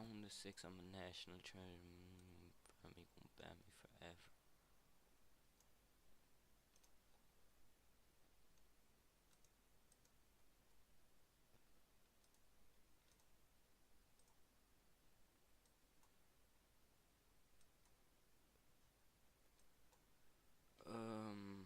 Round the six, I'm a national treasure. Bammy won't ban me forever. Um,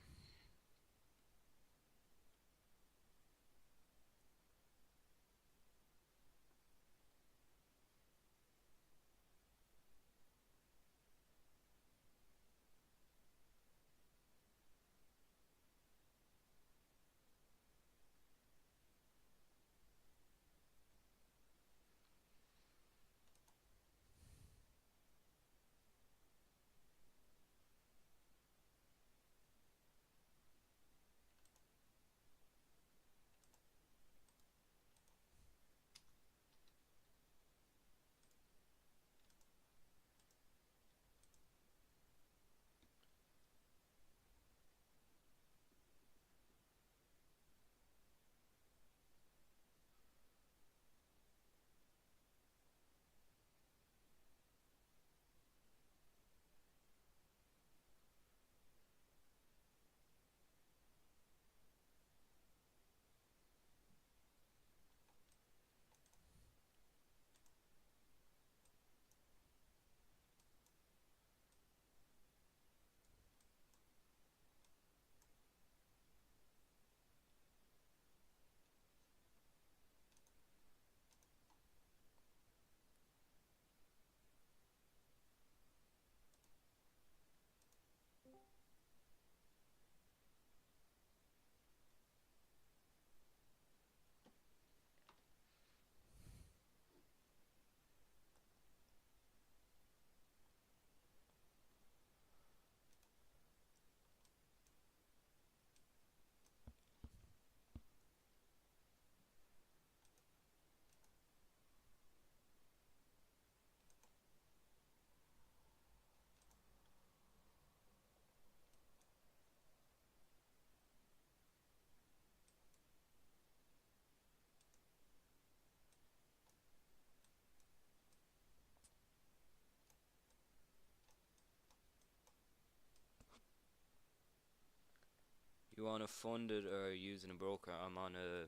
you want to fund it or using a broker? I'm on a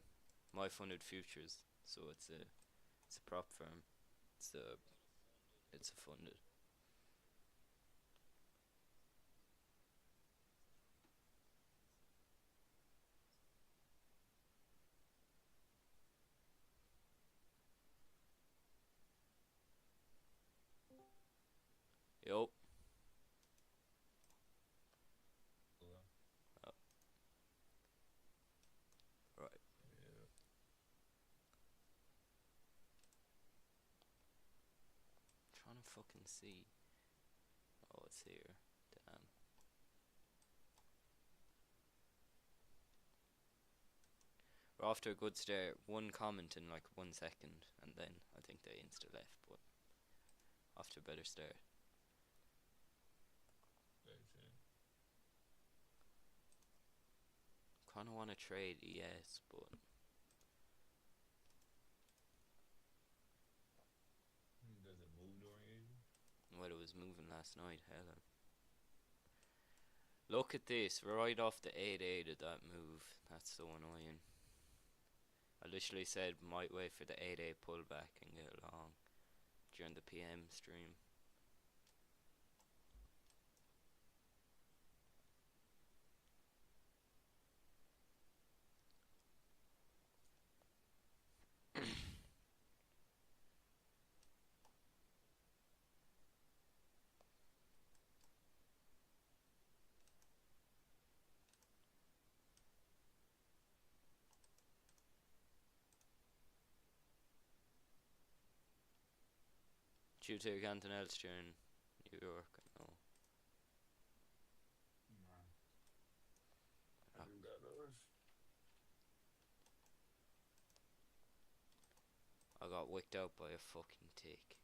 my funded futures, so it's a prop firm. It's a it's a funded. Yo, Hello? oh, right. Yeah. Trying to fucking see. Oh, it's here. Damn. We're off to a good start. One comment in like 1 second, and then I think they insta left. But off to a better start. That's it. Kinda want to trade ES, but Does it move during Asia? well, it was moving last night. Hell, look at this. We're right off the 8-8 of that move. That's so annoying. I literally said might wait for the 8-8 pullback and get long during the PM stream. Did you take anything else during New York? No. Nah. I I, do got those. I got wicked out by a fucking tick,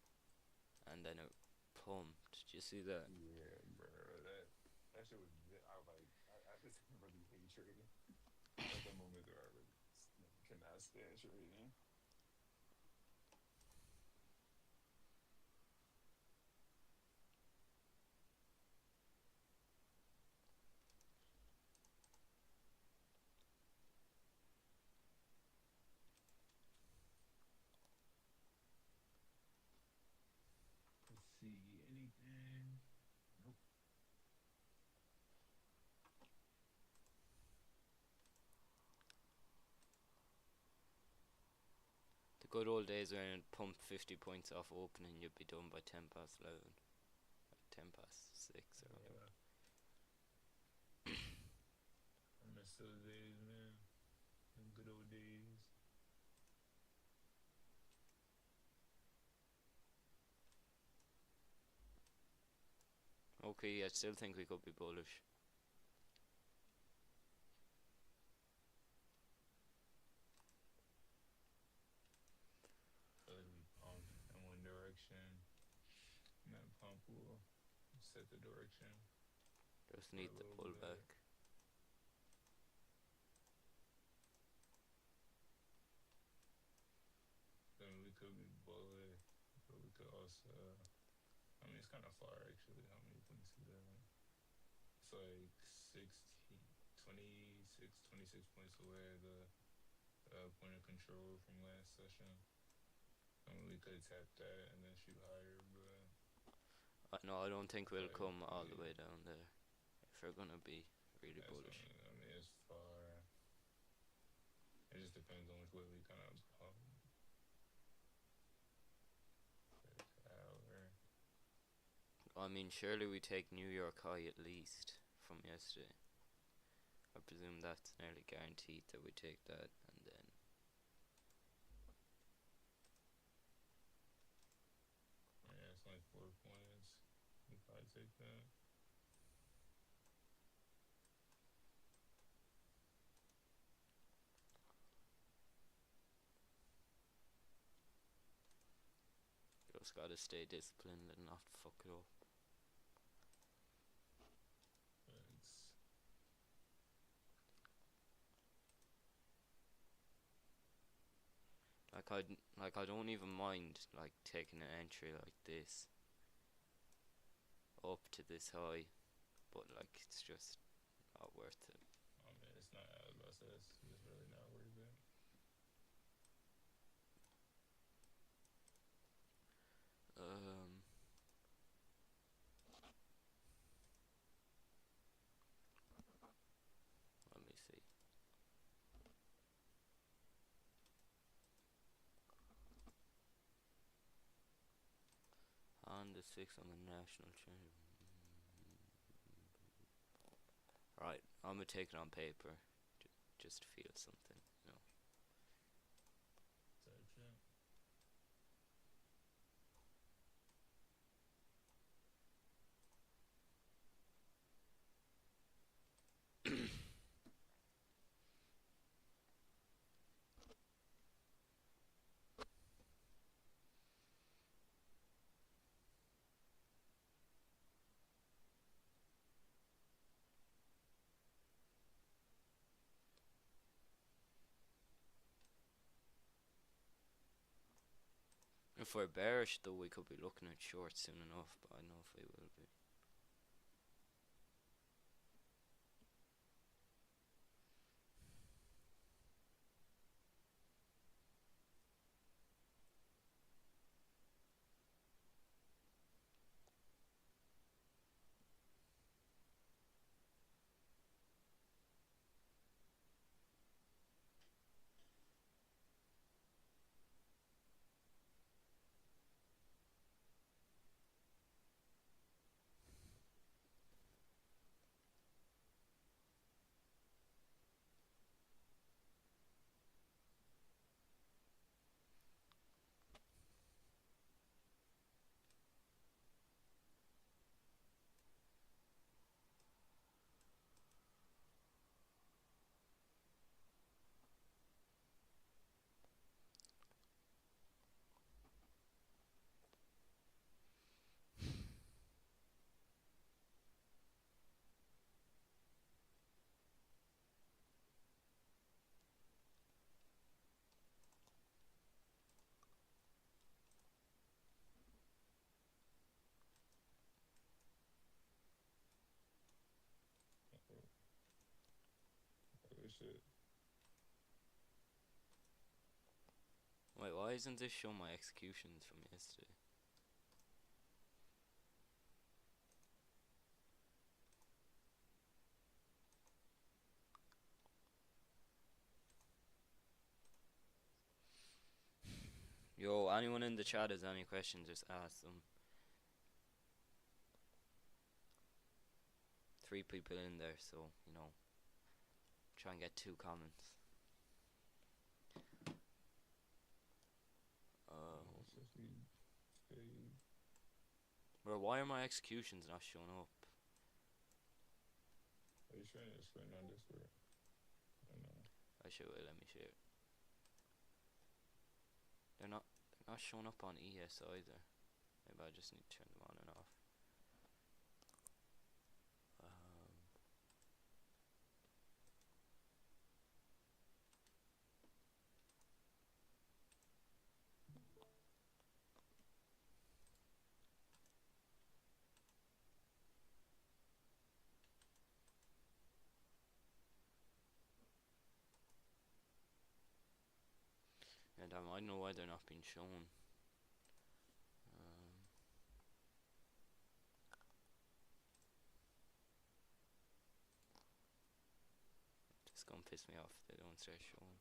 and then it pumped. Did you see that? Yeah, bro. That shit was. I was like, I just really hate trading. That's the moment where I really cannot stand trading. good old days when I'd pump 50 points off opening, you'd be done by 10 past 11. 10 past 6 or whatever. Yeah, I miss those days, man. Them good old days. Okay, I still think we could be bullish. Feel like we pump in one direction, and that pump will set the direction Just for need a the little bit. pullback. Then we could be bullish, but we could also. I mean, it's kind of far actually. How many points is that? It's like 16, 26, 26 points away. The point of control from last session. I mean, we could tap that and then shoot higher, but No, I don't I think feel we'll like come all the we. way down there if we're gonna be really That's what bullish. I mean. It's far. It just depends on which way we kind of pump. Hour. I mean, surely we take New York high at least from yesterday. I presume that's nearly guaranteed that we take that, and then Yeah, it's like 4 points. We probably take that. just gotta stay disciplined and not fuck it up. It's I don't even mind like taking an entry like this up to this high, but like it's just not worth it. Oh man, it's not. I was about to say it's really not worth it. Um, Let me see. On the 6th on the national chain. Right, I'm gonna take it on paper, just to feel something, you know. Type shit. If we're bearish though, we could be looking at shorts soon enough, but I don't know if we will be. Other shit. Wait, why isn't this showing my executions from yesterday? Yo, anyone in the chat has any questions, just ask them. 3 people in there, so try and get 2 comments. It's just we paid. Bro, why are my executions not showing up? Are you sharing your screen on Discord? I know. I should let me share. They're not showing up on ES either. Maybe I just need to turn them on and off. And I know why they're not being shown. It's gonna piss me off if they don't start showing.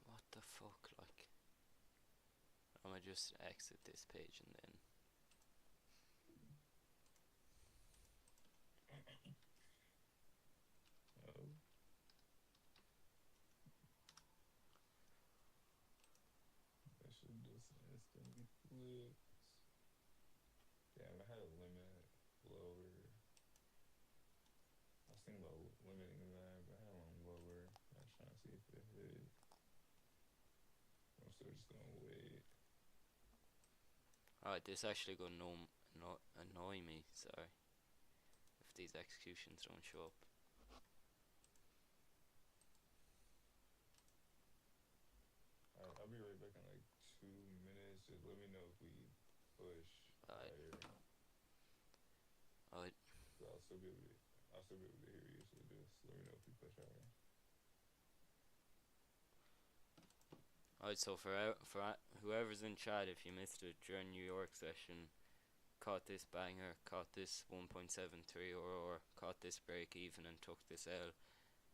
What the fuck, like? I'm gonna just exit this page and then. Oh. That should just instantly flip. Damn, I had a limit lower. I was thinking about limiting that, but I had one lower. I was trying to see if it hit. I'm still just gonna wait. Alright, this actually gonna annoy me, sorry. If these executions don't show up. Alright, I'll be right back in like 2 minutes. Just let me know if we push higher. Alright. So I'll still be able to hear you. So just let me know if we push higher. Alright, so for whoever's in chat, if you missed it during New York session, caught this banger, caught this 1.73 or caught this break even and took this L,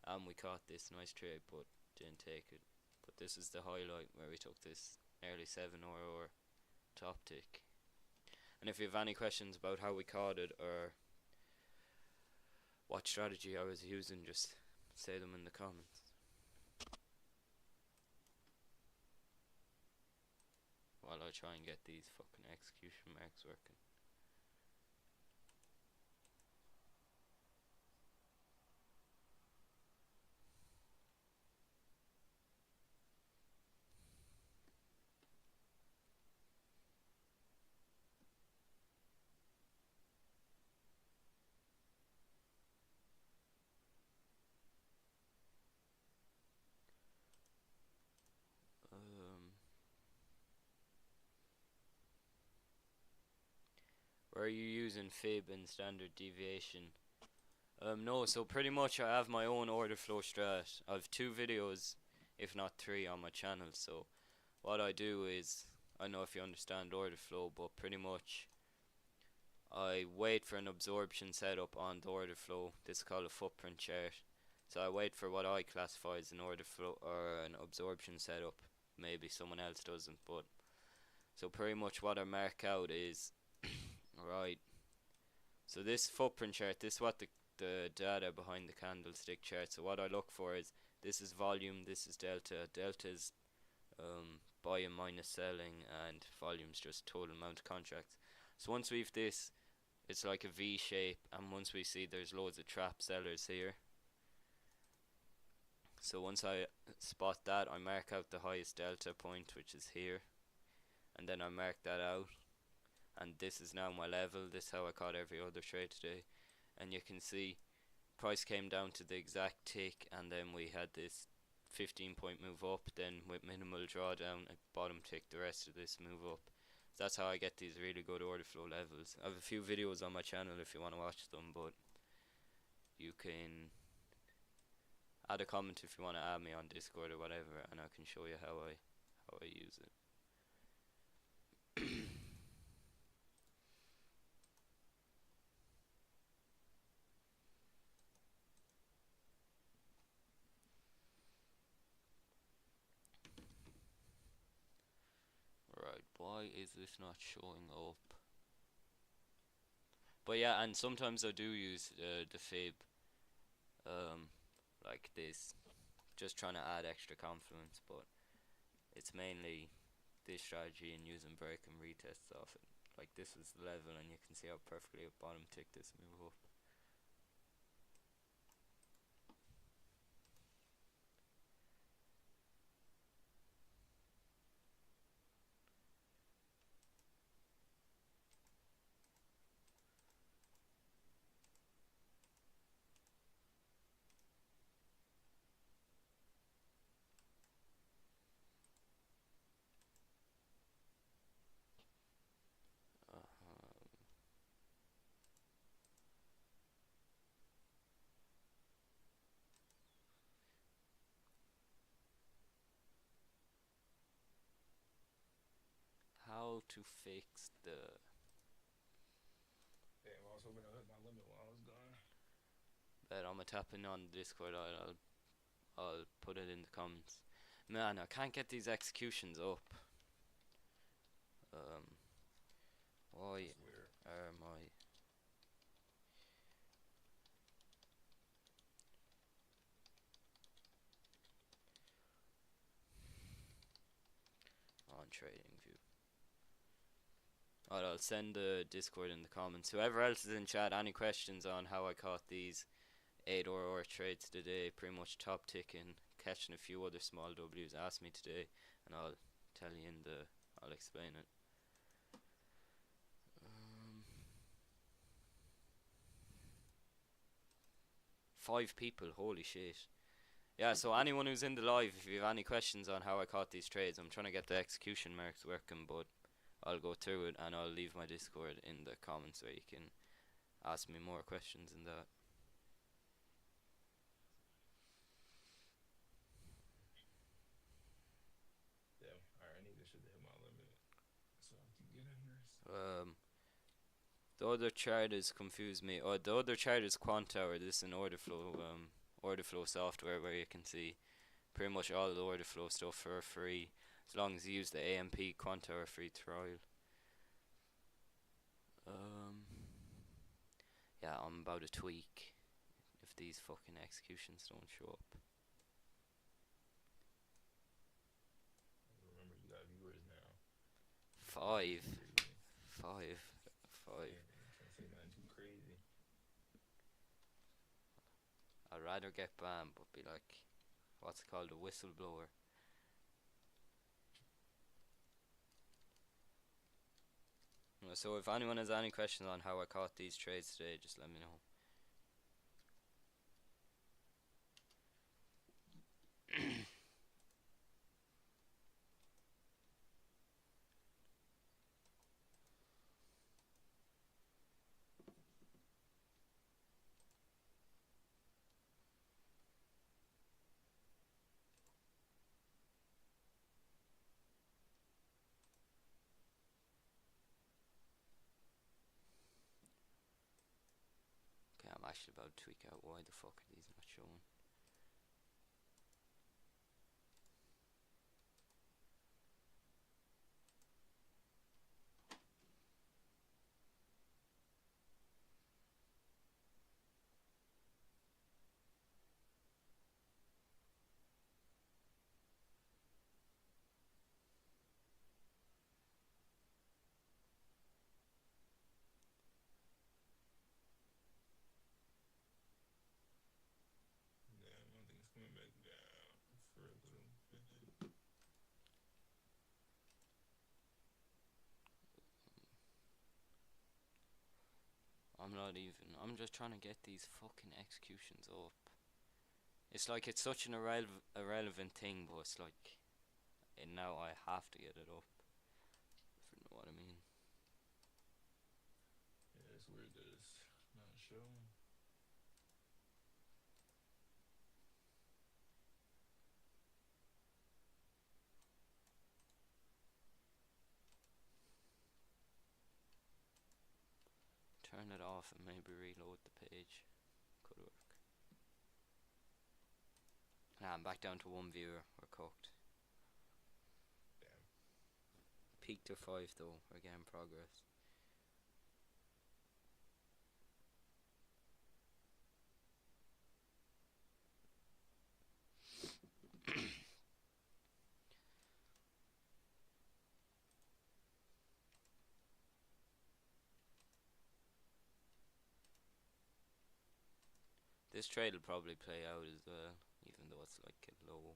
and we caught this nice trade but didn't take it. But this is the highlight where we took this early 7 or top tick. And if you have any questions about how we caught it or what strategy I was using, just say them in the comments. While I try and get these fucking execution marks working. Where are you using fib and standard deviation? No, so pretty much I have my own order flow strat. I have 2 videos, if not 3, on my channel. So what I do is, I don't know if you understand order flow, but pretty much I wait for an absorption setup on the order flow. This is called a footprint chart. So I wait for what I classify as an order flow or an absorption setup. Maybe someone else doesn't, but so pretty much what I mark out is right. So this footprint chart, this is what the data behind the candlestick chart. So what I look for is, this is volume, this is delta. Delta is buying minus selling, and volume's just total amount of contracts. So once we've this, it's like a V shape, and once we see there's loads of trap sellers here. So once I spot that, I mark out the highest delta point, which is here, and then I mark that out. And this is now my level. This is how I caught every other trade today. And you can see price came down to the exact tick, and then we had this 15-point move up, then with minimal drawdown at bottom tick, the rest of this move up. So that's how I get these really good order flow levels. I have a few videos on my channel if you want to watch them, but you can add a comment if you want to add me on Discord or whatever, and I can show you how I use it. Why is this not showing up? But yeah, and sometimes I do use the fib, um, like this, just trying to add extra confluence. But it's mainly this strategy and using break and retests off it. Like this is the level, and you can see how perfectly a bottom tick this move up. Uh, how to fix the? Damn, I was hoping I hit my limit while I was gone. Bet I'm tapping on Discord. I'll put it in the comments. Man, I can't get these executions up. Why That's weird. are my on trading view? Alright, I'll send the Discord in the comments. Whoever else is in chat, any questions on how I caught these 8 or trades today, pretty much top ticking, catching a few other small W's, ask me today, and I'll tell you in the, I'll explain it. 5 people, holy shit. Yeah, so anyone who's in the live, if you have any questions on how I caught these trades, I'm trying to get the execution marks working, but I'll go through it and I'll leave my Discord in the comments where you can ask me more questions in that. Damn, alright, I need this shit to hit my limit so I can get in this. The other chart is confused me. Oh, the other chart is Quant Tower. This is an order flow software where you can see pretty much all the order flow stuff for free, as long as you use the AMP Quant Tower free trial. Yeah, I'm about to tweak if these fucking executions don't show up. Remember, you got viewers now. 5. Crazy. 5. 5. Yeah, I'm trying to say nothing too crazy. I'd rather get banned, but be like, what's it called, a whistleblower. So if anyone has any questions on how I caught these trades today, just let me know. Okay, I'm actually about to tweak out why the fuck are these not showing. Damn, I think it's coming back down for a little bit. I'm just trying to get these fucking executions up. It's like it's such an irrelevant thing, but it's like, and now I have to get it up. If you know what I mean. Yeah, it's weird that it's not showing. Turn it off and maybe reload the page. Could work. Nah, I'm back down to 1 viewer. We're cooked. Damn. peaked to 5 though. We're getting progress. This trade will probably play out as well, even though it's like a low.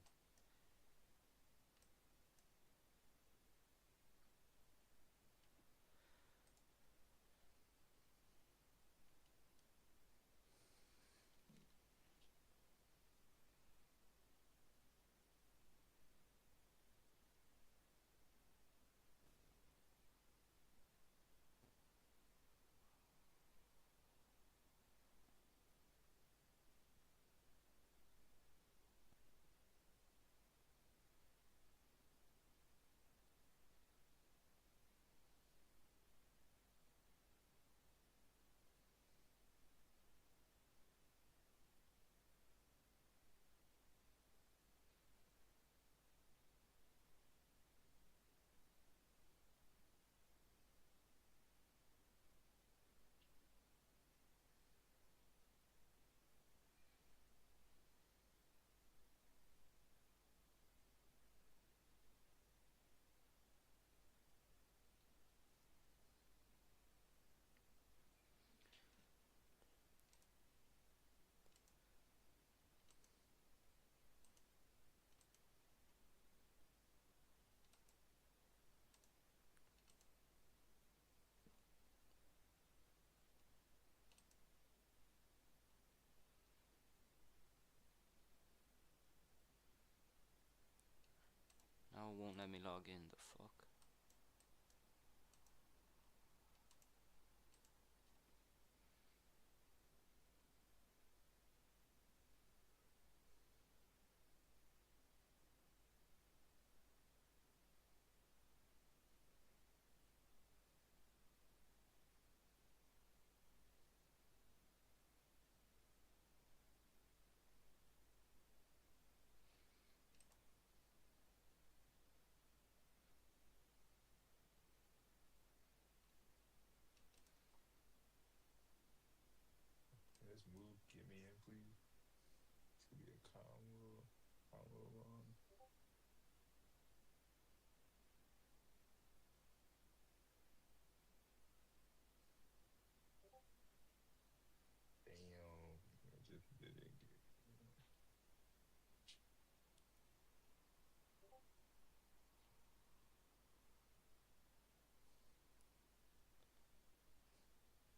Now it won't let me log in, the fuck. Let's move. Get me in, please. This could be a calm little run. Damn, I just didn't get.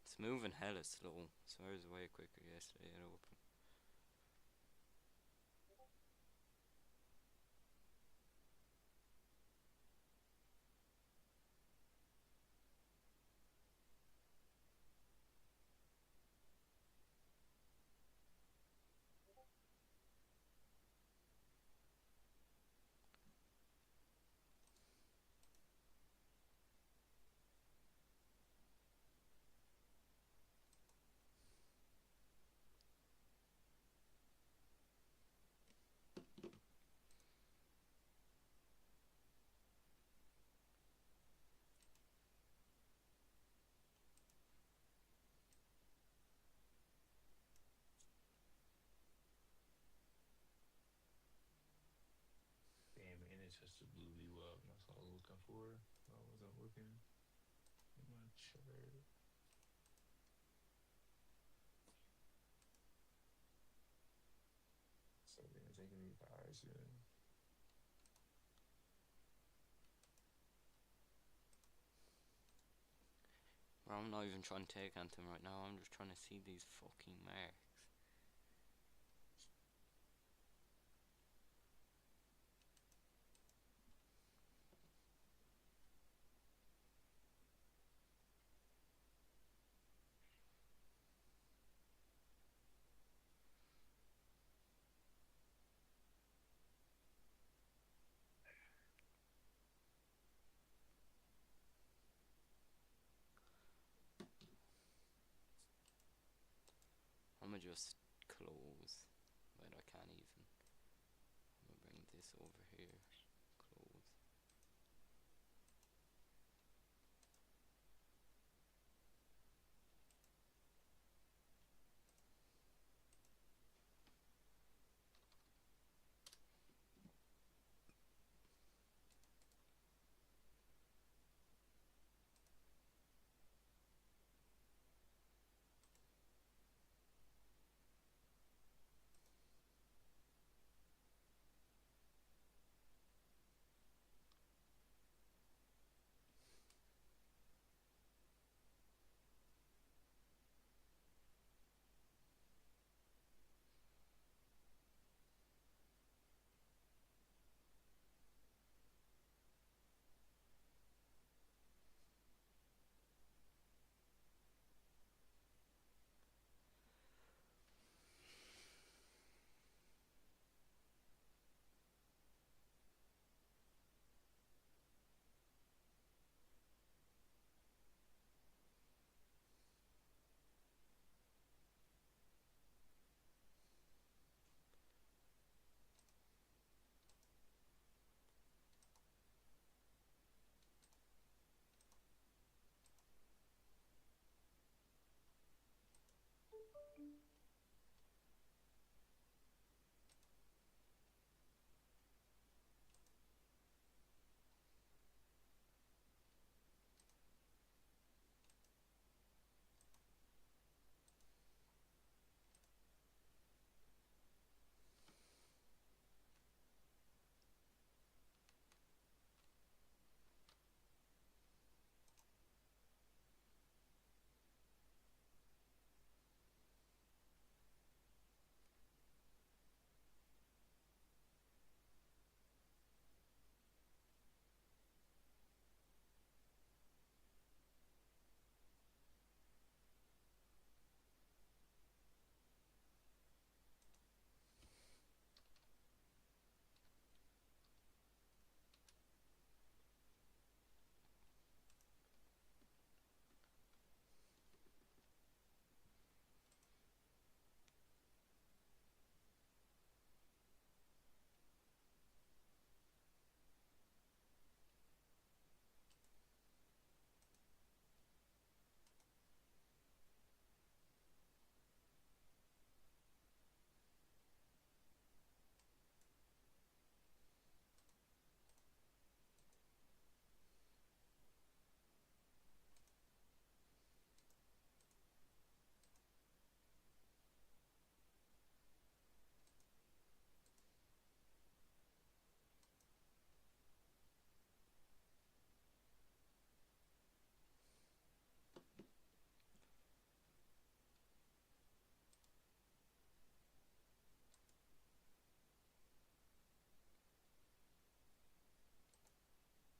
It's moving hella slow, so I was way quicker yesterday at open. Damn, and it just blew you up. That's all I was looking for. I wasn't looking in my chart. So then taking me guys in. Bro, I'm not even trying to take Anthem right now, I'm just trying to see these fucking marks. I'ma just close. Wait, I can't even. I'm gonna bring this over here. Close.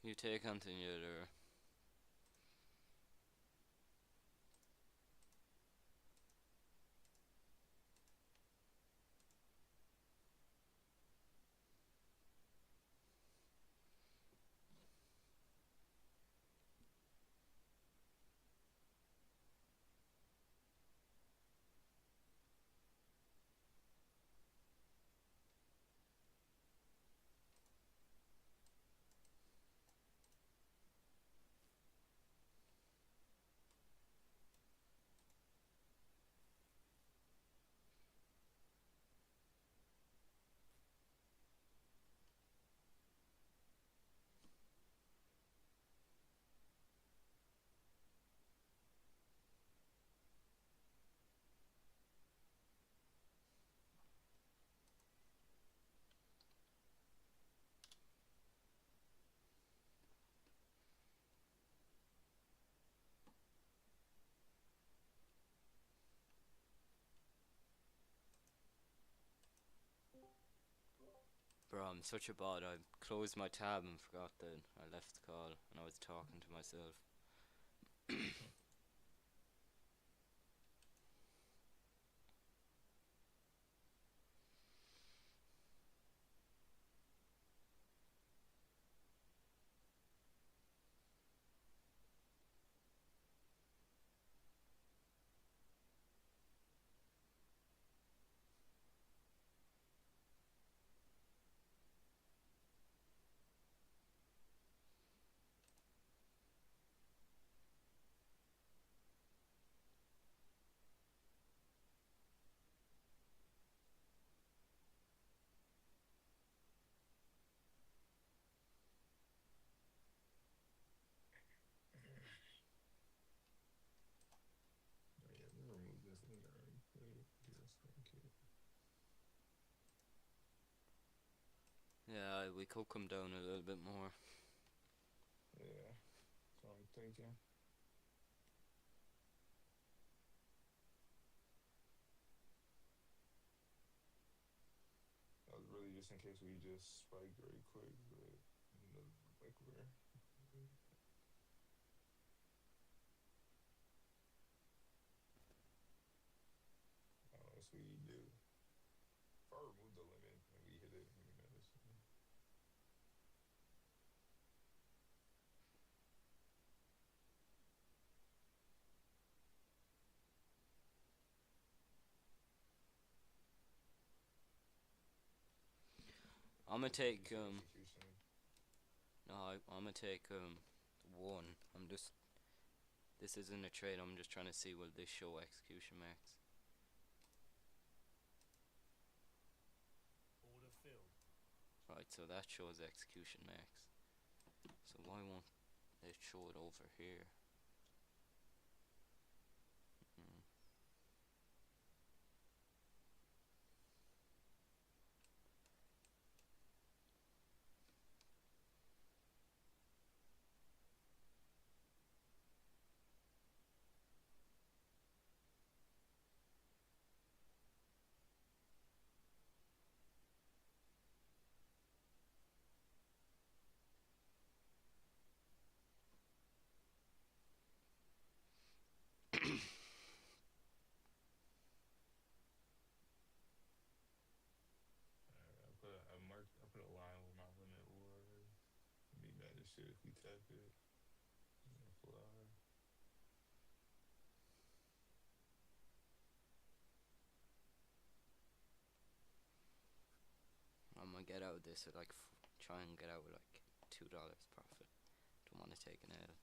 You take anything yet, or bro, I'm such a bot. I closed my tab and forgot that I left the call and I was talking to myself. Oh, yeah, we remove this nigga already quick. Just thank you. Yeah, we could come down a little bit more. Yeah, so I'm thinking. That was really just in case we just spike very quick, but it doesn't look like we're. Unless we do. If I remove the limit and we hit it, I mean, that's. I'm gonna That's what you take see execution. no, I'm gonna take one. I'm just this isn't a trade. I'm just trying to see will this show execution max. Order filled. Right, so that shows execution max. So why won't it show it over here? Hmm. I put a line where my limit was. It'd be mad as shit if we tap it. Fly. I'm gonna get out of this with like try and get out with like $2 profit. Don't want to take an L.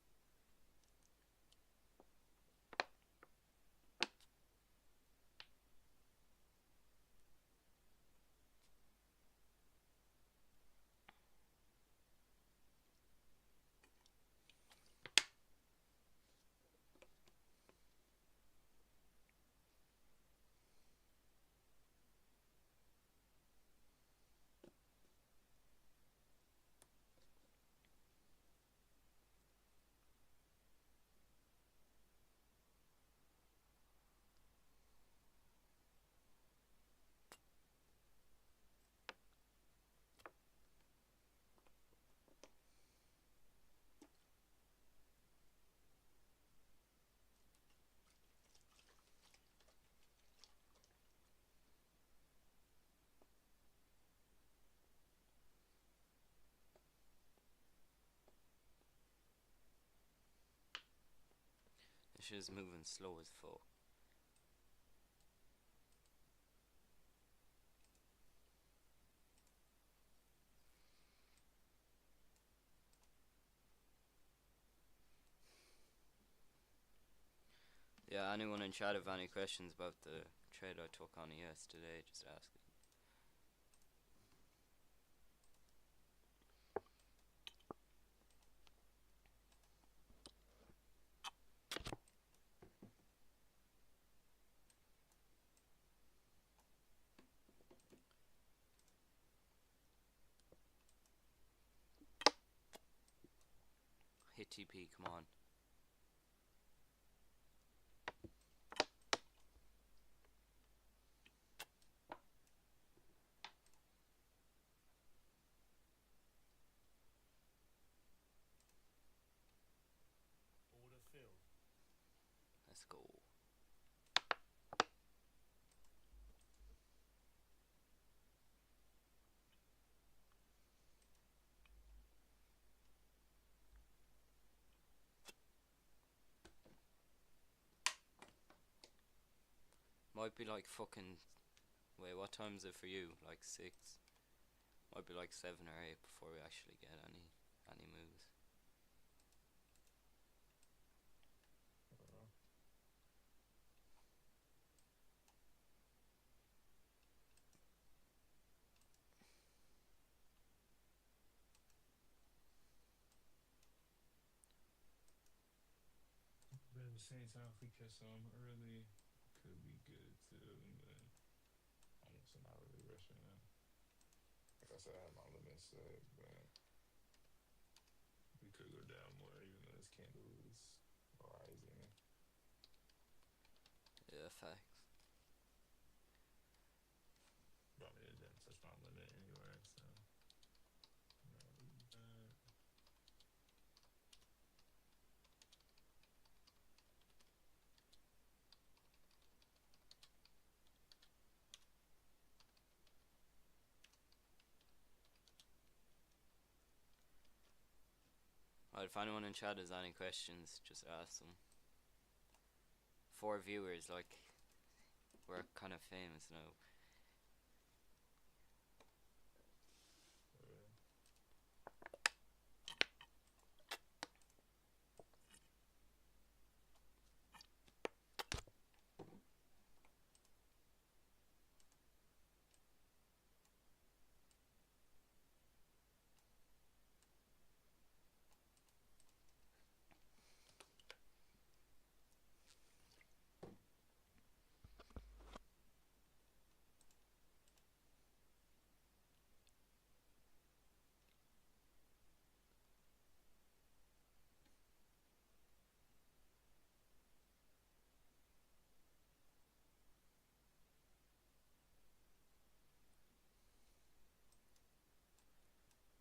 She's moving slow as fuck. Yeah, anyone in chat have any questions about the trade I took on ES today, just ask it. Hit TP, come on. Order filled. Let's go. Might be like fucking. Wait, what time is it for you? Like 6? Might be like 7 or 8 before we actually get any moves. But at the same time, if we catch some early, could be good too. But I'm also not really rushing it. Like I said, I have my limits set, but we could go down more even though this candle is rising. Yeah, facts. But I mean, it didn't touch my limit anyway, so no, leave that. Alright, if anyone in chat has any questions, just ask them. 4 viewers, like, we're kind of famous now.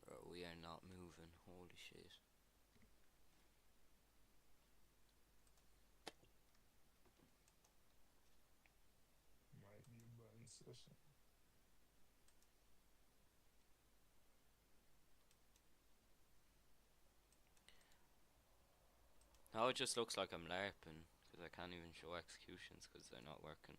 Bro, we are not moving, holy shit. Might be a button session. Now it just looks like I'm LARPing, because I can't even show executions because they're not working.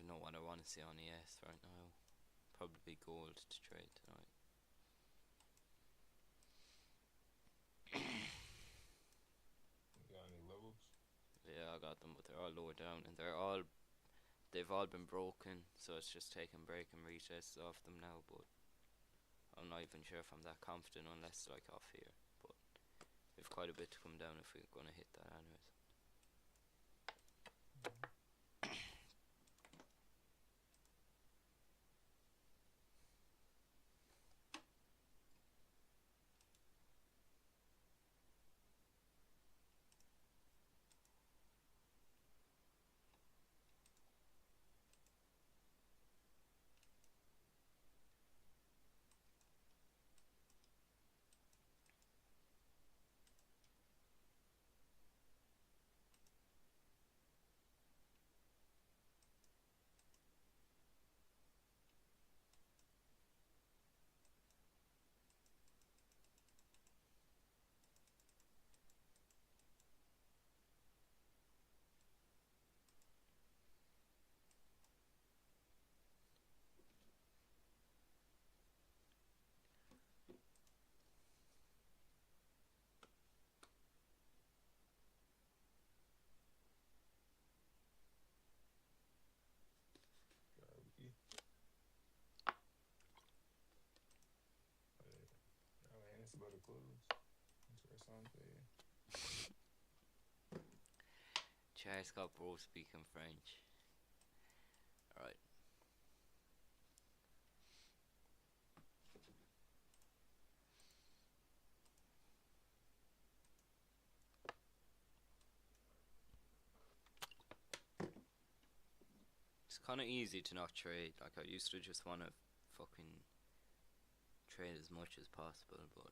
don't know what I want to see on ES right now. Probably gold to trade tonight. You got any levels? Yeah, I got them, but they're all lower down, and they've all been broken, so it's just taking break and retests off them now. But I'm not even sure if I'm that confident unless like off here. But we've quite a bit to come down if we're gonna hit that anyways. Garbage. Oh man, it's about to close. That's where it's on pay. Charles got bro speaking French. Alright. It's kind of easy to not trade. Like, I used to just want to fucking trade as much as possible, but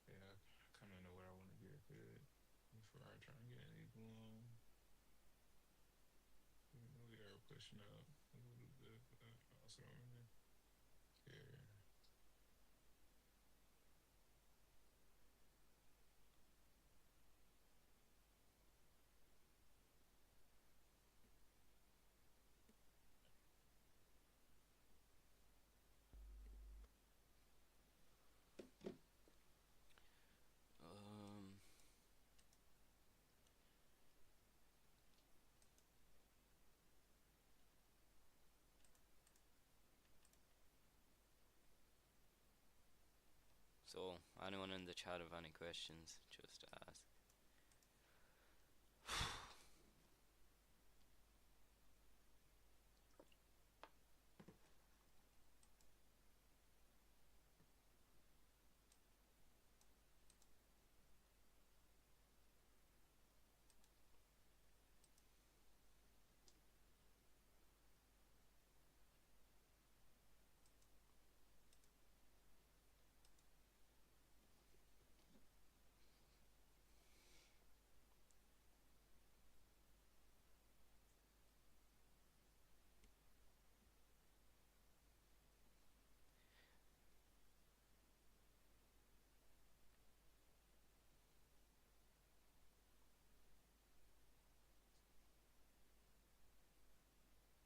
Yeah, I kind of know what I want to get good before I try and get any gloom. We are pushing up a little bit, but also I'm in here. um, so anyone in the chat have any questions, just ask.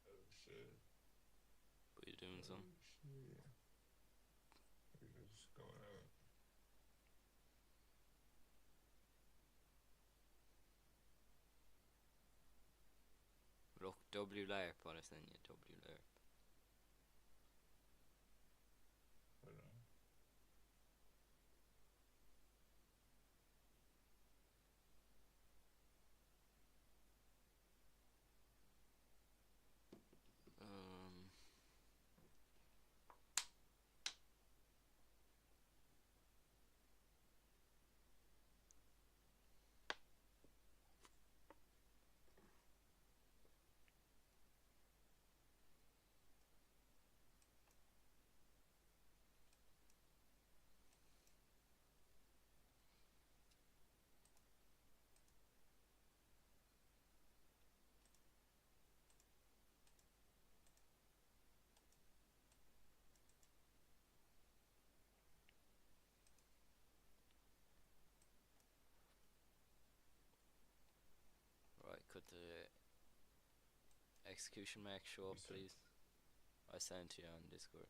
Oh shit. But you're doing some. Shit. We're just going up. Look, W LARP, what I sent you, W LARP. Hold on. Um, the execution max show up, You said please? I sent to you on Discord.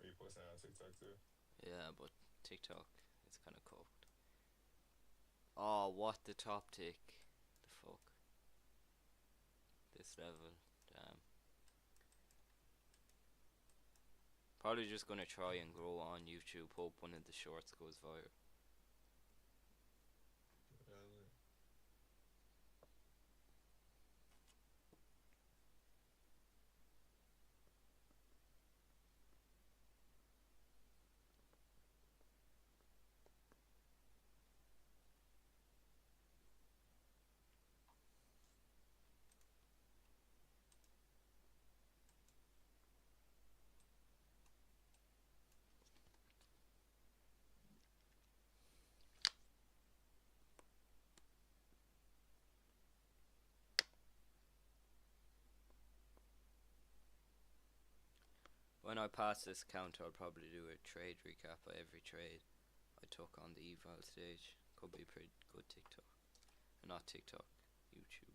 are you posting on TikTok too? Yeah, but TikTok, it's kind of cooked. Oh, what the top tick? The fuck? This level, damn. Probably just gonna try and grow on YouTube. Hope one of the shorts goes viral. Really? When I pass this count, I'll probably do a trade recap of every trade I took on the eval stage. Could be pretty good TikTok. Not TikTok, YouTube.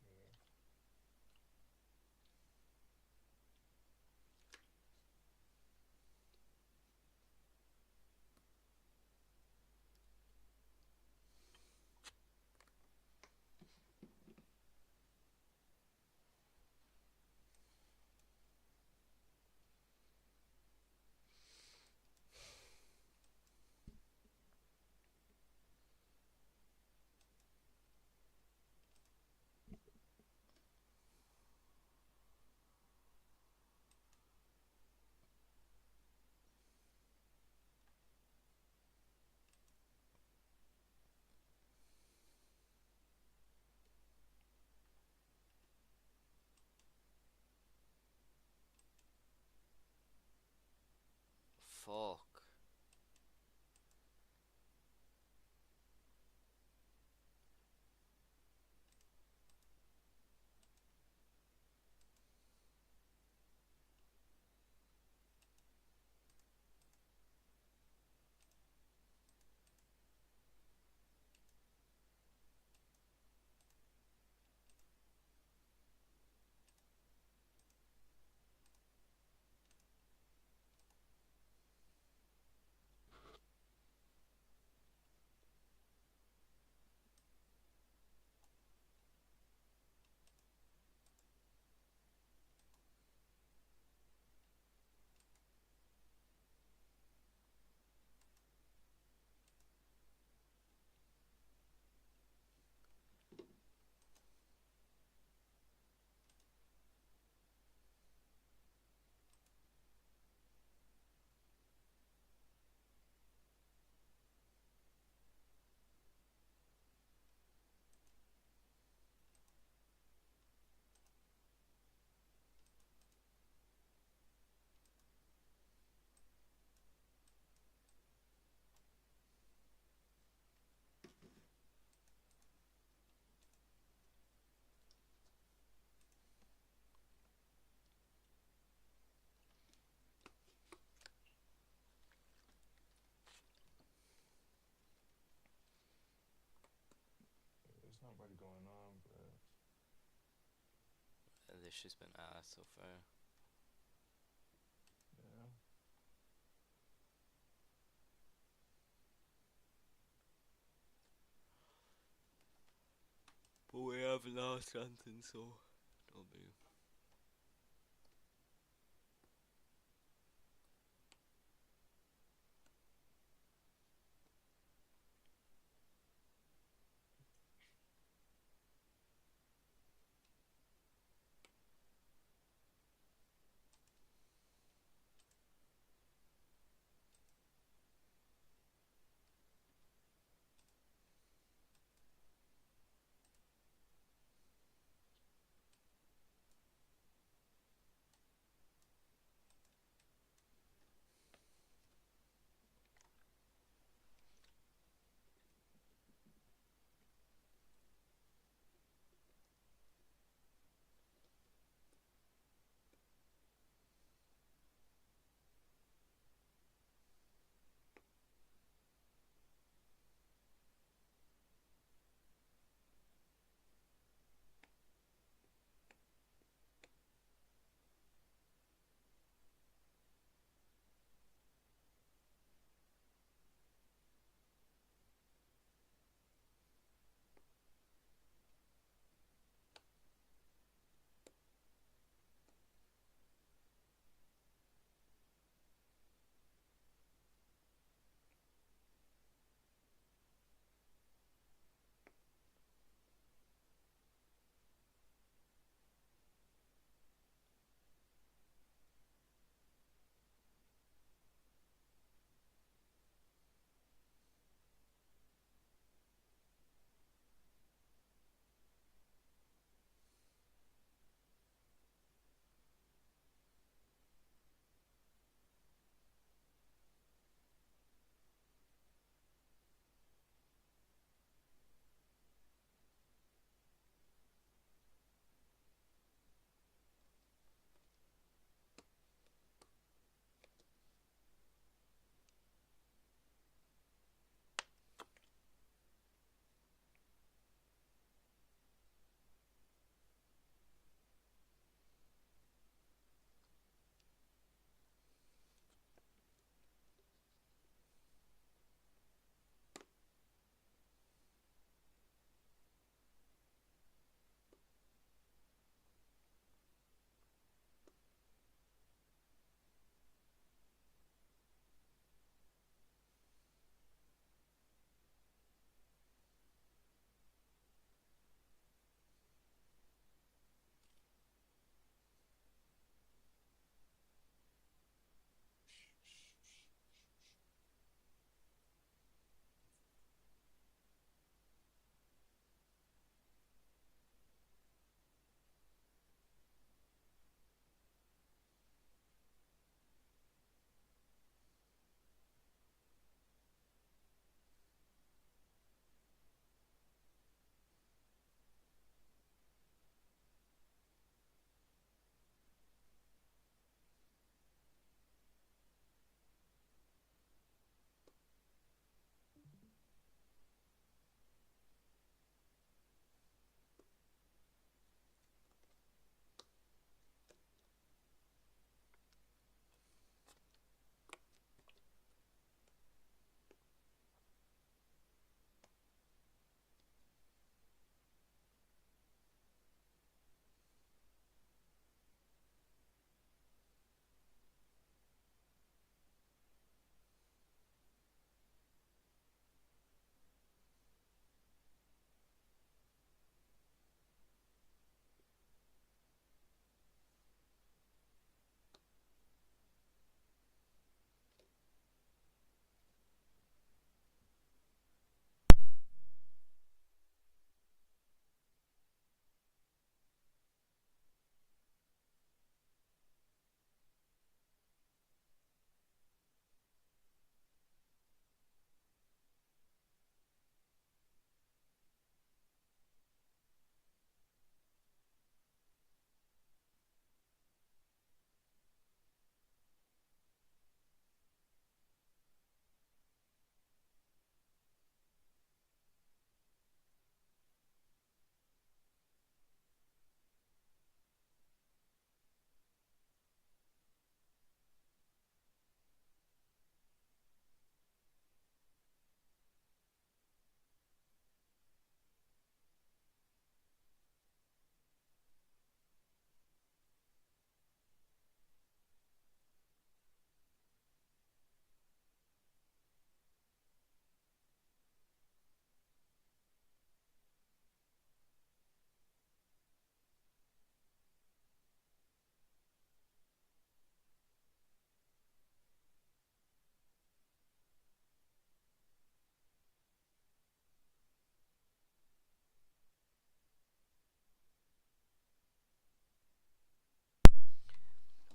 Yeah. Fuck. There's not much going on, but This shit's been ass so far. yeah. But we haven't lost anything, so don't be.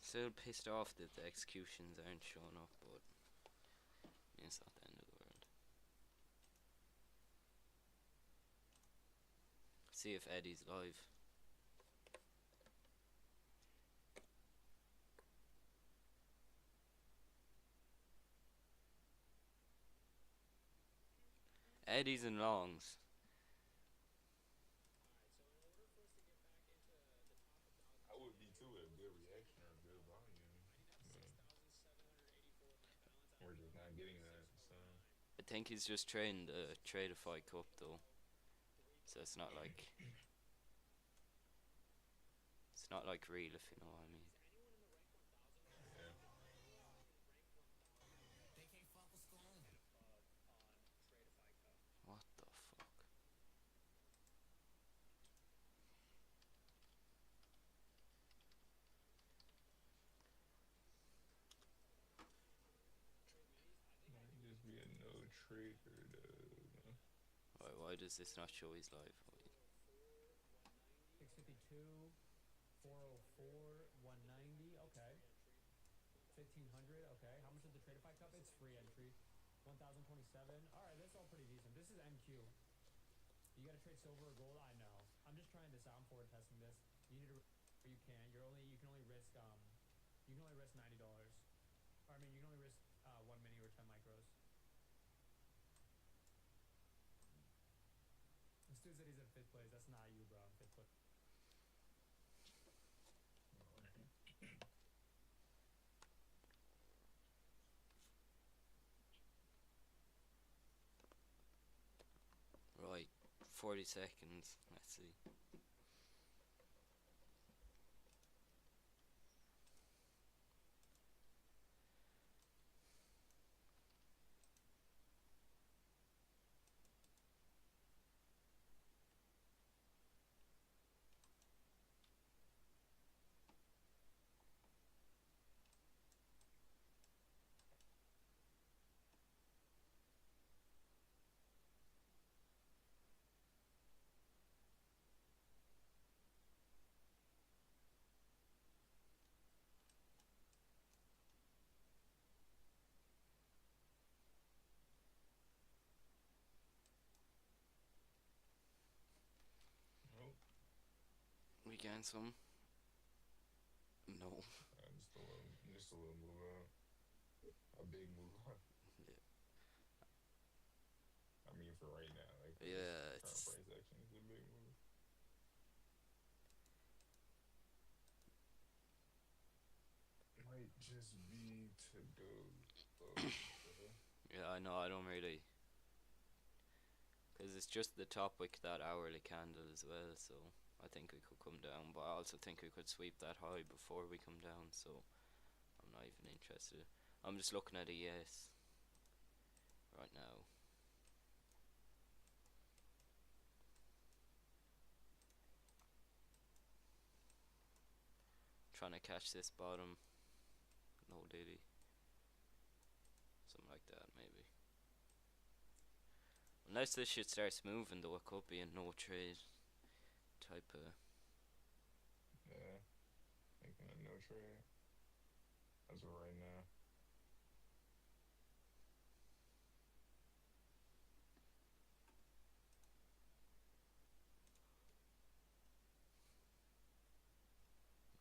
Still pissed off that the executions aren't showing up, but it's not the end of the world. See if Eddie's live. Eddie's and longs. I would be too with a good reaction or a good volume. But we're just not getting that. So I think he's just trying to trade a fight cup though. So it's not like real, if you know what I mean. yeah. What the fuck? Might just be a no trader though. Why does this not show his live? 652, 404, 190. Okay. 1500. Okay. How much is the Tradeify Cup? It's free entry. 1027. All right, that's all pretty decent. This is MQ. You gotta trade silver or gold. I know. I'm just trying this out. I'm forward testing this. You need to. You can. You can only risk $90. Or I mean, you can only risk 1 mini or 10 micros. This dude said he's in 5th place. That's not you, bro. I'm 5th place. Right, 40 seconds. Let's see. Nope. We gain some. No. Just a little move on. A big move on. Yeah. I mean, for right now, like Yeah, current it's price action is a big move. Might just be to go. yeah. I know. I don't really, because it's just the top wick that hourly candle as well. So I think we could come down, but I also think we could sweep that high before we come down. So I'm not even interested. I'm just looking at a yes right now. Trying to catch this bottom. No diddy. Something like that maybe. Unless this shit starts moving though, it could be a no trade type of. Yeah, making a no trade. As of right now.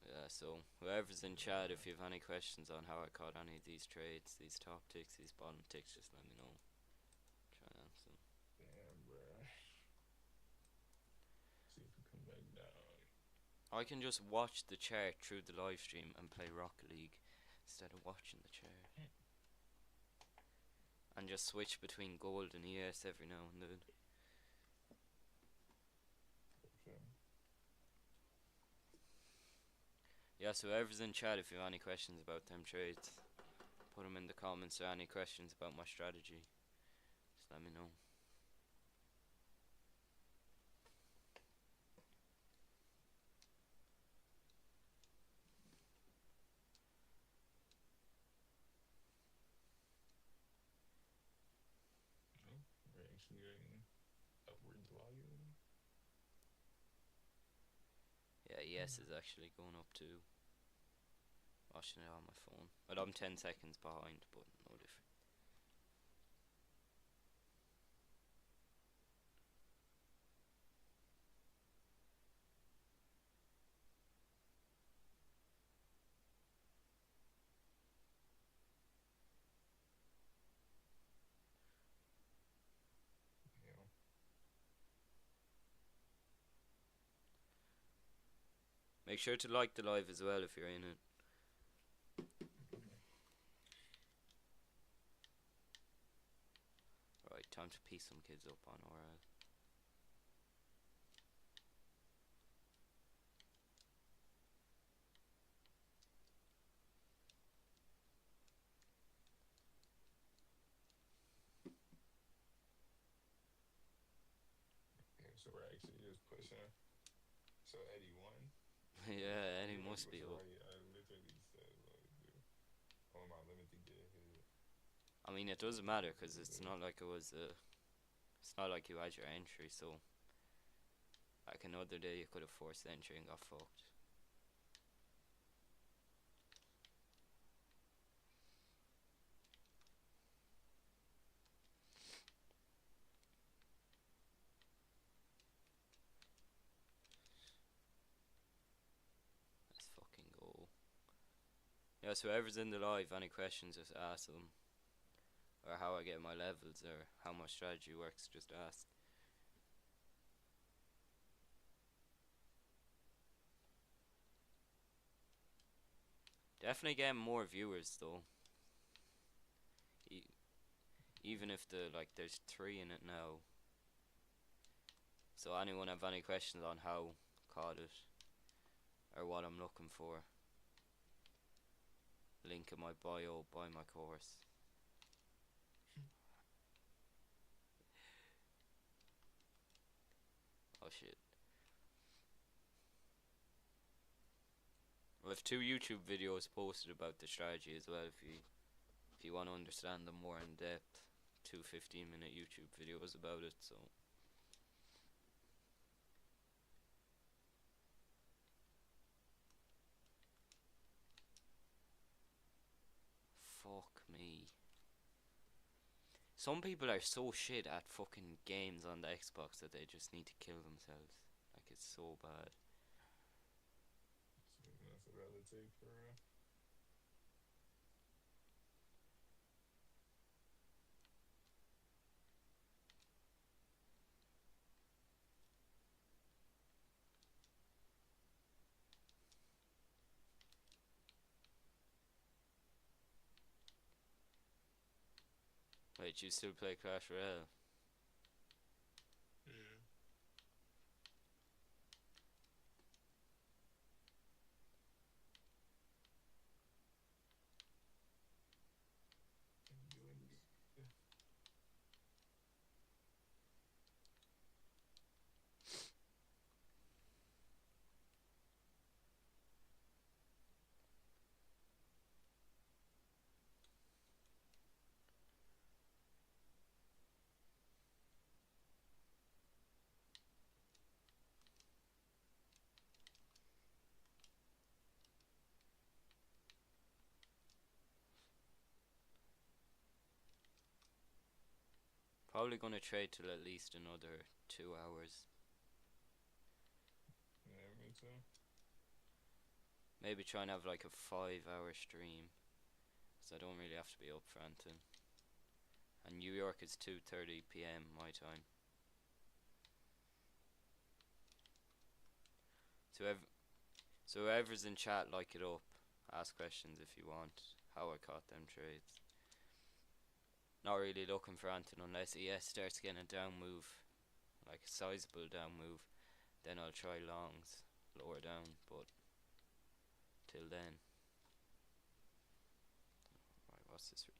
Yeah, so whoever's in chat, if you have any questions on how I caught any of these trades, these top ticks, these bottom ticks, just let me know. Try and answer them. Damn, bruh. See if we come back down. I can just watch the chart through the live stream and play Rocket League instead of watching the chart. And just switch between gold and ES every now and then. Sure. Yeah, so whoever's in chat, if you have any questions about them trades, put them in the comments, or any questions about my strategy, just let me know. No, we're actually getting upwards volume. Yeah, ES is actually going up too. watching it on my phone. But I'm 10 seconds behind, but no different. Yeah. Make sure to like the live as well if you're in it. Right, time to piece some kids up on oral. Yeah, so we're actually just pushing. So Eddie won. Yeah, Eddie Yeah, must be so up. I literally said like, dude, oh my limited get hit. I mean, it doesn't matter because it's not like it was it's not like you had your entry, so like another day you could have forced the entry and got fucked. Let's fucking go. Yeah, so whoever's in the live, any questions, just ask them. Or how I get my levels, or how my strategy works, just ask. Definitely getting more viewers though. E even if there's 3 in it now. So anyone have any questions on how caught it, or what I'm looking for? Link in my bio, buy my course. Oh shit. I have 2 YouTube videos posted about the strategy as well if you want to understand them more in depth. 2 15-minute YouTube videos about it, so fuck me. Some people are so shit at fucking games on the Xbox that they just need to kill themselves. Like, it's so bad. So that's a rather take for real. Wait, you still play Clash Royale? Yeah. Probably gonna trade till at least another 2 hours. Yeah, me too. Maybe try and have like a 5-hour stream, so I don't really have to be up for anything. And New York is 2:30 p.m. my time. So whoever's in chat, like it up. Ask questions if you want. How I caught them trades. Not really looking for anything unless ES starts getting a down move, like a sizable down move. Then I'll try longs lower down, but till then. Right, what's this return?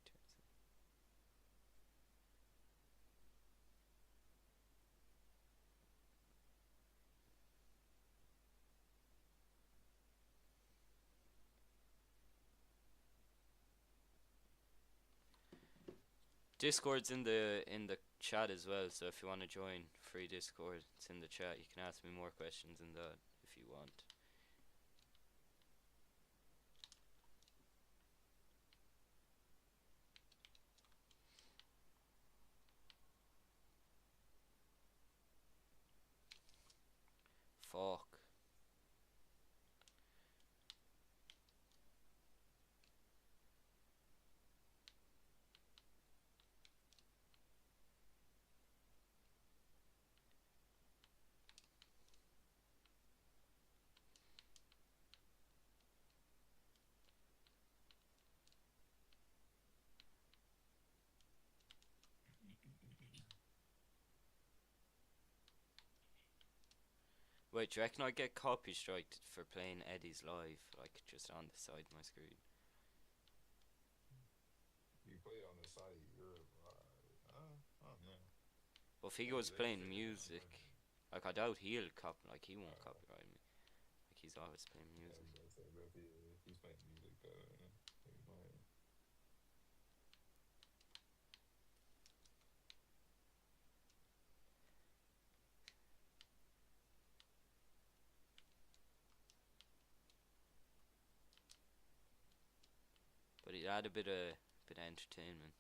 Discord's in the chat as well, so if you want to join free Discord, it's in the chat. You can ask me more questions in that if you want. Wait, do you reckon I get copy striked for playing Eddie's live, like just on the side of my screen? You play on the side of your I don't know. But if he Maybe goes they playing figured it out by music, then. like I doubt he'll like he won't Uh, copyright me. Like he's always playing yeah, I music. was about to say, but if he's playing music, he might. But he had a bit of entertainment.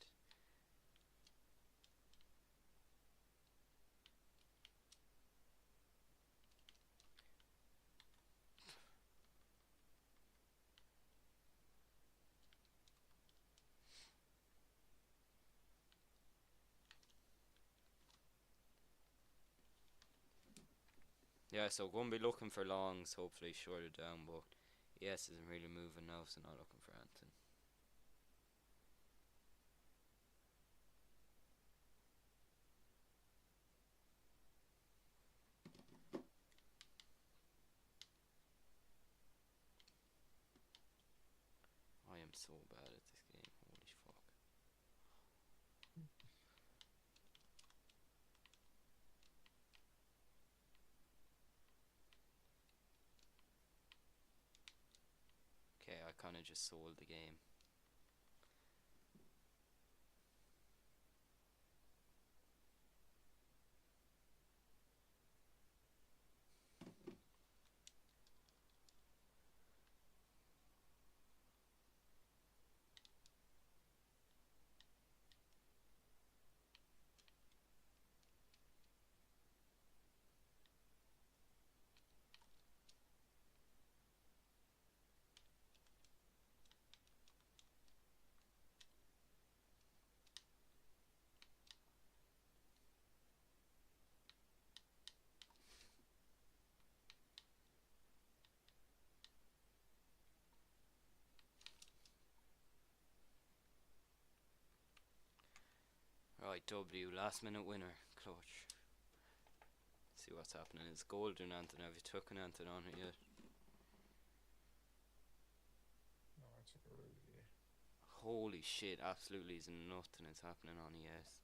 Yeah, so gonna be looking for longs, hopefully shorter down, but yes isn't really moving now, so not looking for anything. I am so bad at this game, holy fuck. Okay, I kinda just sold the game. Right, W, last minute winner, clutch. See what's happening. It's golden Anthony. Have you taken anything on it yet? No, I took a really. Holy shit, absolutely is nothing is happening on ES.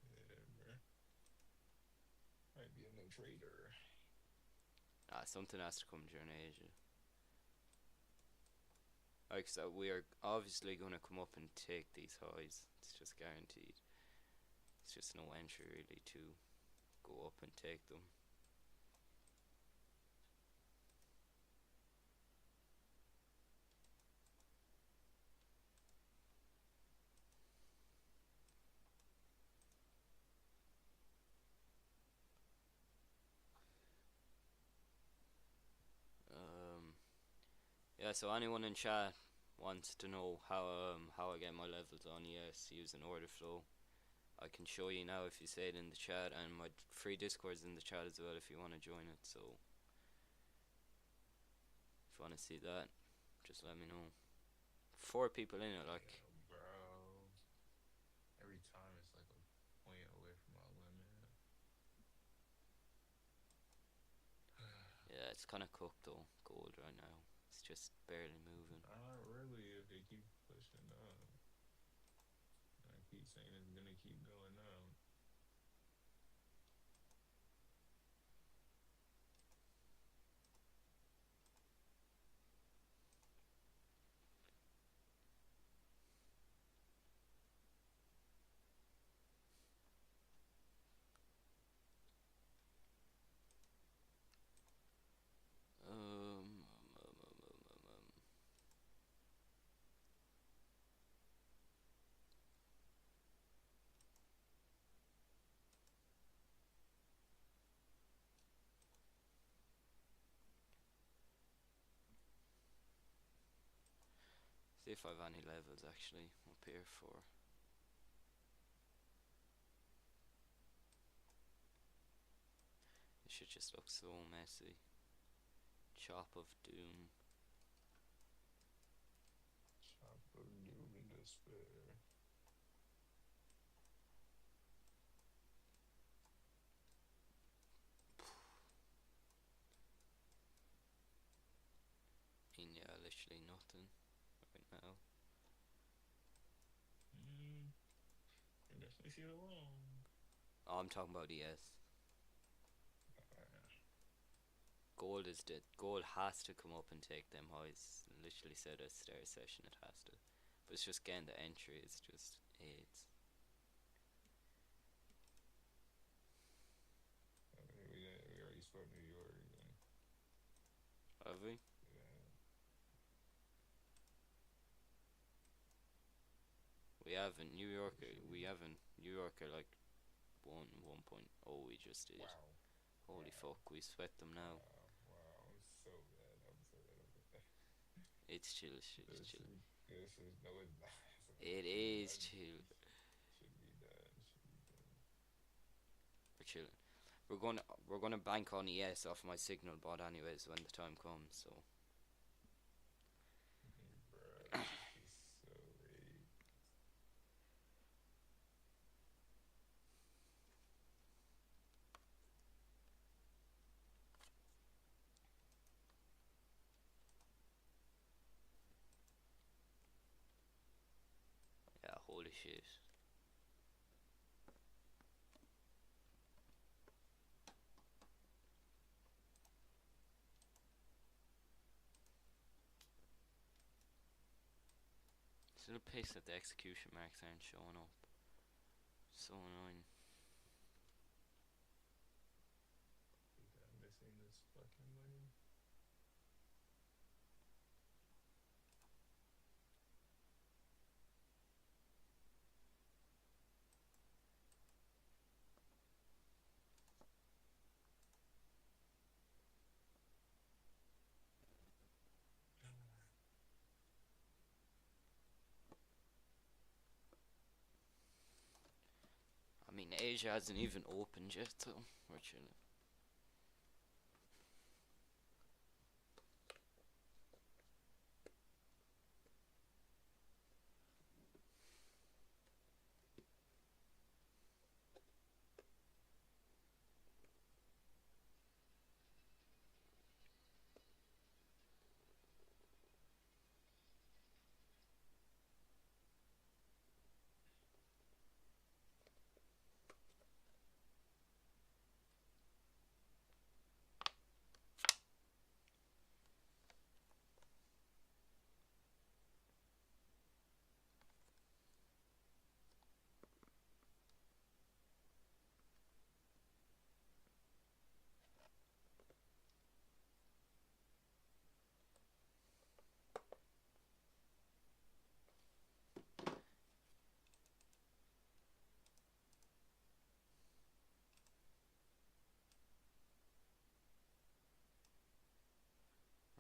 Yeah, bro. Might be a new trader. Ah, something has to come during Asia. Like so, we are obviously gonna come up and take these highs. It's just guaranteed. It's just no entry really to go up and take them. Yeah, so anyone in chat wants to know how I get my levels on ES using order flow, I can show you now if you say it in the chat, and my free Discord's in the chat as well if you want to join it. So if you want to see that, just let me know. 4 people in it, like. Yeah, bro. Every time it's like a point away from my limit. Yeah, it's kind of cooked though, gold right now. It's just barely moving. Not really if they keep pushing up. I keep saying it's gonna keep going up. Um, um, um, um, um, um, um. See if I have any levels actually up here for. It should just look so messy. Chop of Doom. Chop of doom and despair. I 1 literally nothing right now. I definitely see it wrong. Oh, I'm talking about ES. Gold is dead. Gold has to come up and take them highs. Literally said at start session it has to. But it's just getting the entry. It's just AIDS. We already spoke New York. Have we? Yeah. We haven't. New York. We haven't. New York are like 1.0. We just did. Wow. Holy Wow. fuck. We sweat them now. Wow. I'm so bad. I'm so bad. I'm so bad. It's chill. Shit. It's chill. This is no, it's not. It is chill. Should be done. Should be done. We're chilling. We're gonna bank on ES off my signal bot anyways when the time comes. So. Bruh, he's so late. Yeah. Holy shit. Still pissed that the execution marks aren't showing up. So annoying. Think I'm missing this fucking money. I mean, Asia hasn't even opened yet, so we're chilling.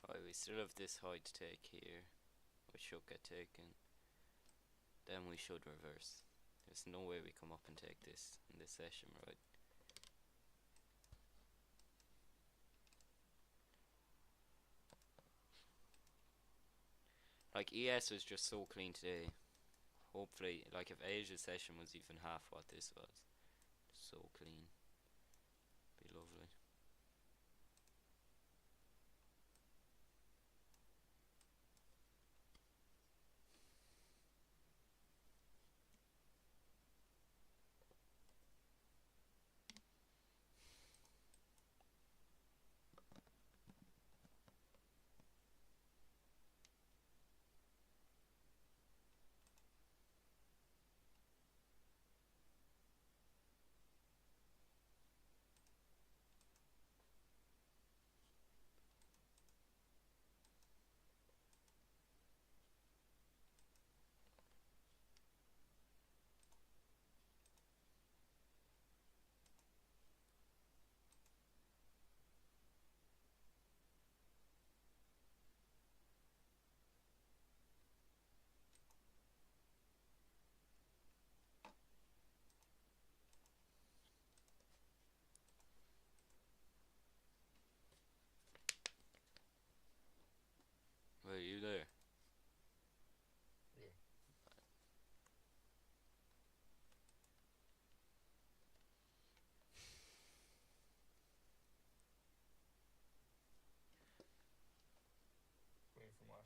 Right, we still have this high to take here, which should get taken. Then we should reverse. There's no way we come up and take this in this session, right? Like, ES was just so clean today. Hopefully, like, if Asia's session was even half what this was. So clean. Be lovely.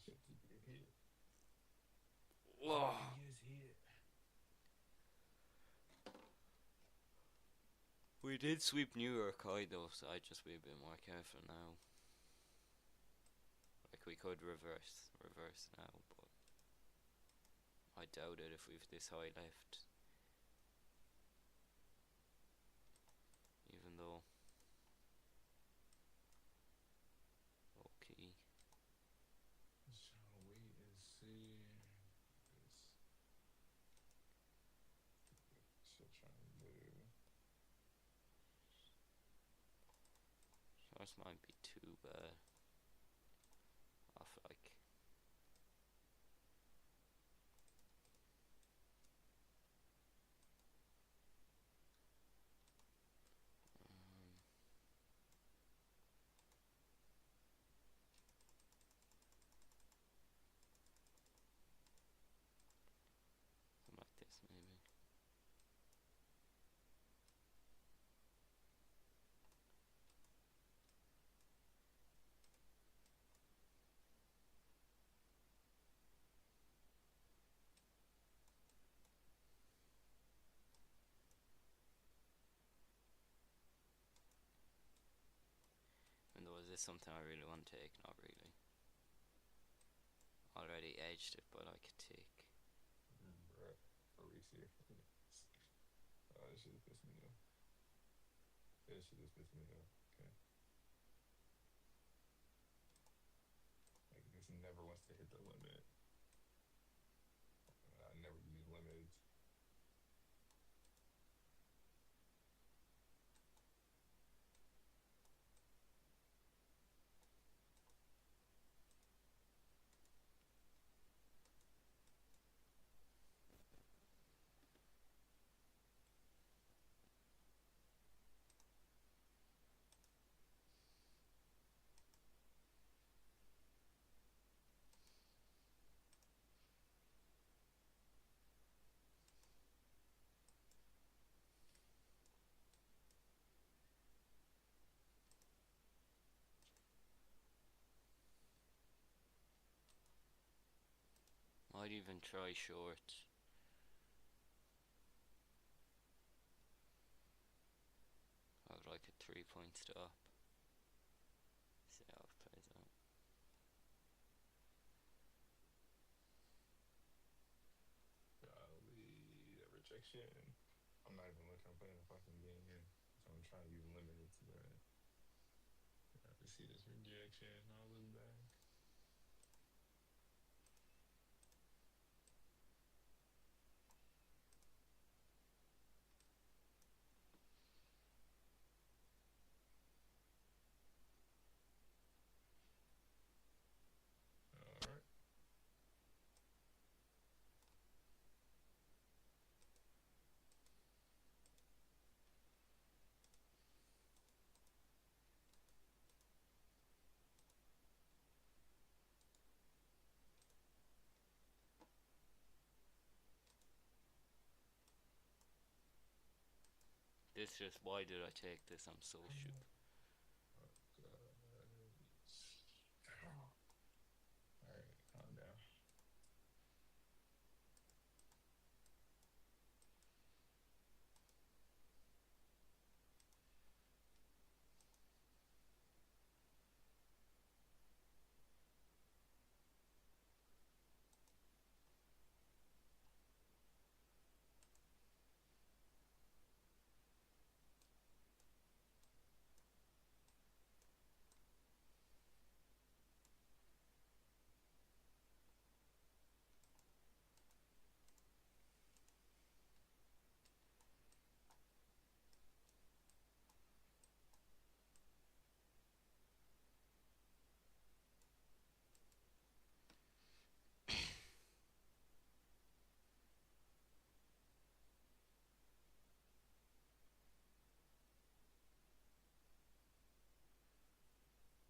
shit just get hit. Whoa. He is hit. We did sweep New York high though, so I'd just be a bit more careful now. Like we could reverse now, but I doubt it if we've this high left. Even though, okay. Just trying to wait and see. This shit trying to do. This might be too bad. Off like. Something like this maybe. And though, is this something I really want to take? Not really. Already edged it, but I could take. Bruh. Alicia. Oh, this shit just pissed me off. This shit just pissed me off. Okay. Like, this never wants to hit the limit. I never use limits. Might even try short. I would like a 3-point stop. See how it plays out. Golly, that rejection. I'm not even looking. I'm playing a fucking game. So I'm trying to use limits, but I have to see this rejection. I'll look back. Alright. This just, why did I take this? I'm so stupid. Oh, God. Alright, calm down.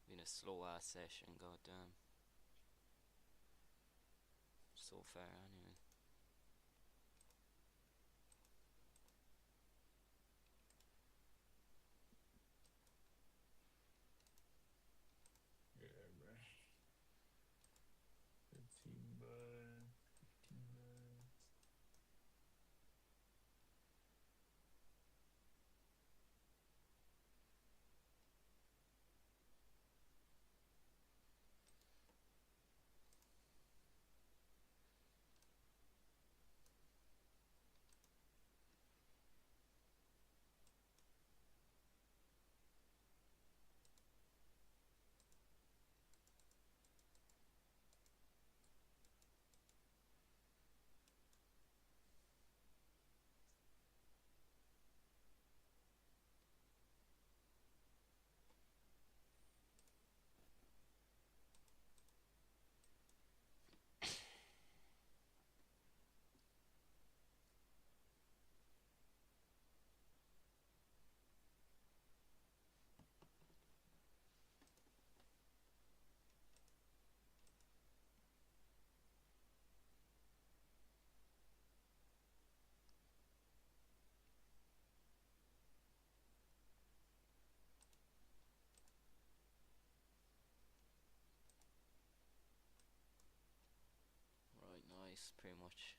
Been a slow ass session, goddamn. So far, anyway. Yeah, bro. nice, pretty much.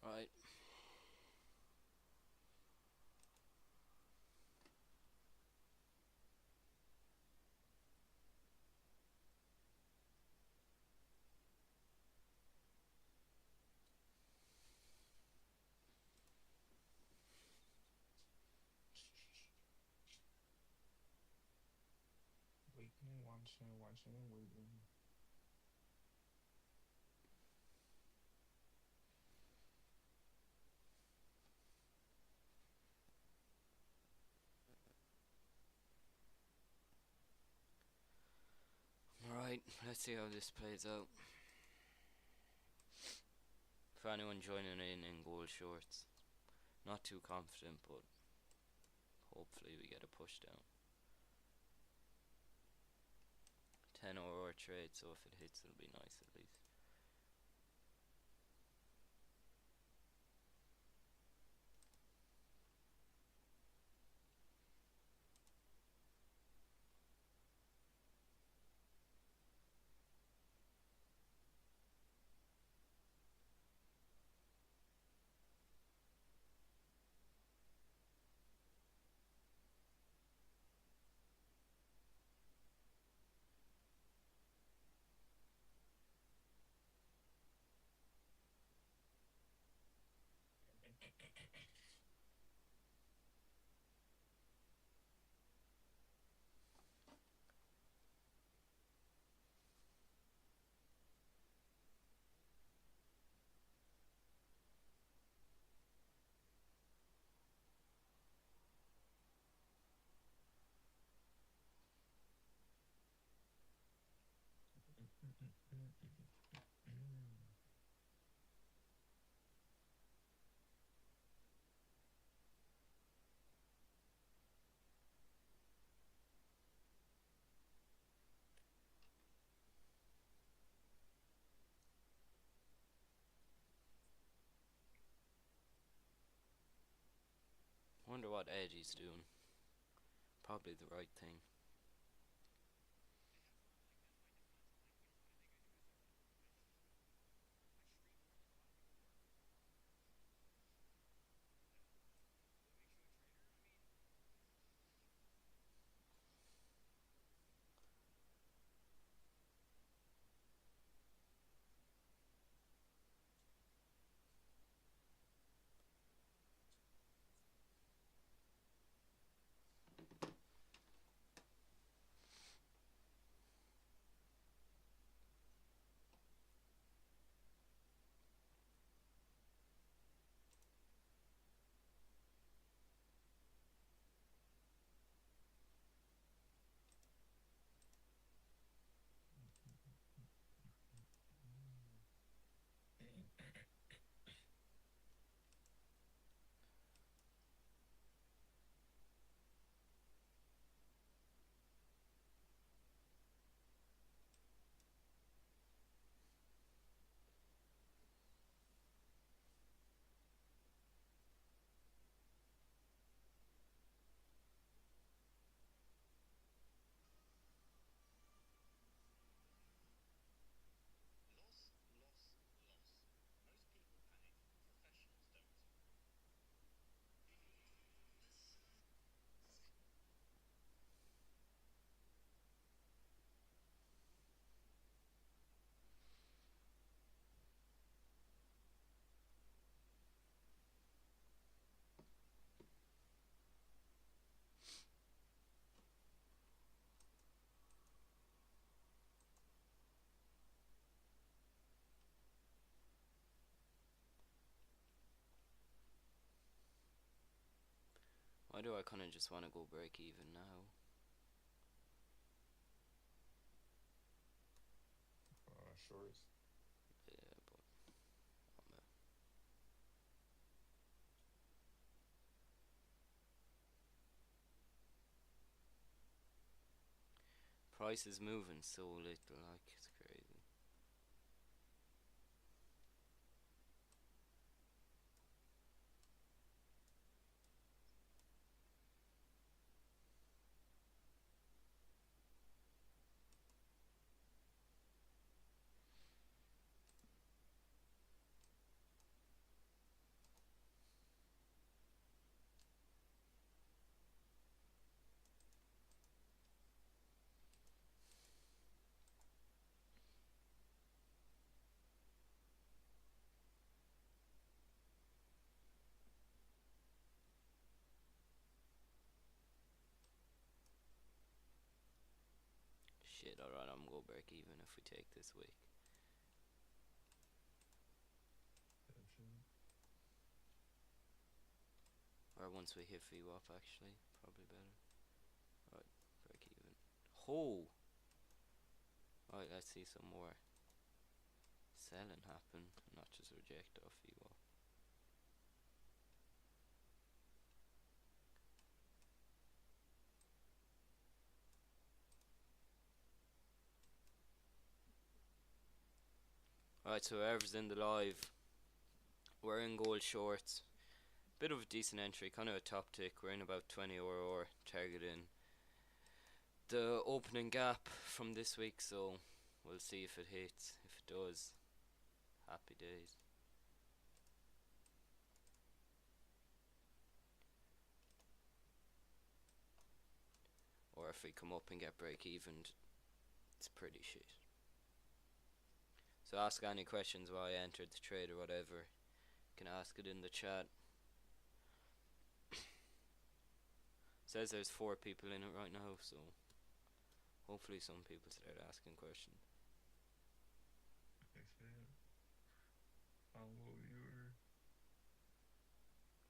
Right. Waiting and watching, watching and waiting. Alright, let's see how this plays out. For anyone joining in gold shorts, not too confident, but hopefully we get a push down. 10 or trade, so if it hits, it'll be nice at least. Wonder what Eddie's doing. Probably the right thing. do I kind of just want to go break even now? Shorts. Yeah, but price is moving so little, like it's crazy. Shit, alright, I'm gonna go break even if we take this week. Or once we hit VWAP, actually, probably better. Right, break even. Ho! Alright, let's see some more selling happen, not just reject off VWAP. Alright, so whoever's in the live, we're in gold shorts. Bit of a decent entry, kind of a top tick. We're in about 20 or targeting the opening gap from this week, so we'll see if it hits. If it does, happy days. Or if we come up and get break even, it's pretty shit. So ask any questions why I entered the trade or whatever. You can ask it in the chat. Says there's 4 people in it right now, so hopefully some people start asking questions.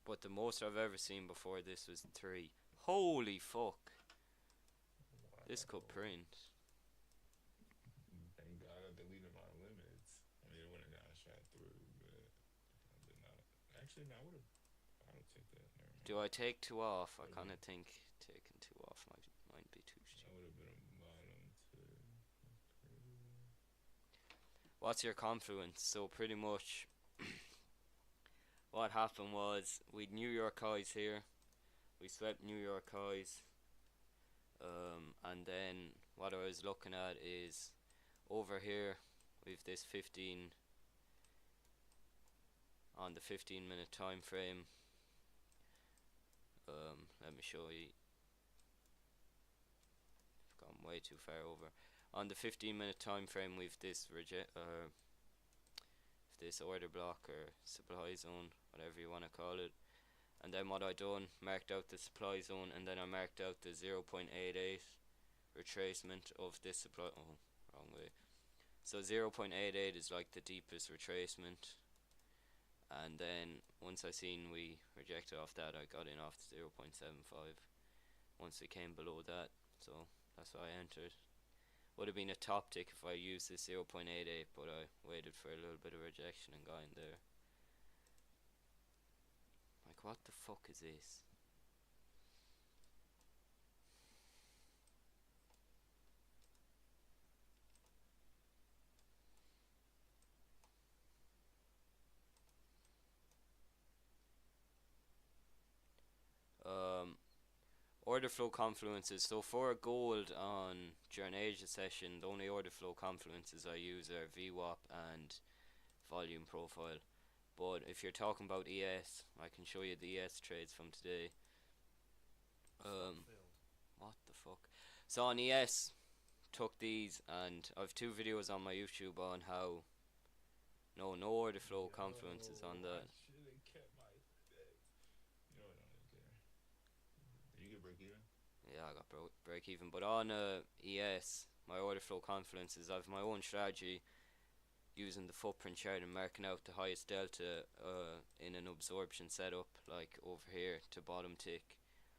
But the most I've ever seen before this was 3. Holy fuck. Wow. This could print. Thank God I deleted my limits. I mean, it wouldn't have gotten shot through, but I did not. Actually, no, I would have take that. Never mind. Do I take 2 off? I kind of think taking 2 off might be too That stupid. would have been a bottom 2. What's your confluence? So pretty much what happened was we'd New York highs here. We swept New York highs. And then what I was looking at is over here we've this 15 on the 15-minute time frame. Let me show you. I've gone way too far over. On the 15-minute time frame we've this this order block or supply zone, whatever you want to call it. And then what I done, marked out the supply zone, and then I marked out the 0.88 retracement of this supply. Oh, wrong way. So 0.88 is like the deepest retracement. And then once I seen we rejected off that, I got in off the 0.75. Once we came below that, so that's why I entered. Would have been a top tick if I used this 0.88, but I waited for a little bit of rejection and got in there. Like, what the fuck is this? Order flow confluences. So for gold on during Asia session, the only order flow confluences I use are VWAP and volume profile. But if you're talking about ES, I can show you the ES trades from today. What the fuck? So on ES, took these, and I've 2 videos on my YouTube on how no order flow confluences on that. I should have kept my bets. You know what? I don't care. Did you get break even? Yeah, I got break even. But on ES, my order flow confluences, I have my own strategy using the footprint chart and marking out the highest delta in an absorption setup, like over here to bottom tick.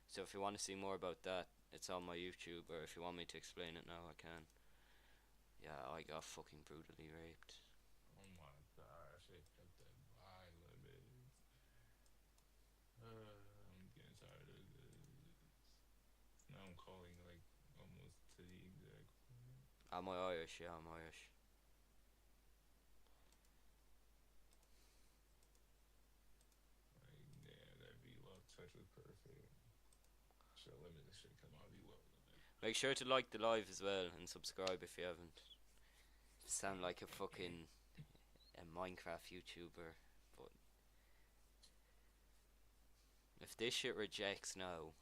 So if you want to see more about that, it's on my YouTube, or if you want me to explain it now, I can. Yeah, I got fucking brutally raped. Oh my gosh, I got that buy limit. I'm getting tired of this. Now I'm calling like almost to the exact point. Am I Irish? Yeah, I'm Irish. Like, yeah, that V-Lock touch was perfect. Should limit this shit come out V-Lock limit. Make sure to like the live as well and subscribe if you haven't. Sound like a fucking a Minecraft YouTuber, but if this shit rejects now,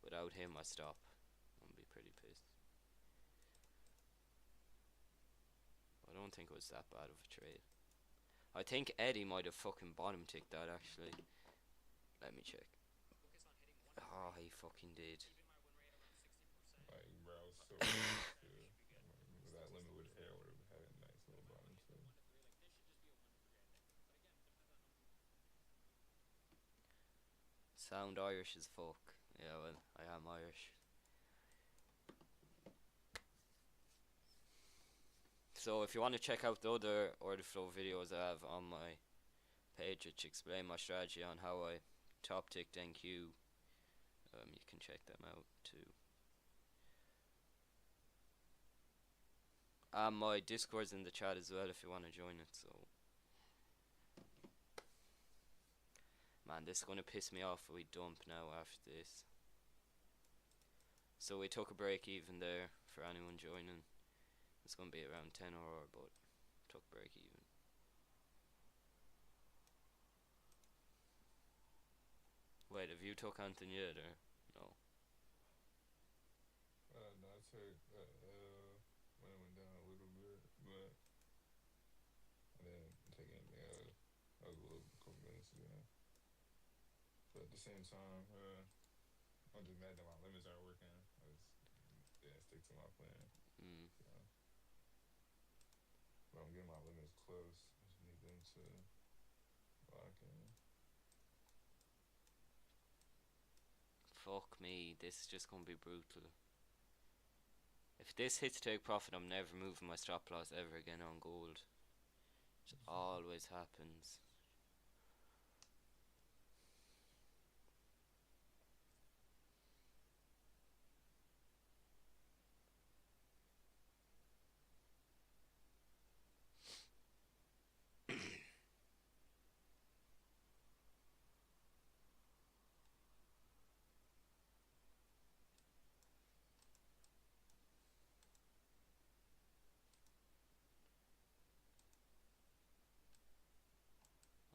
without him I stop. I'm gonna be pretty pissed. I don't think it was that bad of a trade. I think Eddie might have fucking bottom ticked that actually. Let me check. Oh, he fucking did. Like, bro, I was so close to that limit with air would have had a nice little bottom too. Sound Irish as fuck. Yeah, well, I am Irish. So if you want to check out the other order flow videos I have on my page, which explain my strategy on how I top ticked NQ, you can check them out too. My Discord's in the chat as well if you want to join it. So, man, this is gonna piss me off if we dump now after this. So we took a break even there for anyone joining. It's gonna be around 10 hour, but took break even. Wait, have you took anything yet or no? No, I took when it went down a little bit, but I didn't take anything out. That was a little couple minutes ago. But at the same time, I'm just mad that my limits aren't working. I just didn't stick to my plan. Mm. So, but I'm getting my limits close. I just need them to lock in. Fuck me, this is just gonna be brutal. If this hits take profit, I'm never moving my stop loss ever again on gold. It always happens.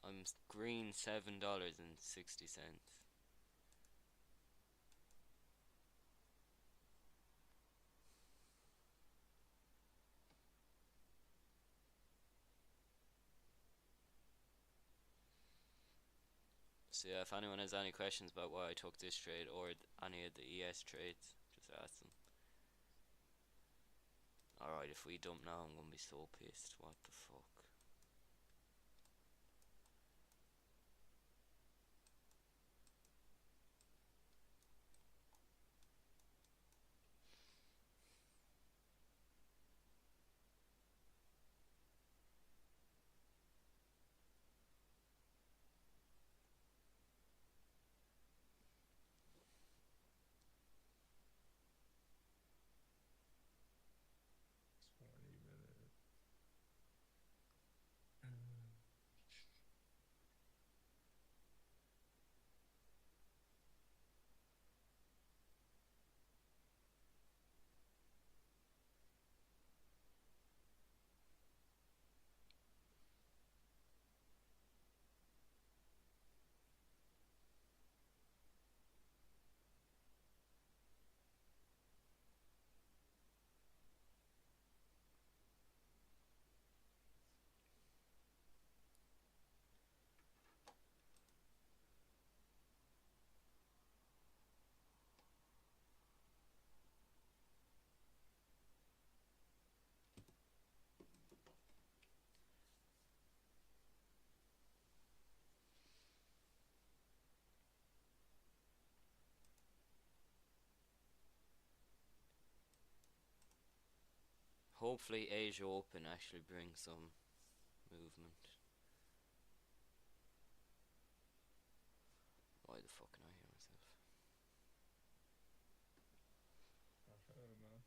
I'm green $7.60. So yeah, if anyone has any questions about why I took this trade or any of the ES trades, just ask them. Alright, if we dump now, I'm gonna be so pissed. What the fuck? Hopefully Asia Open actually brings some movement. Why the fuck can I hear myself? I've heard, man.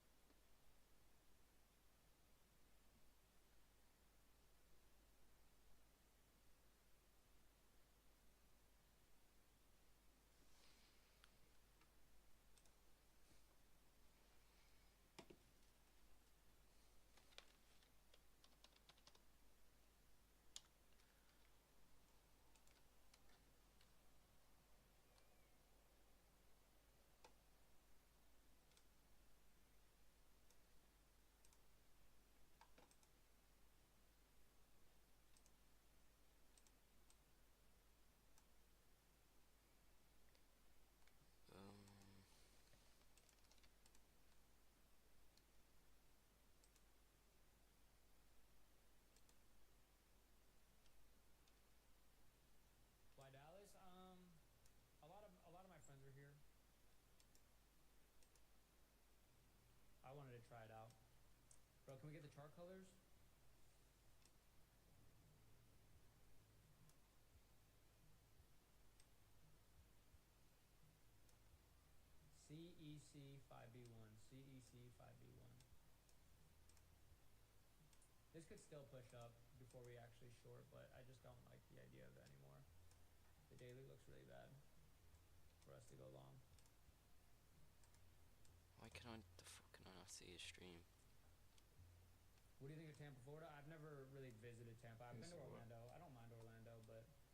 Um, Why Dallas? A lot of my friends are here. I wanted to try it out. Bro, can we get the chart colors? CEC 5B1. CEC 5B1. This could still push up before we actually short, but I just don't like the idea of it anymore. The daily looks really bad for us to go long. why can I the fuck can I not see his stream? What do you think of Tampa, Florida? I've never really visited Tampa. I've been Yes, to what? Orlando. I don't mind Orlando, but it's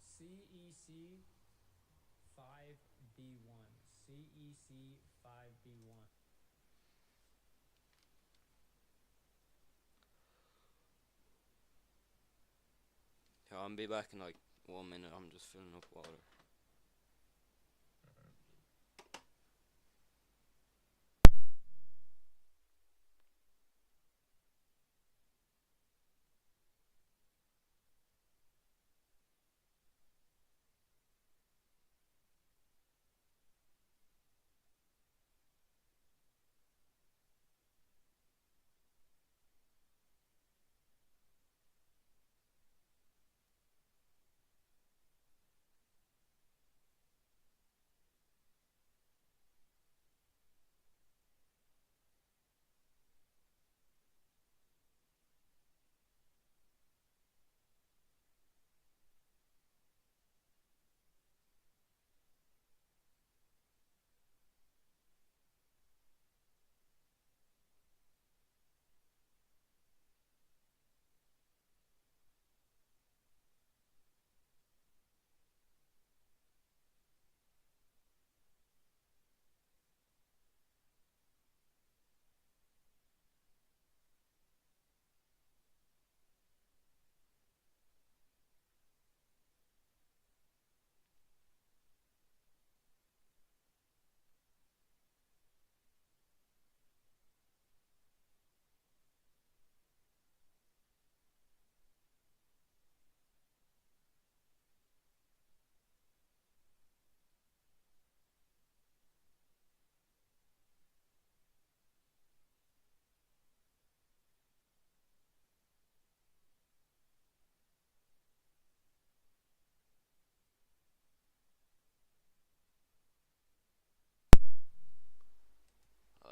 CEC 5B1. CEC 5B1. Yeah, I'll be back in like 1 minute. I'm just filling up water.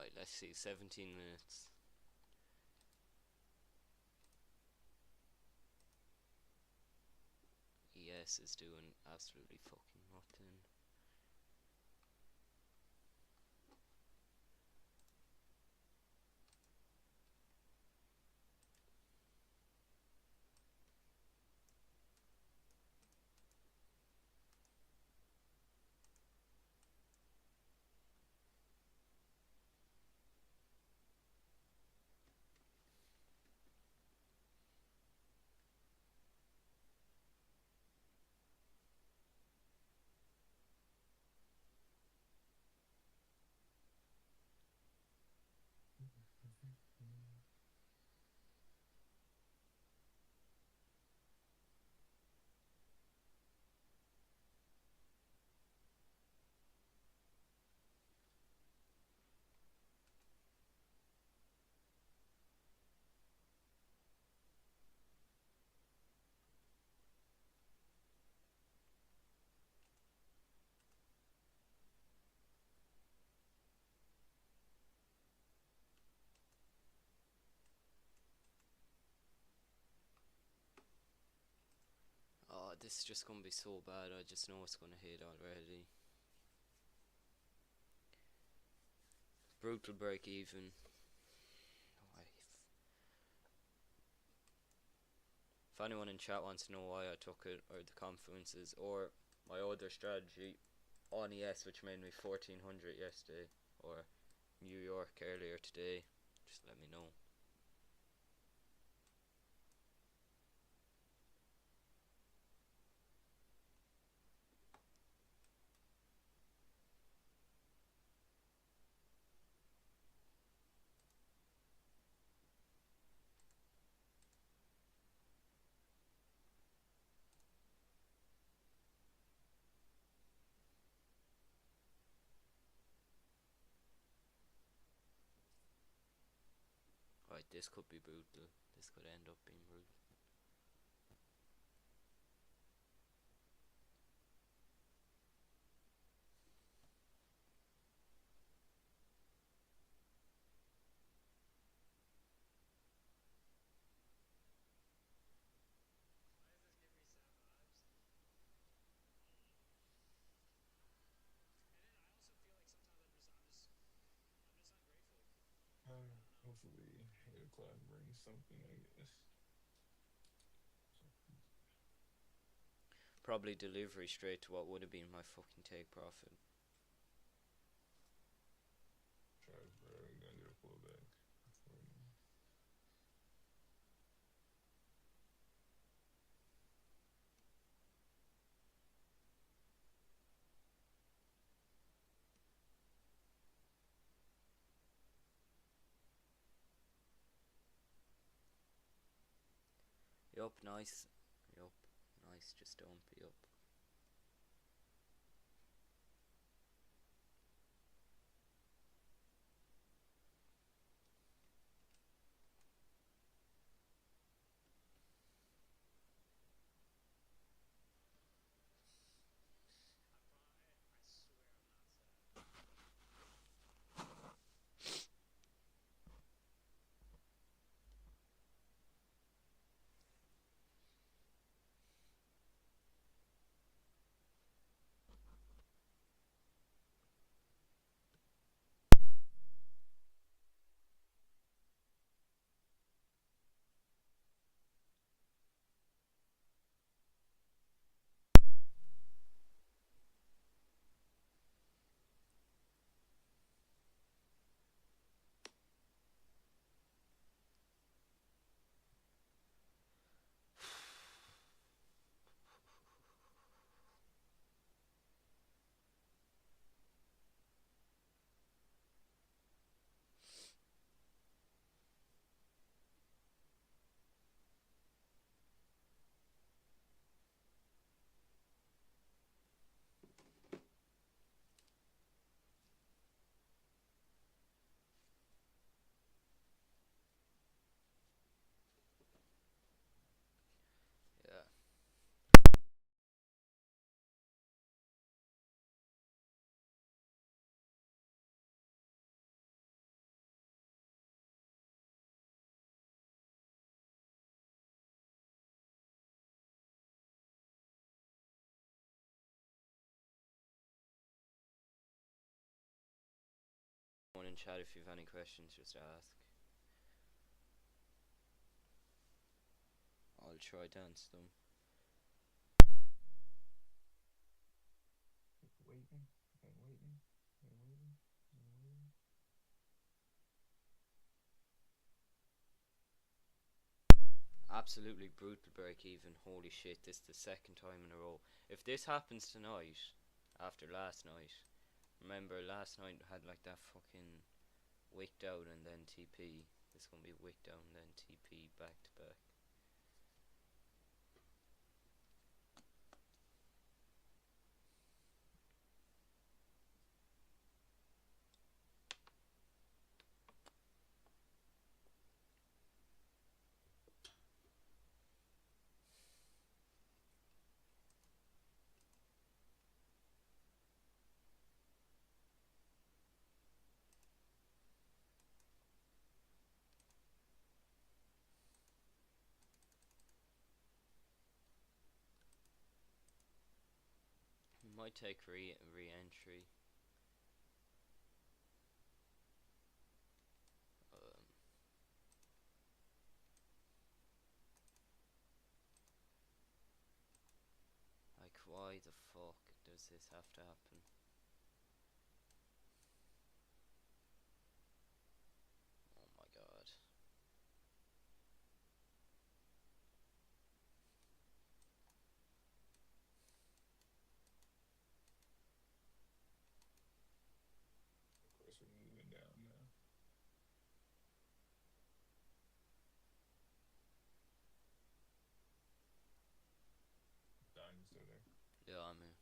Alright, let's see. 17 minutes. ES is doing absolutely fucking nothing. this is just gonna be so bad. I just know it's gonna hit already. Brutal break even. If anyone in chat wants to know why I took it, or the confluences, or my other strategy on ES, which made me 1400 yesterday, or New York earlier today, just let me know. Right, this could be brutal. This could end up being brutal. Hopefully 8 o'clock brings something, I guess. Probably delivery straight to what would have been my fucking take profit. Try, bro. We're gonna get a pullback. Yup, nice. Yup, nice. Just don't be up. Yeah. One in chat if you have any questions, just ask. I'll try to answer them. Waiting. I'm waiting. I'm waiting. I'm waiting. Absolutely brutal break even. Holy shit, this is the second time in a row. If this happens tonight, after last night, remember last night had like that fucking wick down and then TP. This is gonna be wick down and then TP back to back. might take re-entry. Um, like, why the fuck does this have to happen? Oh my god. Of course, we're moving down now. Don, you still there? Yeah, I'm here.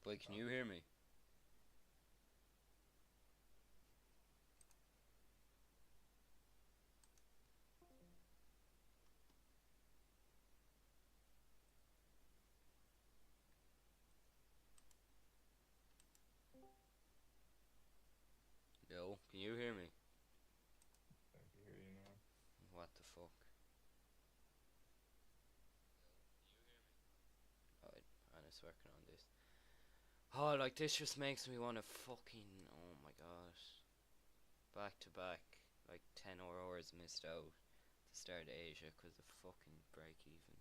Wait, can you hear me? Yo, can you hear me? I can hear you now. What the fuck? Alright, and it's working on this. Oh, like this just makes me want to fucking. Oh my god. Back to back. Like 10 hours missed out to start Asia because of fucking break even.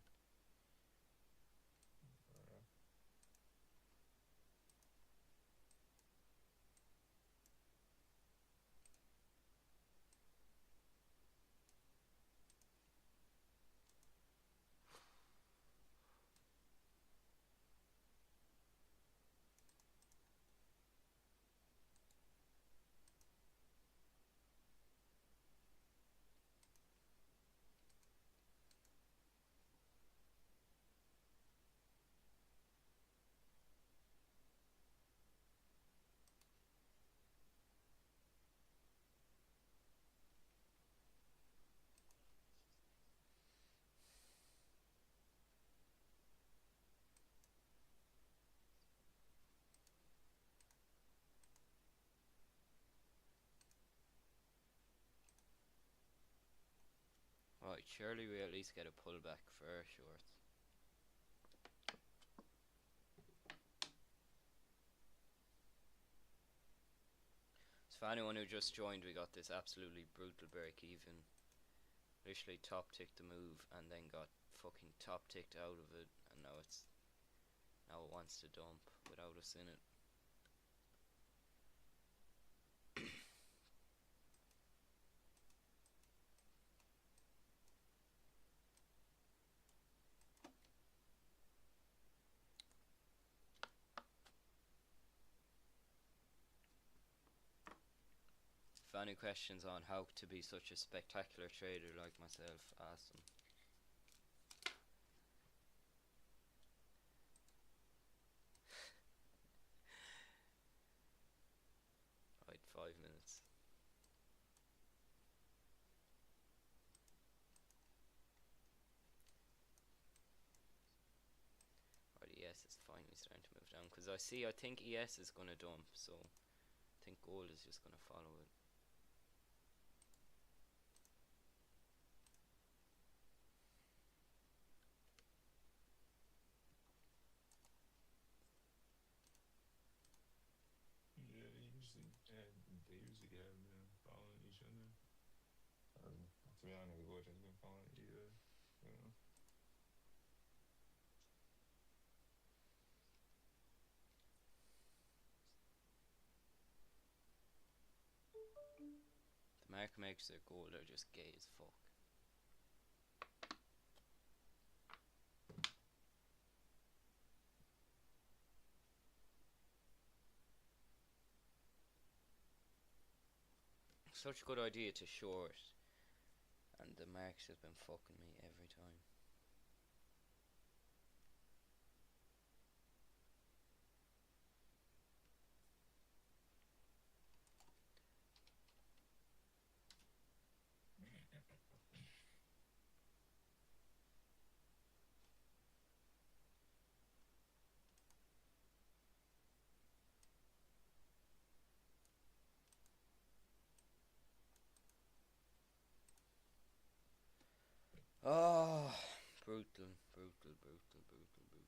Right, surely we at least get a pullback for our shorts. So for anyone who just joined, we got this absolutely brutal break even. Literally top ticked the move and then got fucking top ticked out of it, and now it wants to dump without us in it. If any questions on how to be such a spectacular trader like myself, ask them. Right, 5 minutes. Right, ES is finally starting to move down because I think ES is gonna dump, so I think gold is just gonna follow it. Yeah, they usually have been following each other. To be honest, gold has been following either. You know. The market makers that gold are just gay as fuck. Such a good idea to short, and the market has been fucking me every time. Oh, brutal, brutal, brutal, brutal, brutal.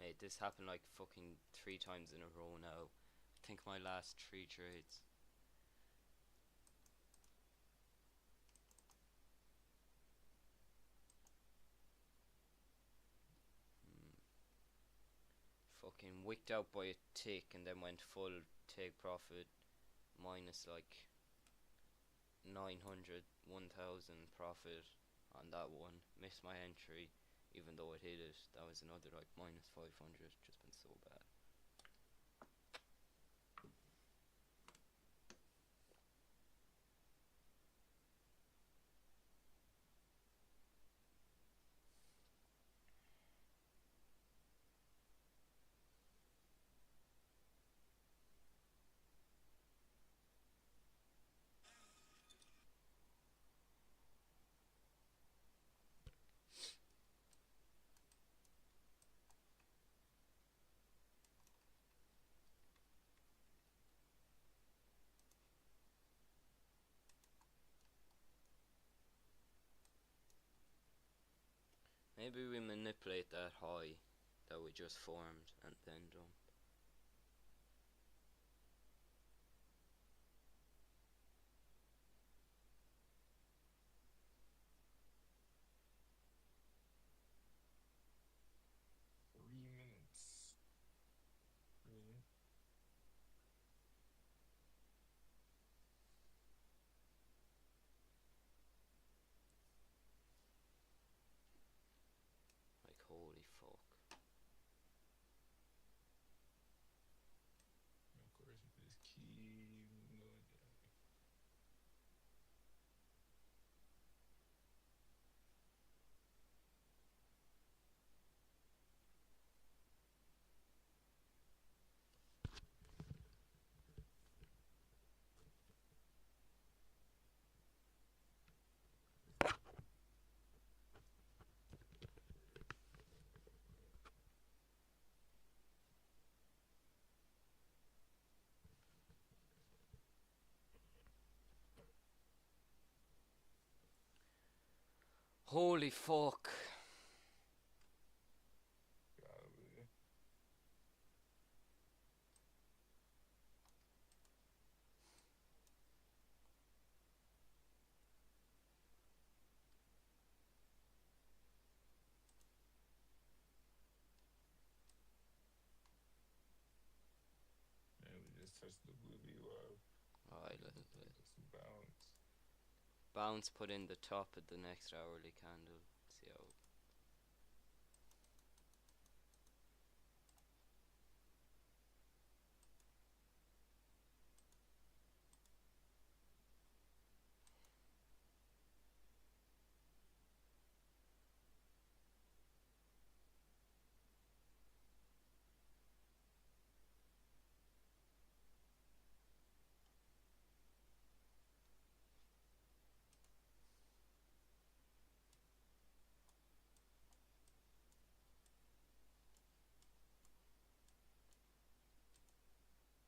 Mate, this happened like fucking 3 times in a row now. I think my last 3 trades. Hmm. Fucking wicked out by a tick and then went full take profit minus like 900, 1000 profit on that one. Missed my entry even though it hit it. That was another like minus 500. Just been so bad. Maybe we manipulate that high that we just formed and then dump. minutes. Really? Like holy fuck. Of course, you just keep going down. Holy fuck. Probably. And we just touched the blue VWAP. Alright, Let's bounce. bounce put in the top of the next hourly candle. See how.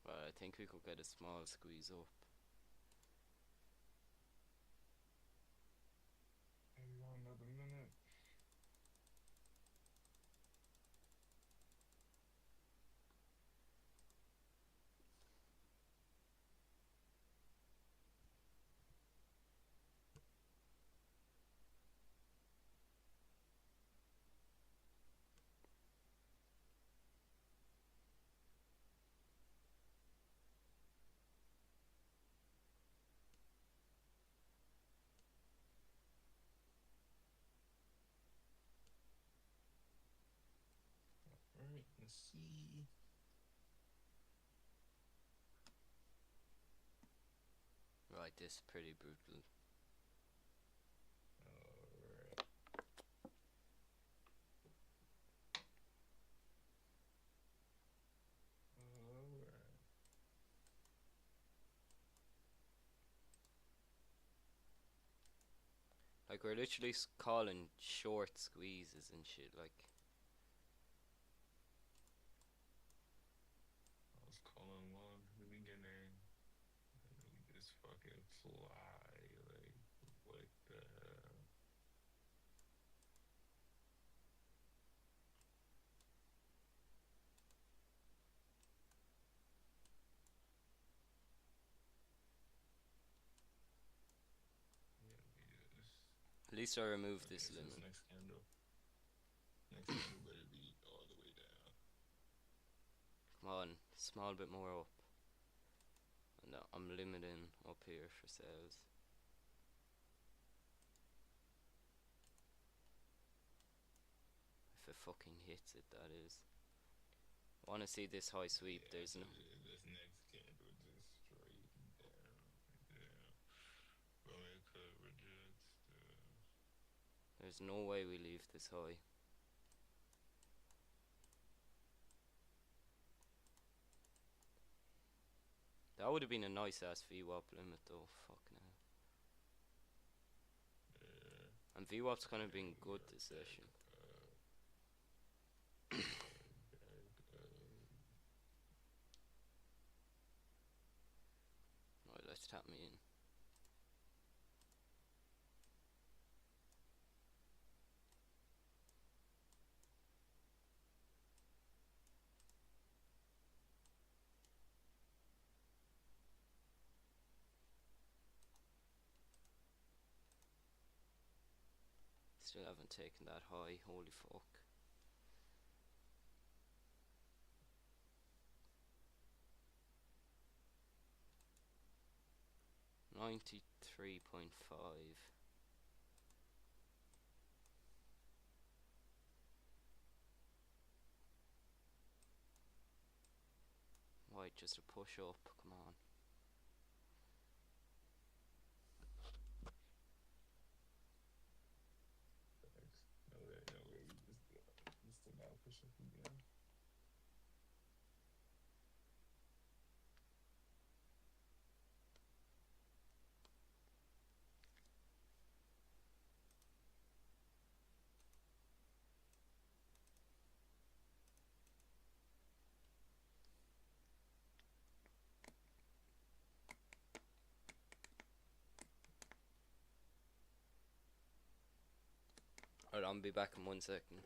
But I think we could get a small squeeze up. Maybe another minute. Alright, let's see. Right, this is pretty brutal. Alright. Alright. Like we're literally calling short squeezes and shit. Like I was calling long from the beginning. And then we just fucking fly. Like, what the hell? least I removed Okay, this so this limit. next candle. Next candle better be all the way down. Come on, small bit more up. And I'm limiting up here for sales. If it fucking hits it, that is. I want to see this high sweep. Yeah, There's so no, this next candle just straight down. But it could reject the. there's no way we leave this high. That would have been a nice ass VWAP limit though. Fucking hell. Yeah. And VWAP's kind of Okay, been we good are this back session. up. Back up. Alright, let's tap me in. Still haven't taken that high. Holy fuck. $93.5. Right, just a push up. Come on. Thanks. No way, no way. We just did not push up again. Alright, I'll be back in 1 second.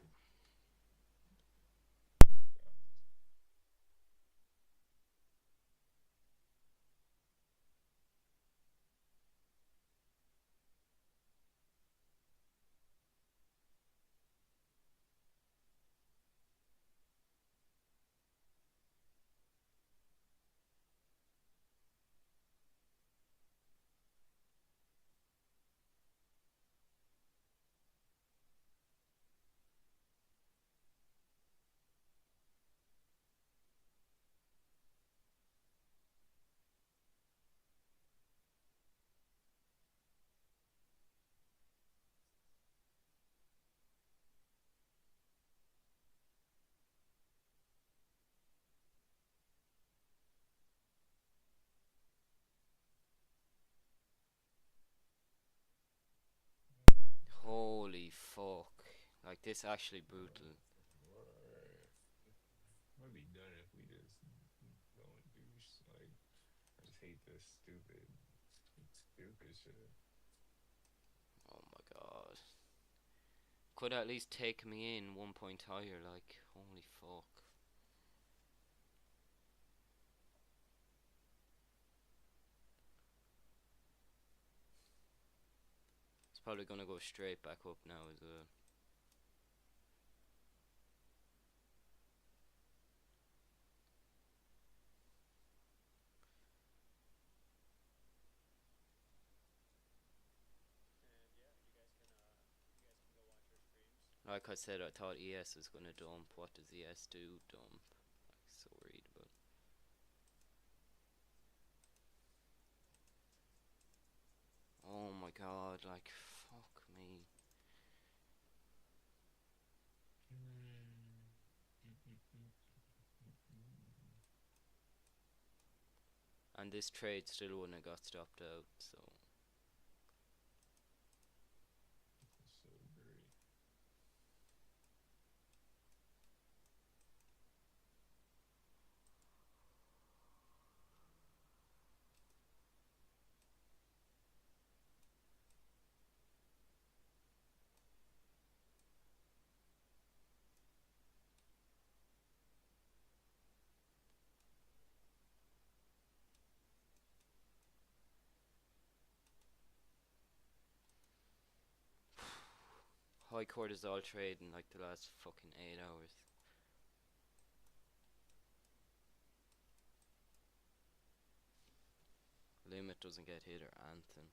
Holy fuck. Like, this actually brutal. Right. Might be done if we just go and douche. Like, I just hate this stupid shit. Oh my god. Could at least take me in 1 point higher, like, holy fuck. It's probably gonna go straight back up now as well. Like I said, I thought ES was gonna dump. What does ES do? Dump. Like, so worried about. Oh my god, like, fuck me. And this trade still wouldn't have got stopped out, so. So great. high cortisol trade in like the last fucking 8 hours. Limit doesn't get hit or anything.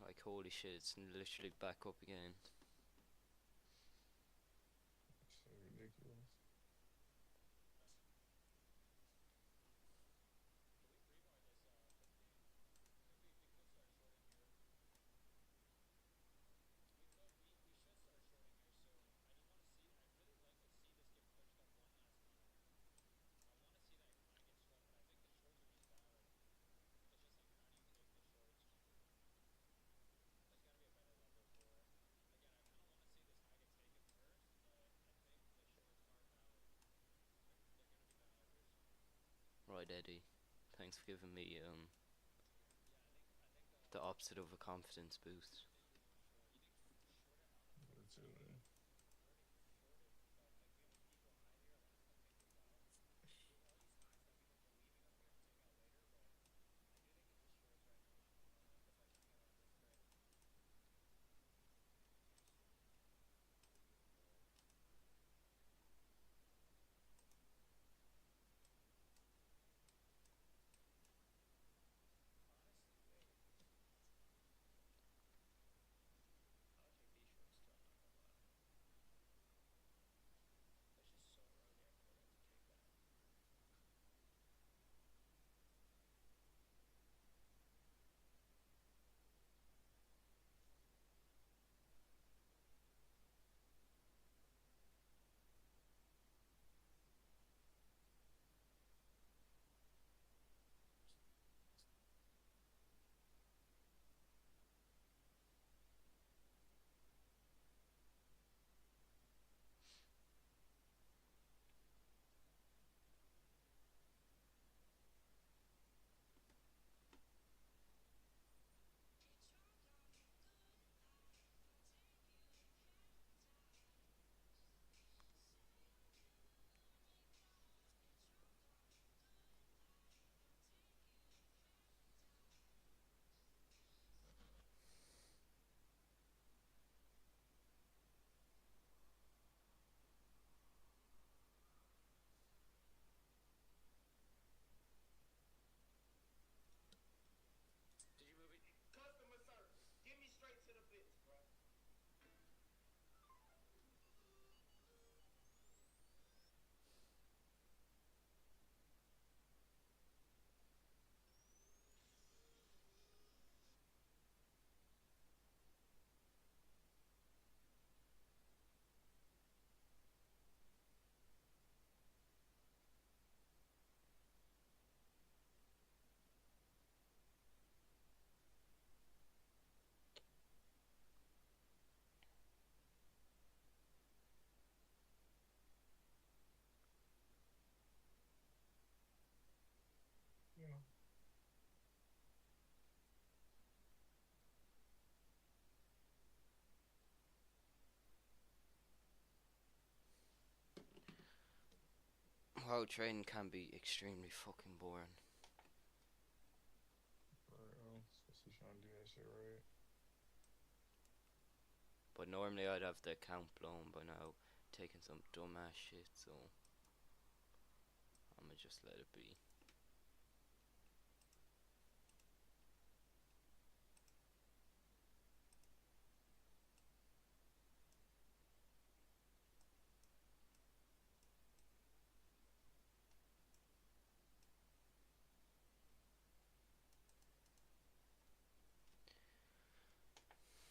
Like holy shit, it's literally back up again. So ridiculous. Right, Eddie. Thanks for giving me the opposite of a confidence boost. But too, man. Customer service. Get me straight to the bits, bro. You know. Wow, trading can be extremely fucking boring. Bro, especially trying to do that shit right. But normally I'd have the account blown by now, taking some dumbass shit, so I'ma just let it be.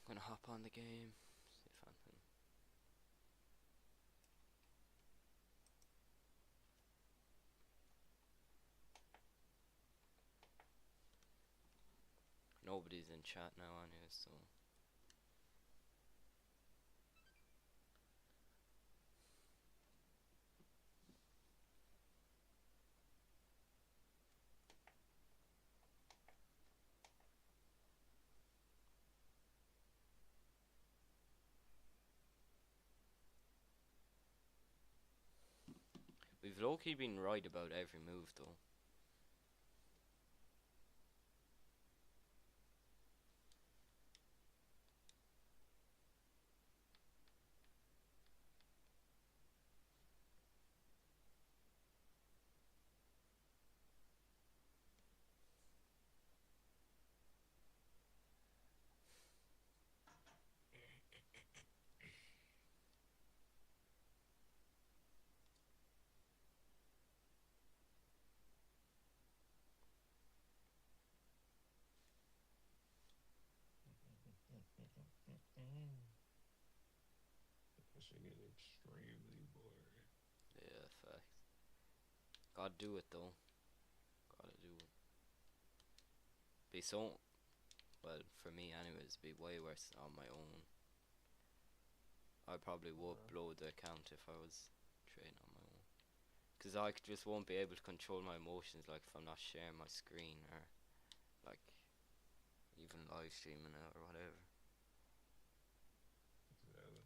Gonna hop on the game, see if anything. Nobody's in chat now anyway, so. We've low-key been right about every move though. I should get extremely bored. Yeah, fact. Gotta do it though. Gotta do it. Be so, well, for me anyways, be way worse on my own. I probably would blow the account if I was trading on my own. Cause I just won't be able to control my emotions, like if I'm not sharing my screen or like even live streaming it or whatever. Exactly.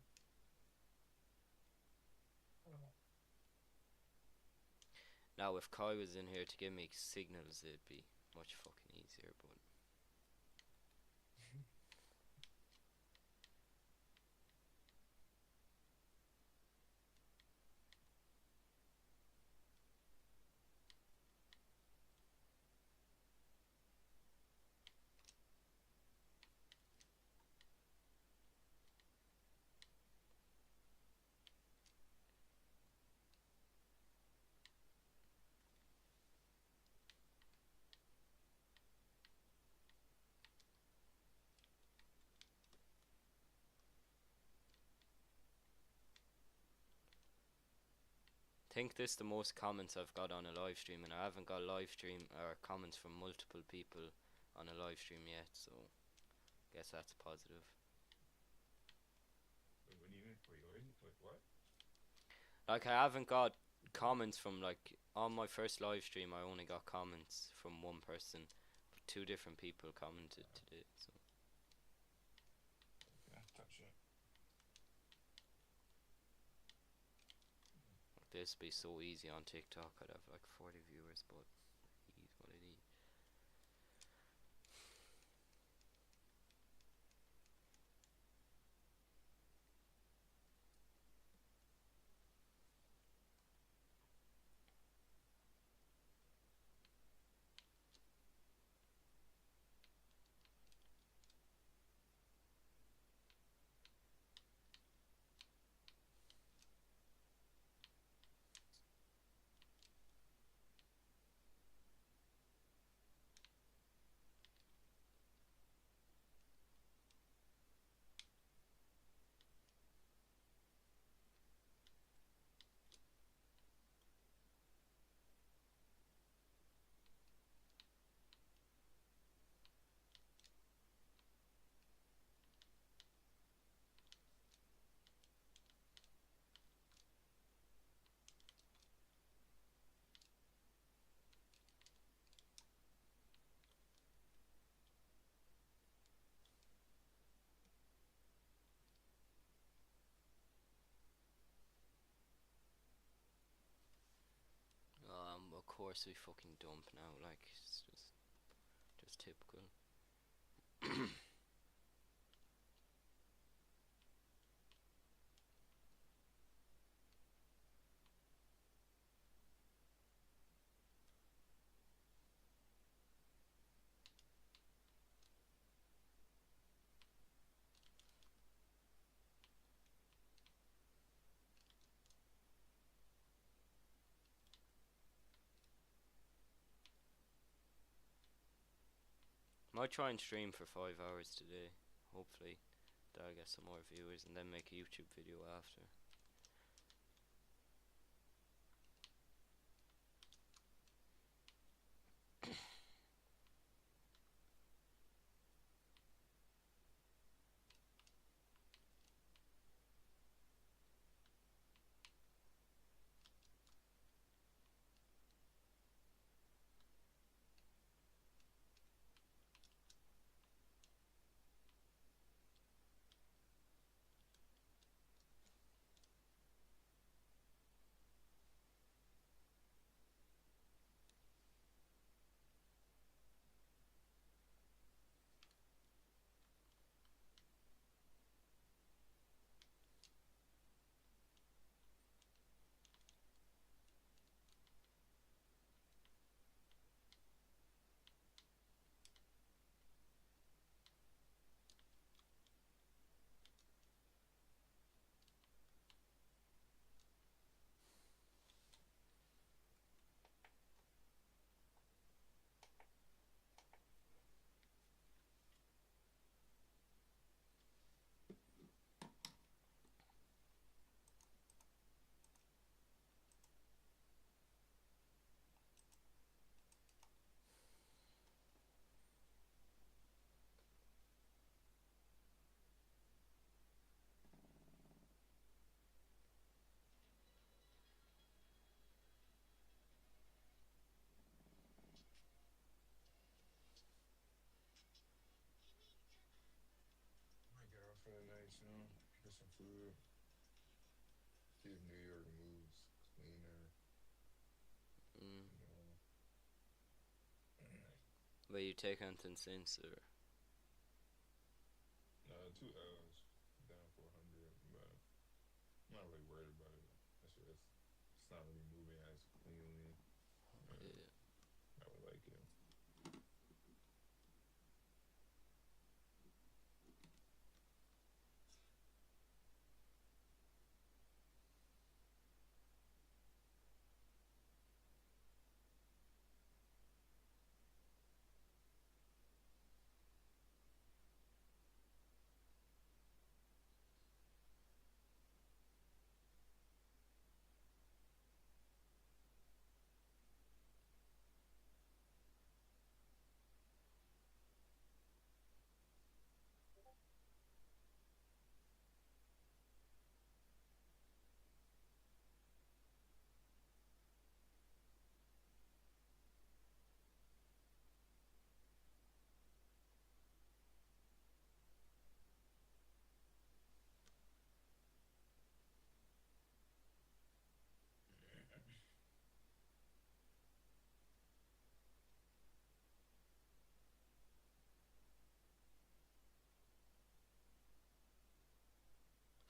Now if Kai was in here to give me signals, it'd be much fucking easier, but think this the most comments I've got on a live stream, and I haven't got live stream or comments from multiple people on a live stream yet, so guess that's positive. Wait, what do you mean? Wait, what? Like I haven't got comments from, like, on my first live stream I only got comments from one person, but 2 different people commented today, so Yeah, touch it. like, this be so easy on TikTok. I'd have like 40 viewers, but it is what it is. Of course we fucking dump now, like, it's just typical. Might try and stream for 5 hours today, hopefully that'll get some more viewers, and then make a YouTube video after. know, get some food. See if New York moves cleaner. Mm. You know. Where you take anything since, or? Two L's down 400, but I'm not really worried about it. It's not really moving as cleanly. Yeah. I would like it.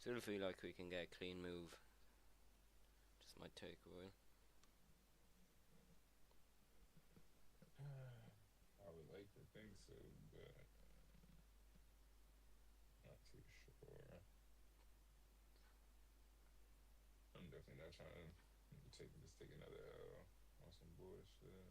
Still feel like we can get a clean move. Just might take a while. I would like to think so, but not too sure. I'm definitely not trying to take another L on some bullshit.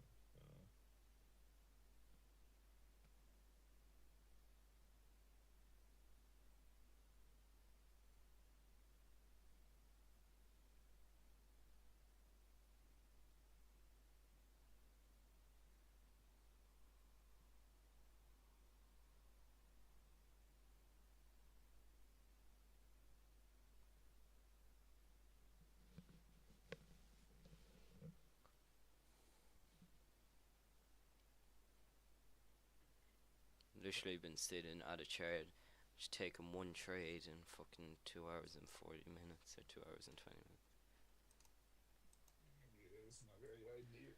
Literally been sitting at a chair, just taking one trade in fucking 2 hours and 40 minutes, or 2 hours and 20 minutes. Yeah, it's not a great idea.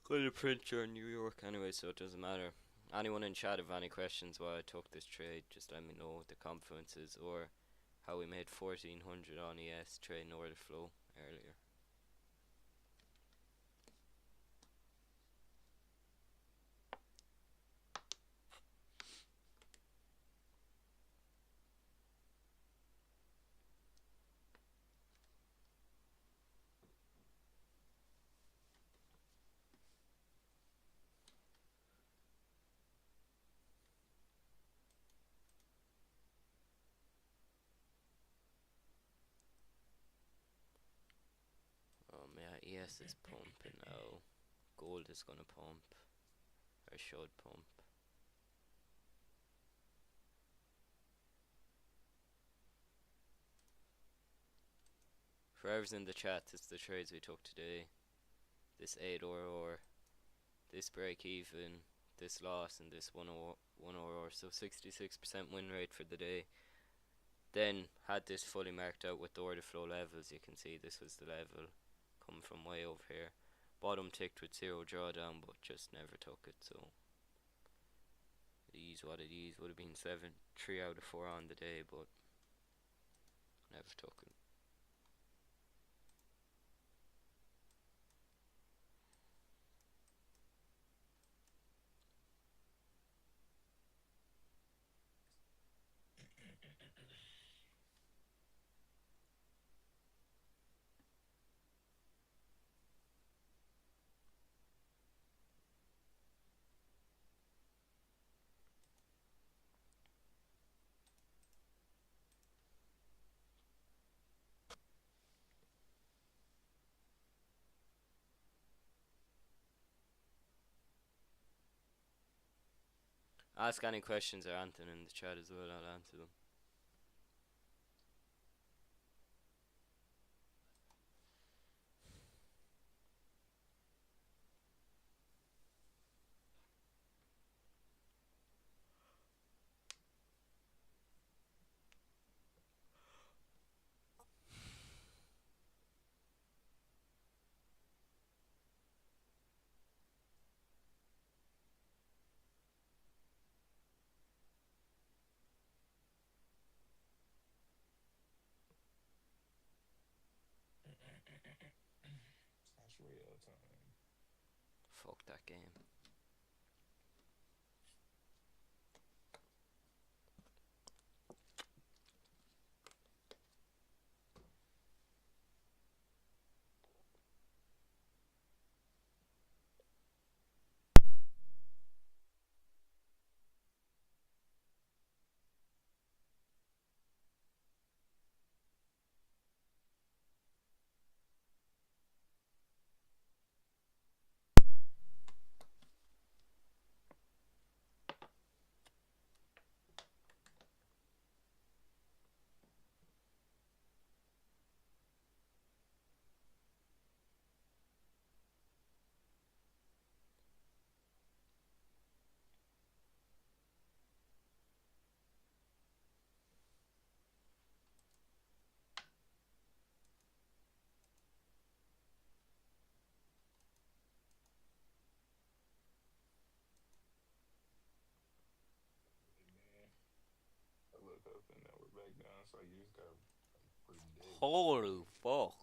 Got a printer in New York anyway, so it doesn't matter. Anyone in chat have any questions why I took this trade, just let me know what the confluence is, or how we made 1400 on ES trading order flow earlier. Yeah, ES is pumping now. Gold is gonna pump, or should pump. For everyone in the chat, this is the trades we took today. This 8 or this break even, this loss, and this 1 or so 66% win rate for the day. Then had this fully marked out with the order flow levels. You can see this was the level coming from way over here. Bottom ticked with 0 drawdown, but just never took it. So it is what it is. Would have been 3 out of 4 on the day, but never took it. Ask any questions or anything in the chat as well, I'll answer them. real time. Fuck that game. Man, I look up and now we're back down. So like, you just gotta like predict. Holy fuck.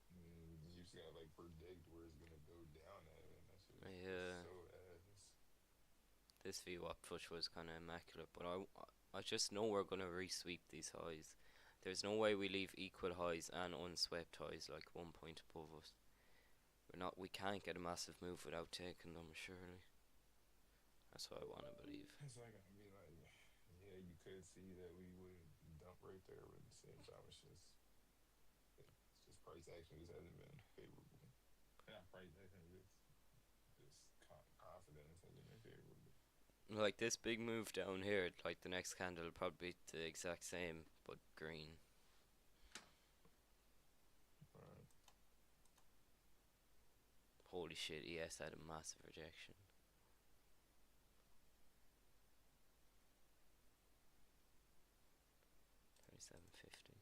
You just gotta like predict where it's gonna go down at, and that's just Yeah. so ass. This VWAP push was kind of immaculate, but I just know we're gonna re-sweep these highs. There's no way we leave equal highs and unswept highs like 1 point above us. We can't get a massive move without taking them, surely. That's what I want to believe. It's like I mean, like, yeah, you could see that we would dump right there, but at the same time, it's just price action just hasn't been favorable. Not price action, just confidence hasn't been favorable. Like this big move down here, like the next candle will probably be the exact same, but green. Right. Holy shit, ES had a massive rejection. $37.50.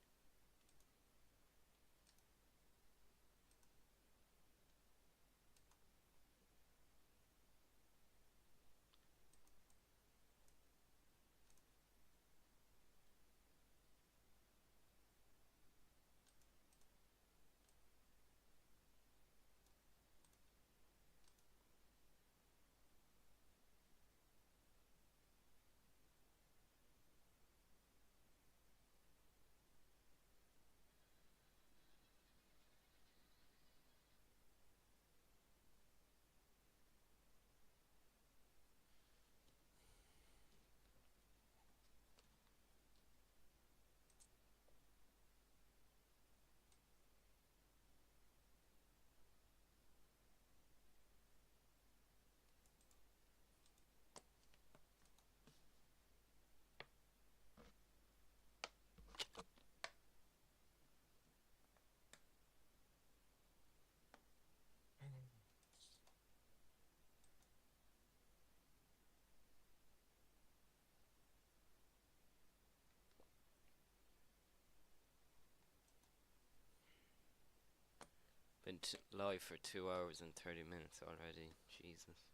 Been live for 2 hours and 30 minutes already. Jesus.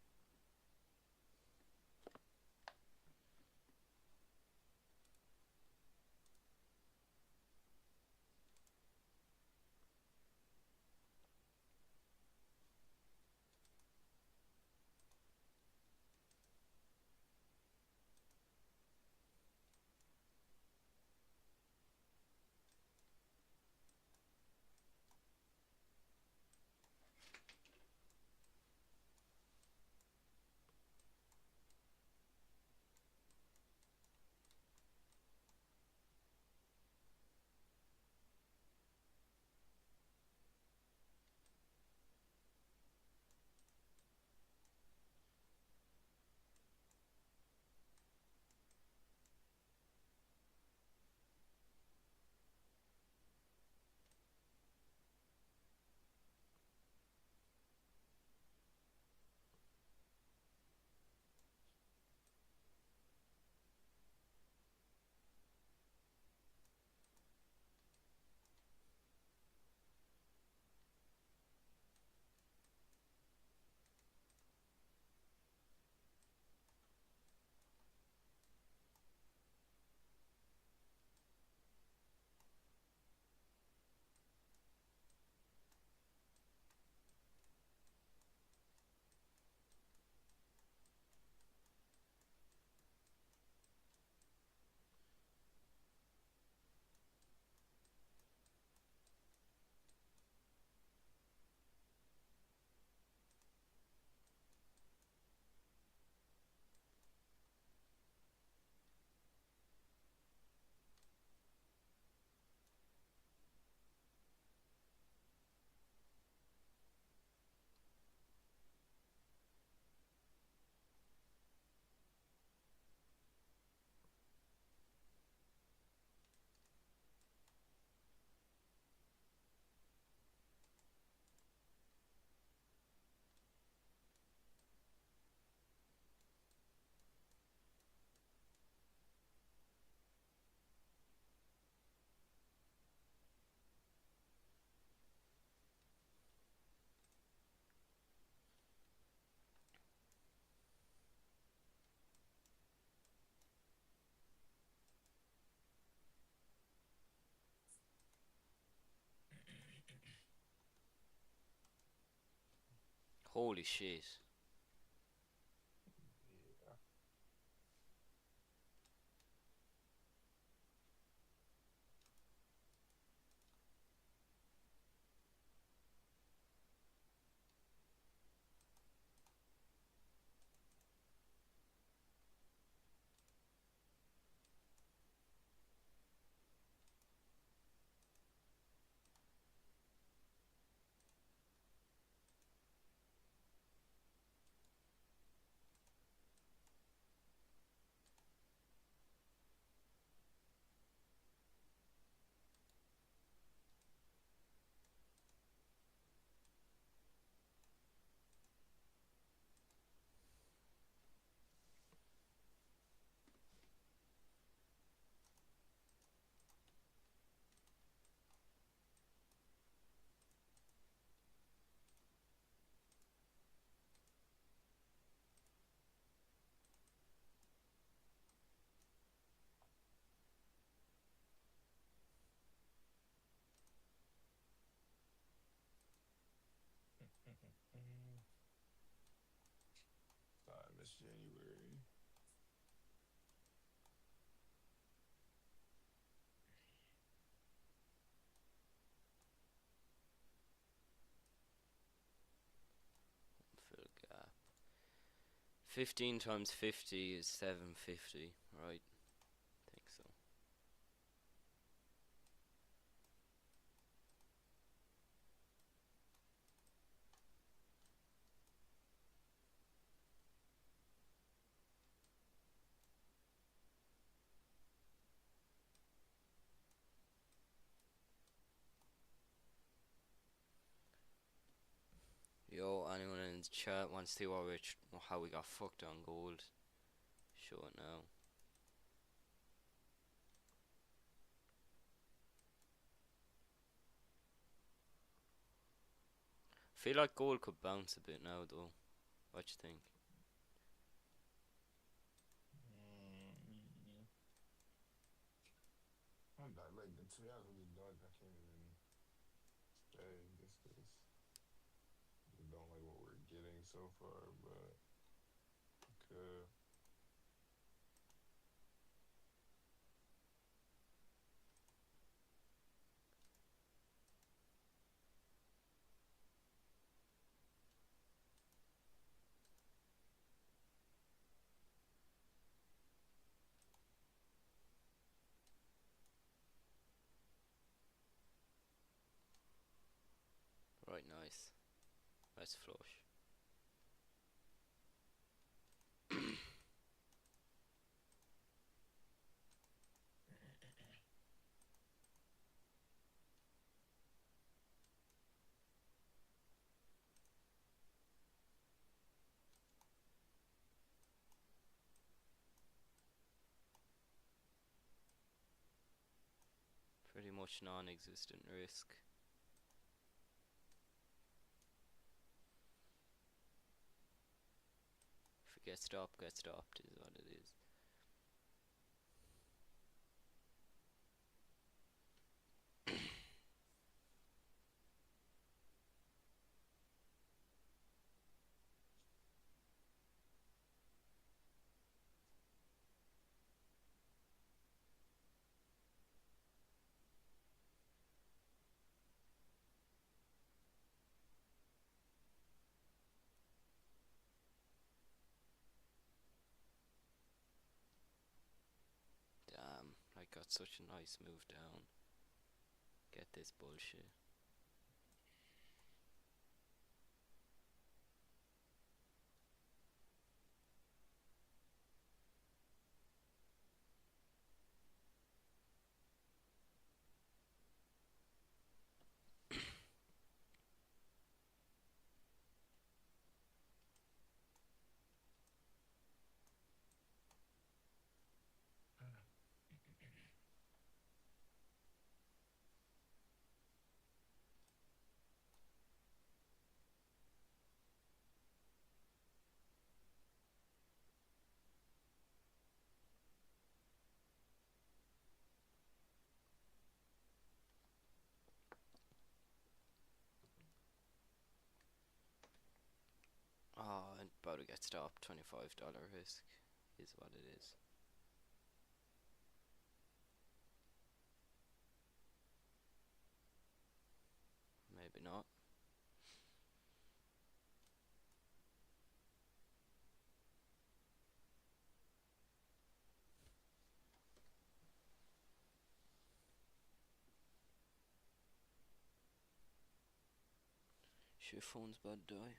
Holy shit. Yeah. Sorry, Miss January. Fill gap. 15 times 50 is 750, right? Think so. Yo, anyone in the chat wants to see how we got fucked on gold? Show it now. Feel like gold could bounce a bit now though. What you think? Mm, I'm not like to be honest with you, dog. I can't even say just because I don't like what we're getting so far, but okay. Right, nice. Nice flush. Pretty much non-existent risk. If it gets stopped is what it is. Damn, I got such a nice move down. Get this bullshit. about to get stopped. $25 risk is what it is. Maybe not. Shit, phone's about to die.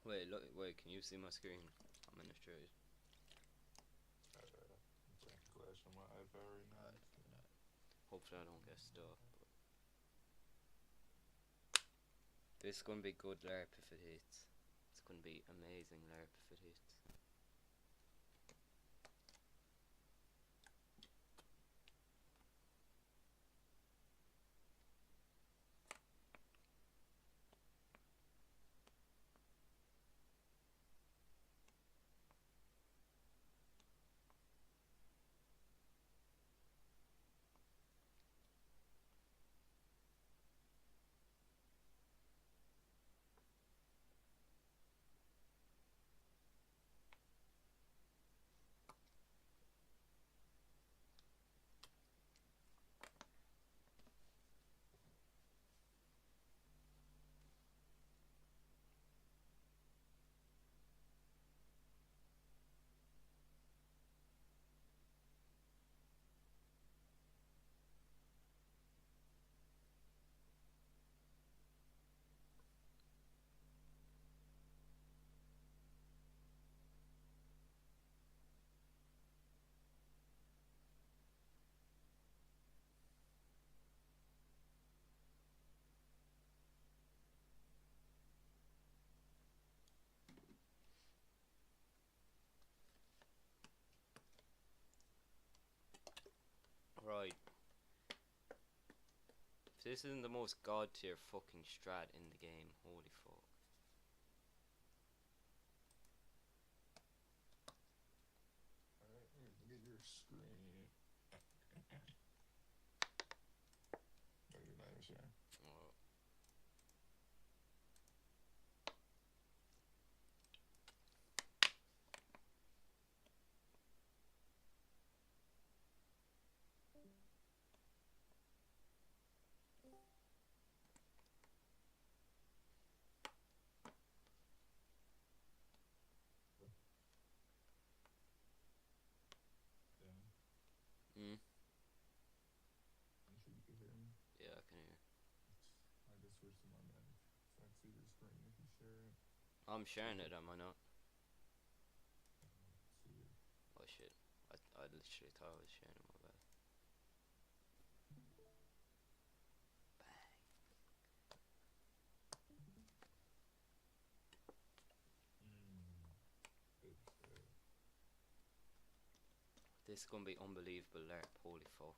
Wait, look, wait, can you see my screen? I'm in the trade. I'm playing Clash on my iPad right now. Hopefully I don't get stopped. This is gonna be good LARP if it hits. It's gonna be amazing LARP if it hits. Right. If this isn't the most god tier fucking strat in the game, holy fuck. Alright, let me get your screen. No, you're not even sharing. Oh. Yeah. Mm. I'm sure you can hear me. Yeah, I can hear. I just switched to my mic so I can see your screen if you share it. I'm sharing it, am I not? See it. Oh shit. I literally thought I was sharing it, my bad. Bang. Good shit. This is gonna be unbelievable LARP, holy fuck.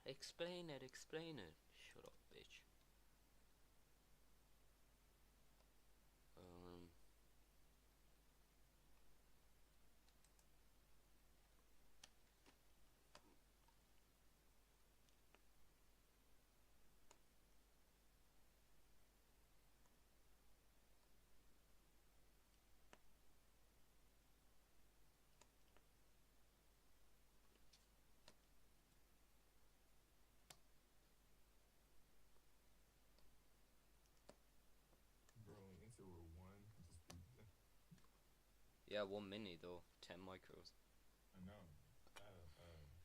Explain it, explain it. Shut up, bitch. Bro, into row 1, just beat them. Yeah, 1 mini though, 10 micros. I know. I know.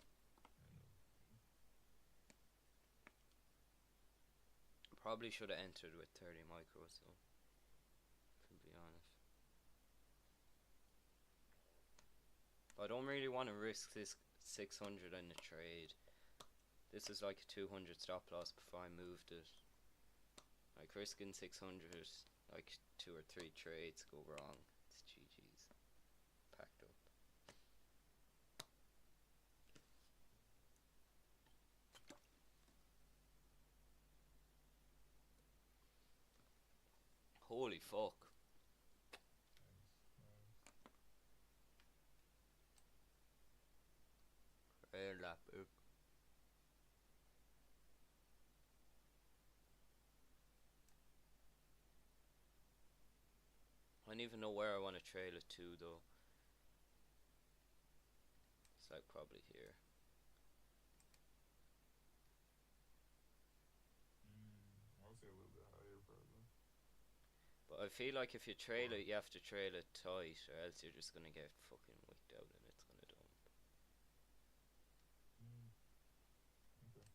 Probably should have entered with 30 micros though, to be honest. I don't really want to risk this 600 in the trade. This is like a 200 stop loss before I moved it. Like risking 600, like 2 or 3 trades go wrong. It's GG's. Packed up. Holy fuck. Nice. That big. I don't even know where I want to trail it to though. It's like probably here. I'll say a little bit higher probably. But I feel like if you trail it, you have to trail it tight, or else you're just gonna get fucking wicked out and it's gonna dump. Okay.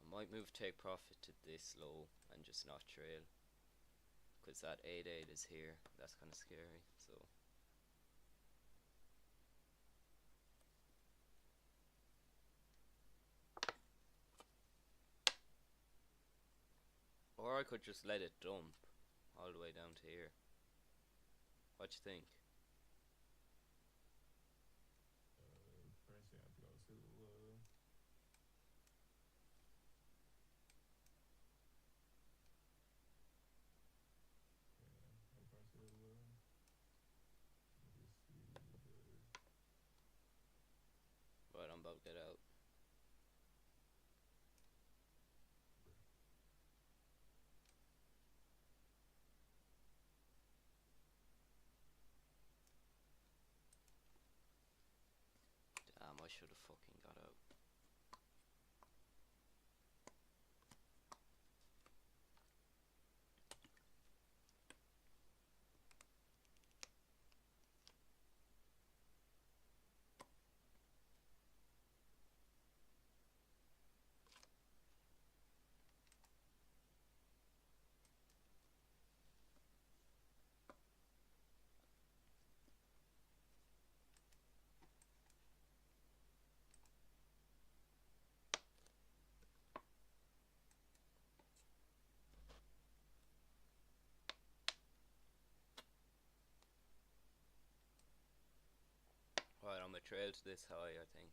I might move take profit to this low and just not trail. Because that 8-8 is here. That's kind of scary, so. Or I could just let it dump all the way down to here. What you think? First thing I have to go to the low. Yeah, I'll probably say the low. Just see the. Right, I'm about to get out. Damn, I should have fucking got out. Right, I'm gonna trail to this high, I think.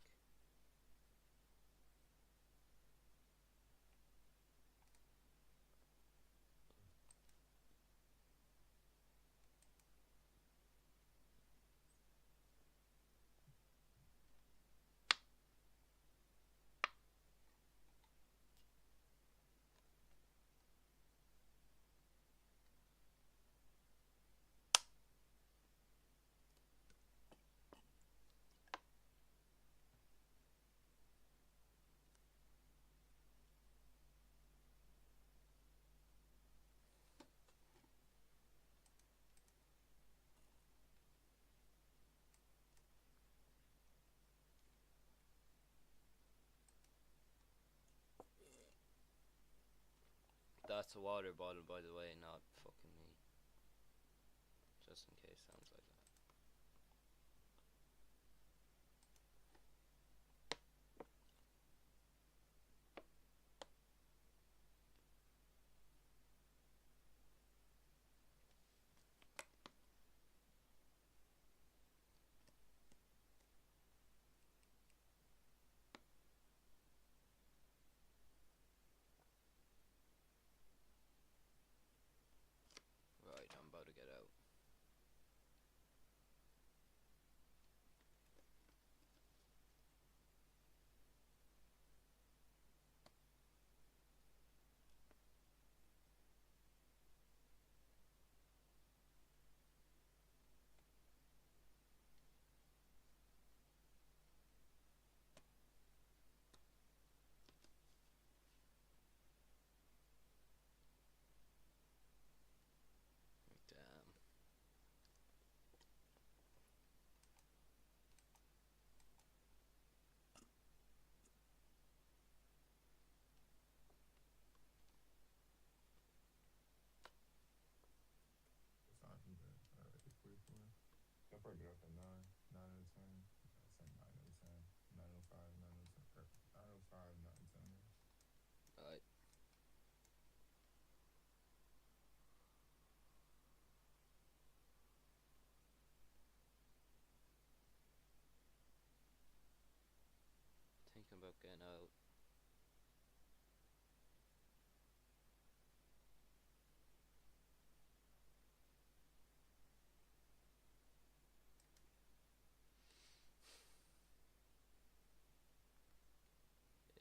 That's a water bottle, by the way, not fucking me. Just in case sounds like that. Right, I'm about to get out. probably get off at 9, 9 or 10. I say 9 or 10, 9:05, 9 or 10, or 9:05, 9:10. Alright. Thinking about getting out.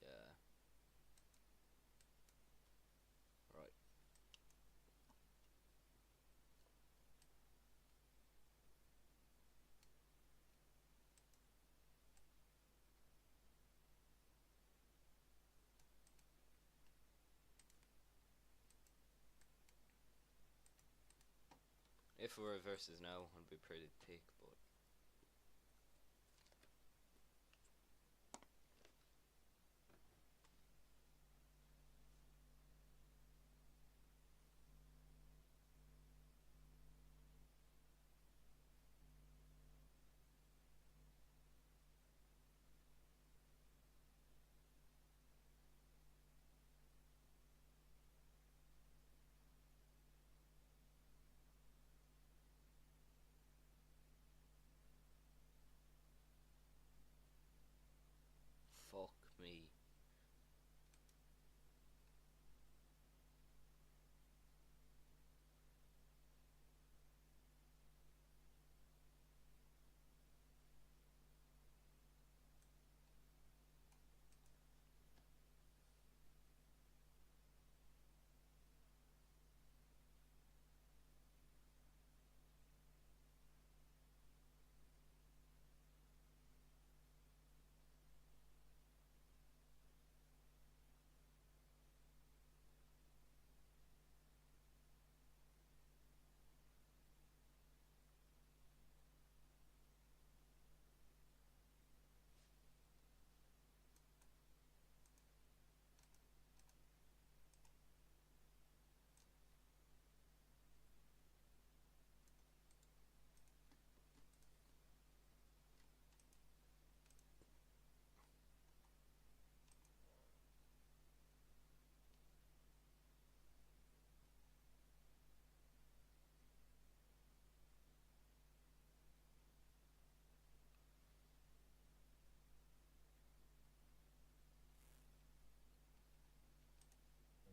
Yeah. Right. If it were versus now, it'd be pretty thick, but fuck me.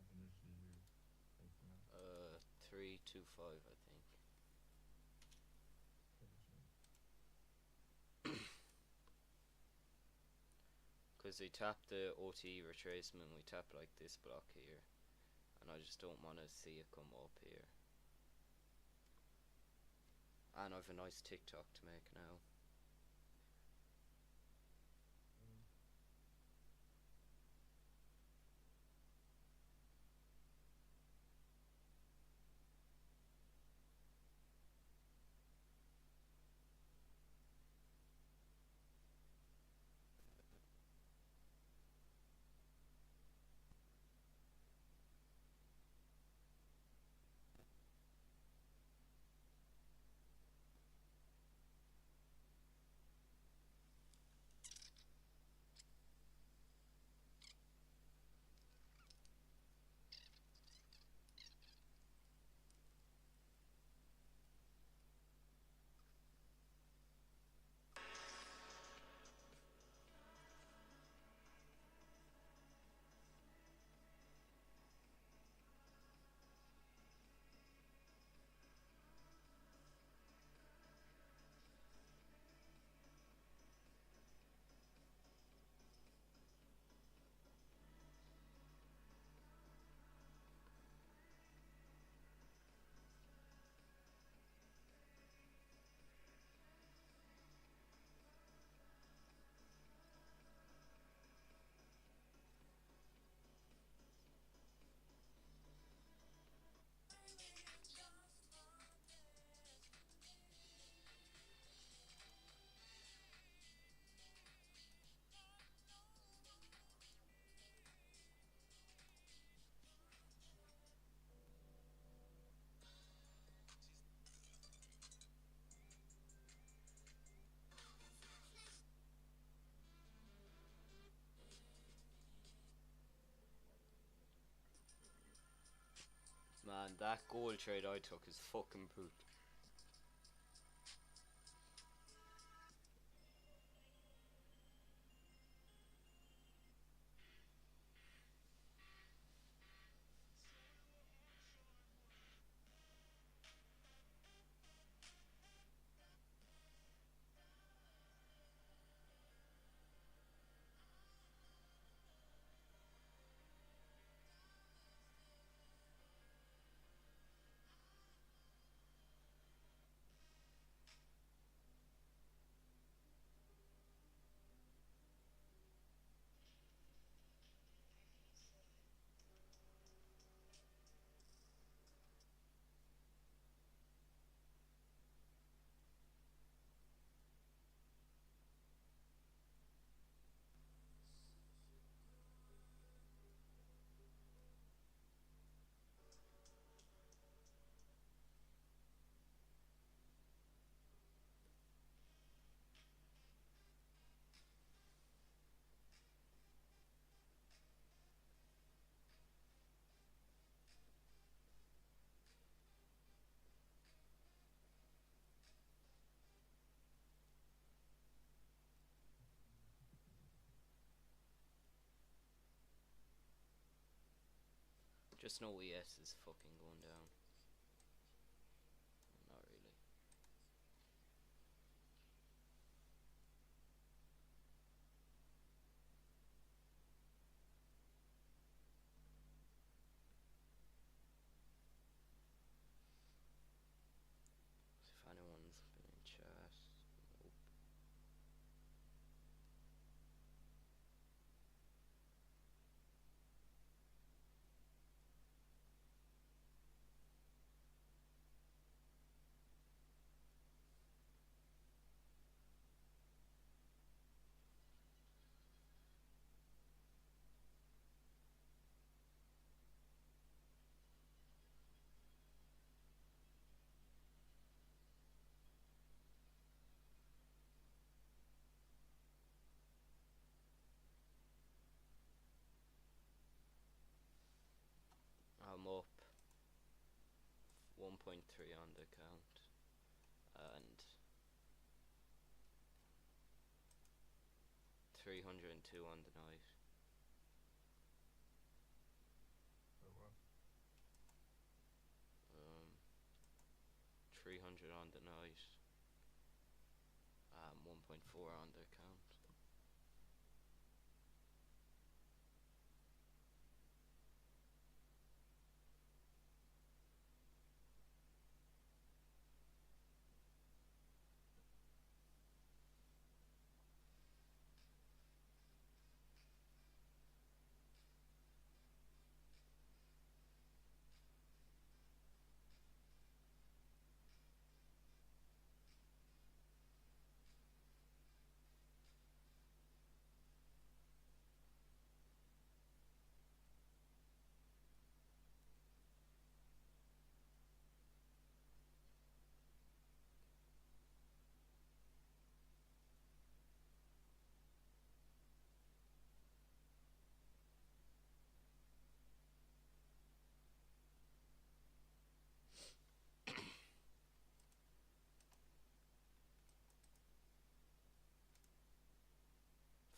How much did you take for now? 325, I think. Because they tap the OTE retracement, we tap like this block here, and I just don't want to see it come up here. And I've a nice TikTok to make now. Man, that gold trade I took is fucking poop. Just know ES is fucking going down. Not really. If anyone's been in chat. Nope. I'm up 1.3 on the count and 302 on the night. Oh, wow. 300 on the night. 1.4 on the count.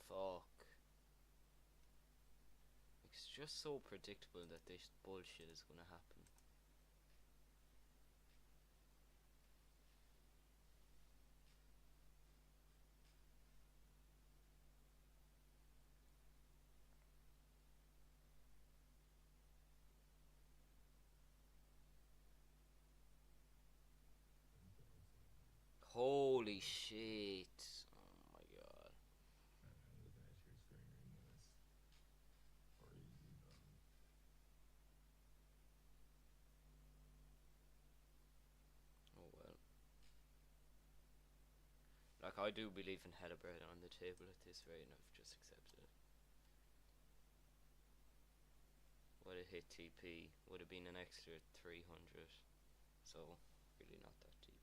Fuck. It's just so predictable that this bullshit is gonna happen. Holy shit. Oh my god. I'm looking at your screen right now. It's crazy, dog. Oh well. Like, I do believe in hella bread on the table at this rate, and I've just accepted it. Would have hit TP, would have been an extra 300. So, really not that deep.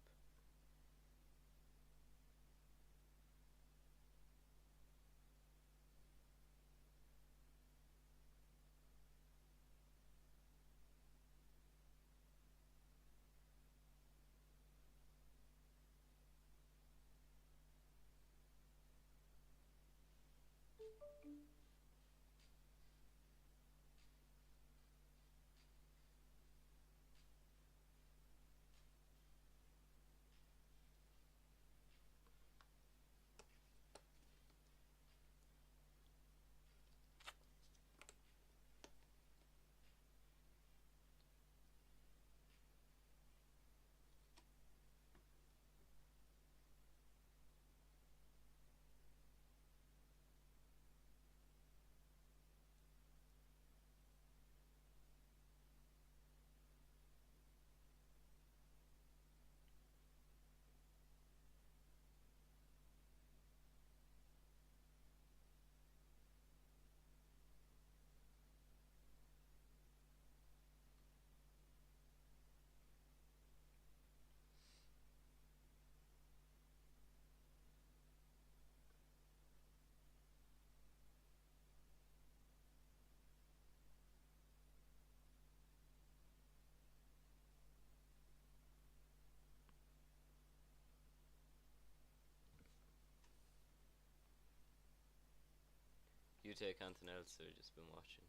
You take anything else or just been watching?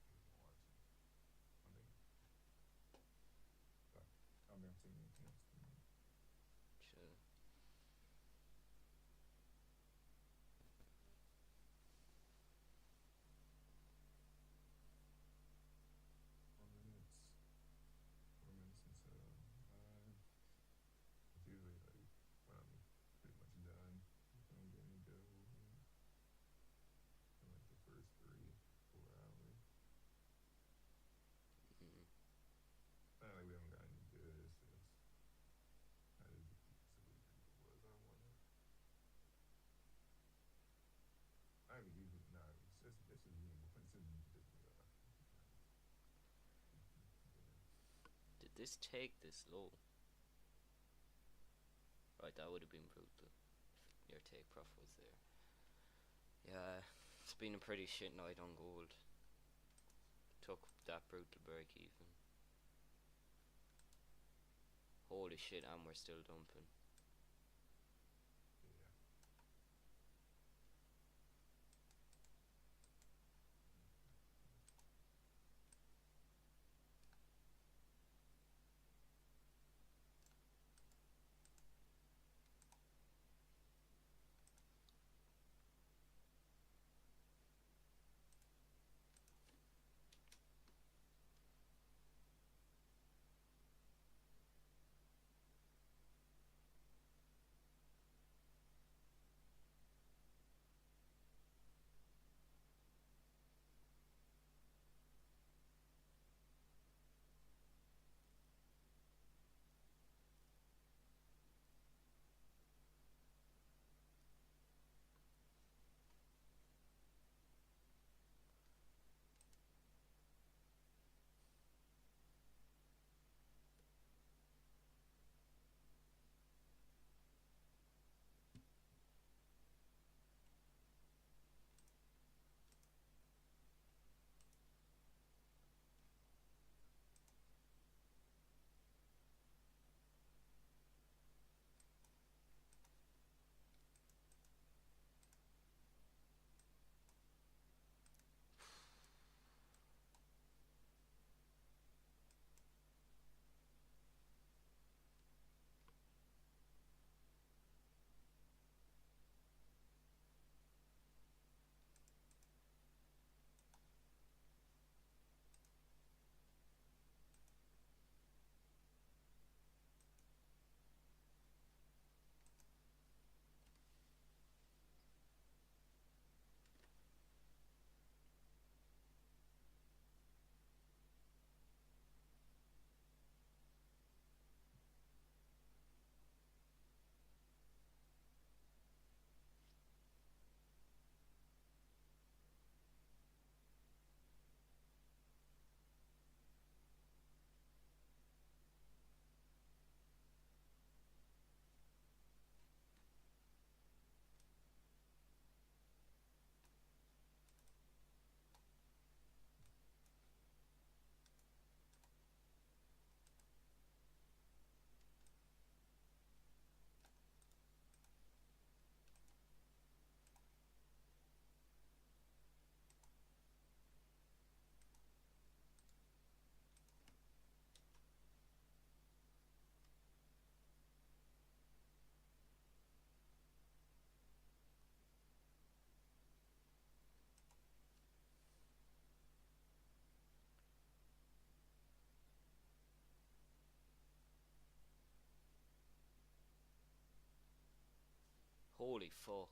Watching. I don't think I've seen anything else tonight. Chill. 4 minutes. 4 minutes until live. It's usually like when I'm pretty much done. If I'm getting go in like the first 3, 4 hours. Mm. It's not like we haven't got any good. It's just not as deep as it was. I wanted. I mean, usually not. It's just me. It's just Did this take this low? Right, that would have been brutal if your take prof was there. Yeah, it's been a pretty shit night on gold. Took that brutal break even. Holy shit, and we're still dumping. yeah. Holy fuck.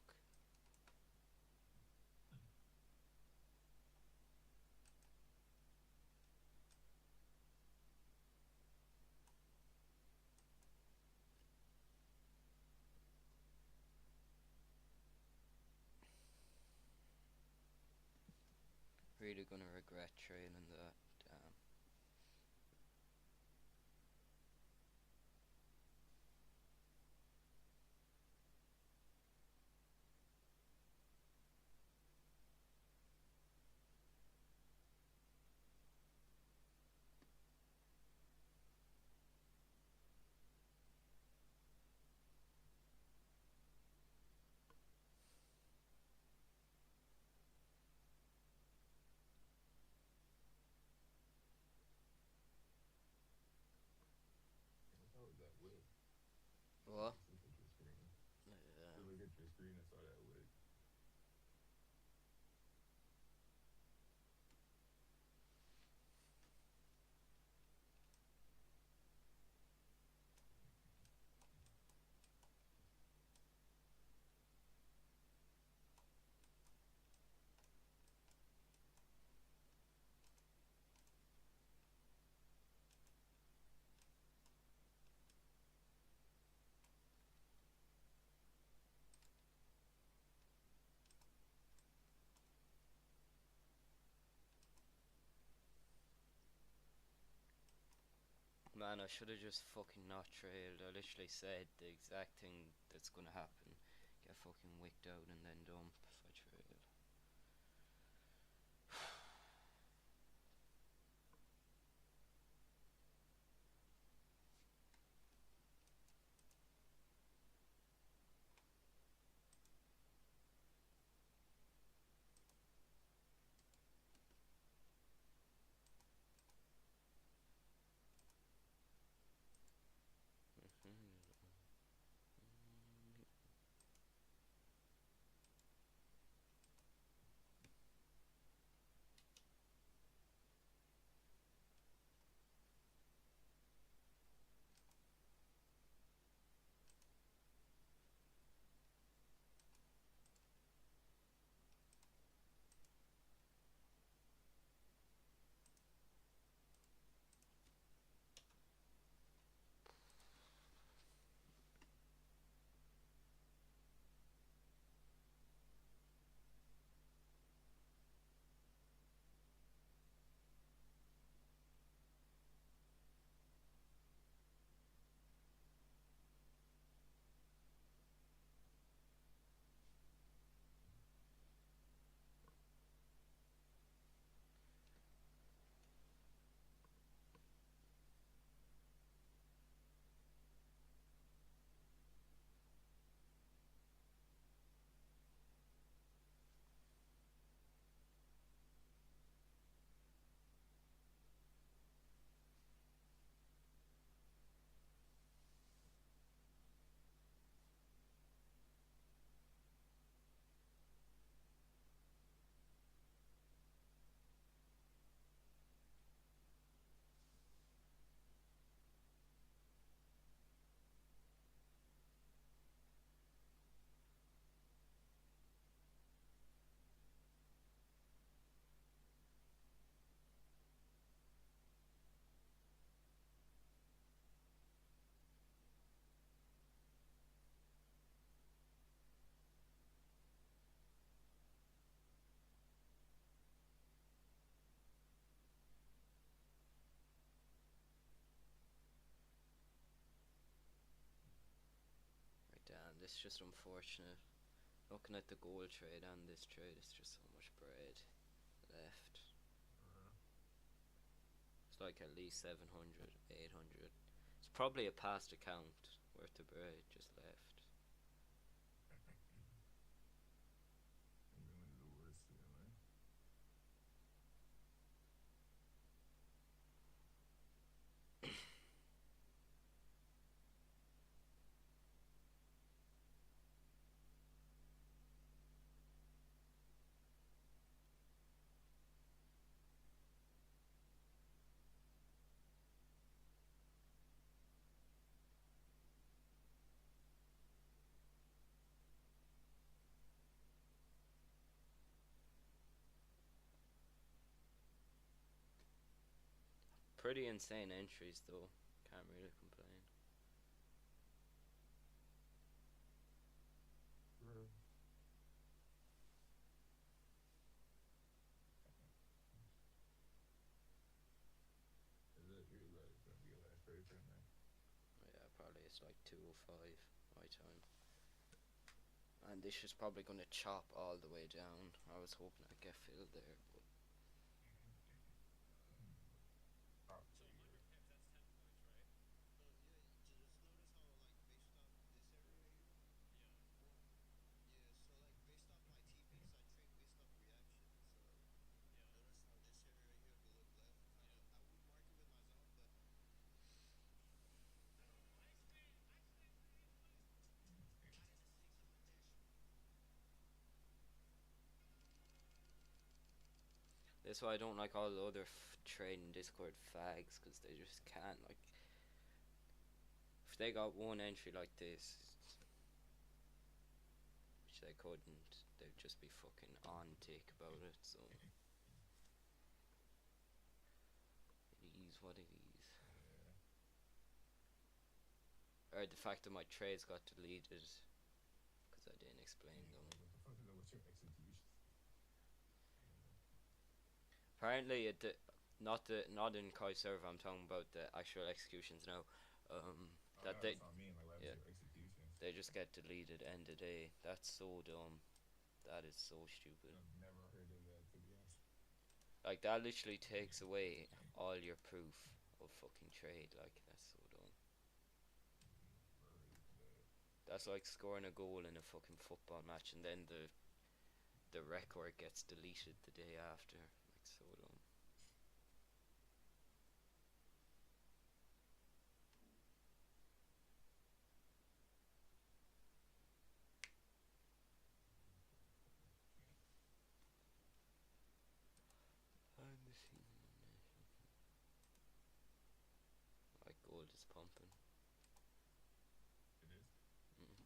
Really gonna regret trailing that. Damn. What? Just look at your screen. Just Um, look at your screen and saw that wick. Man, I should have just fucking not trailed. I literally said the exact thing that's gonna happen. Get fucking wicked out and then dump if I trail. Right, damn, this is just unfortunate. Looking at the gold trade and this trade, it's just so much bread left. It's like at least 700, 800. It's probably a past account worth of bread just left. I'm going to the worst feeling. Pretty insane entries though. Can't really complain. Bro. Is that your last, gonna be your last trade for me? Yeah, probably it's like 2:05 my time. And this is probably gonna chop all the way down. I was hoping I'd get filled there, but Top So tier. 100 pips, that's 10 points, right? So yeah, just notice how like based off this area here. Yeah. Yeah, so like based off my TPs, I trade based off reaction. So Yeah. notice how this area right here, if you look left, kind of Yeah. I would mark it with my zone, but That's why I don't like all the other trading Discord fags, because they just can't, like, if they got one entry like this, which they couldn't, they'd just be fucking on dick about it, so. It is what it is. Yeah. Or the fact that my trades got deleted, because I didn't explain them. What the fuck is up with your executions? Apparently, not in Kai server. I'm talking about the actual executions now. That That's what I mean. Like, what yeah, happened to your executions? they just get deleted end of day. That's so dumb. That is so stupid. I've never heard of that, to be honest. Like, that literally takes away all your proof of fucking trade. Like, that's so dumb. That's like scoring a goal in a fucking football match and then the record gets deleted the day after. Like, so dumb. Like, gold is pumping. It is. Mm.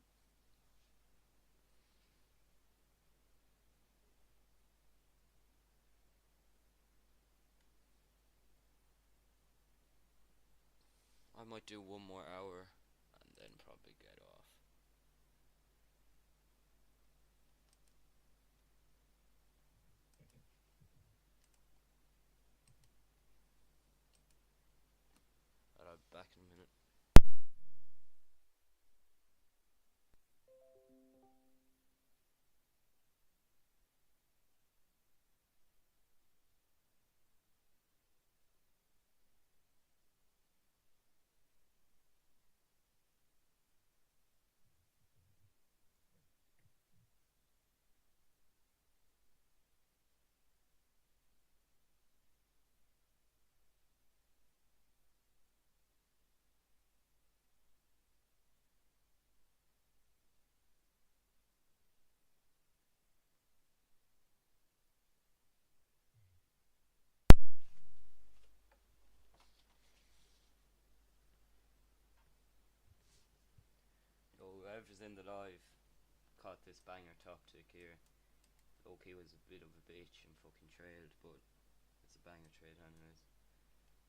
I might do one more hour and then probably get off. I'll be back in a minute. Yo, whoever's in the live caught this banger top tick here. Loki was a bit of a bitch and fucking trailed, but it's a banger trade anyways.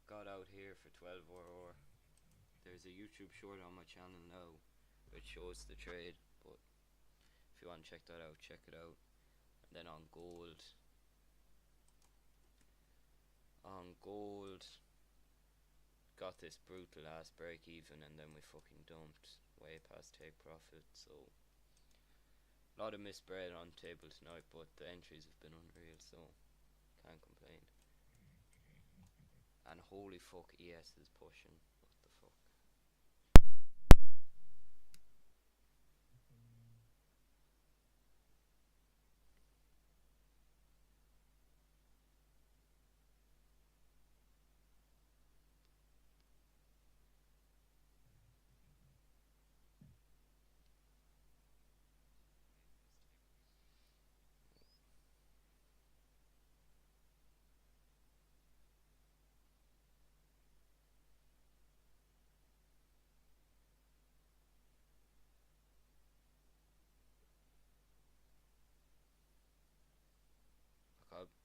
Got out here for 12 or there's a YouTube short on my channel now which shows the trade, but if you want to check that out, check it out. And then on gold, got this brutal ass break even and then we fucking dumped way past take profit, so a lot of misbread on table tonight, but the entries have been unreal, so can't complain. And holy fuck, ES is pushing. What the fuck?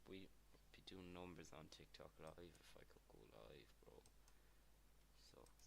We be doing numbers on TikTok live if I could go live, bro. Sucks.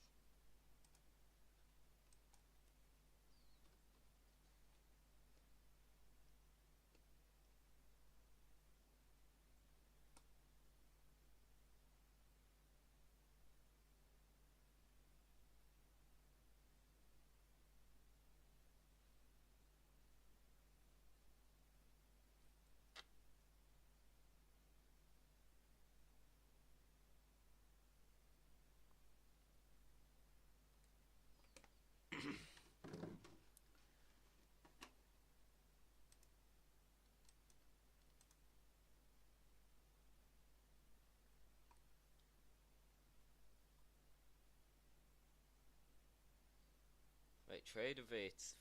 Right, trade evates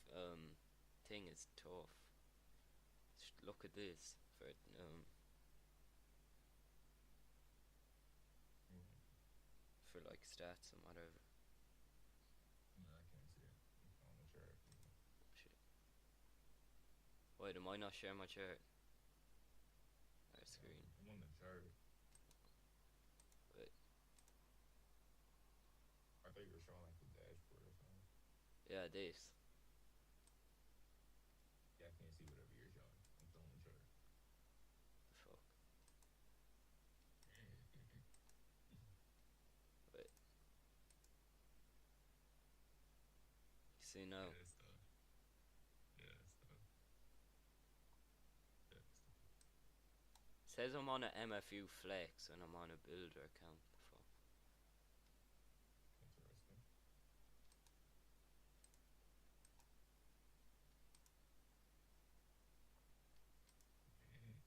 thing is tough. Look at this for for like stats and whatever. No, I can't see it. I'm on the chart. Shit. Wait, am I not sharing my chart? Our screen. I'm on the chart. Wait. I thought you were showing like the dashboard or something. Yeah, this. Yeah, I can't see whatever you're showing. I'm still on the chart. The fuck. Wait. You see now? Yeah, it's tough. Yeah, it's tough. Yeah, it's tough. Says I'm on a MFU flex and I'm on a builder account. Fuck. Interesting. Mm-hmm.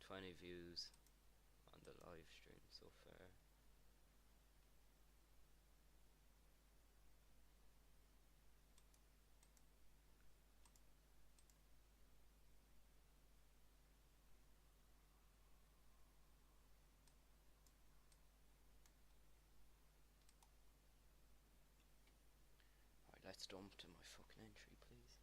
20 views on the live stream so far. Alright, let's dump to my fucking entry, please.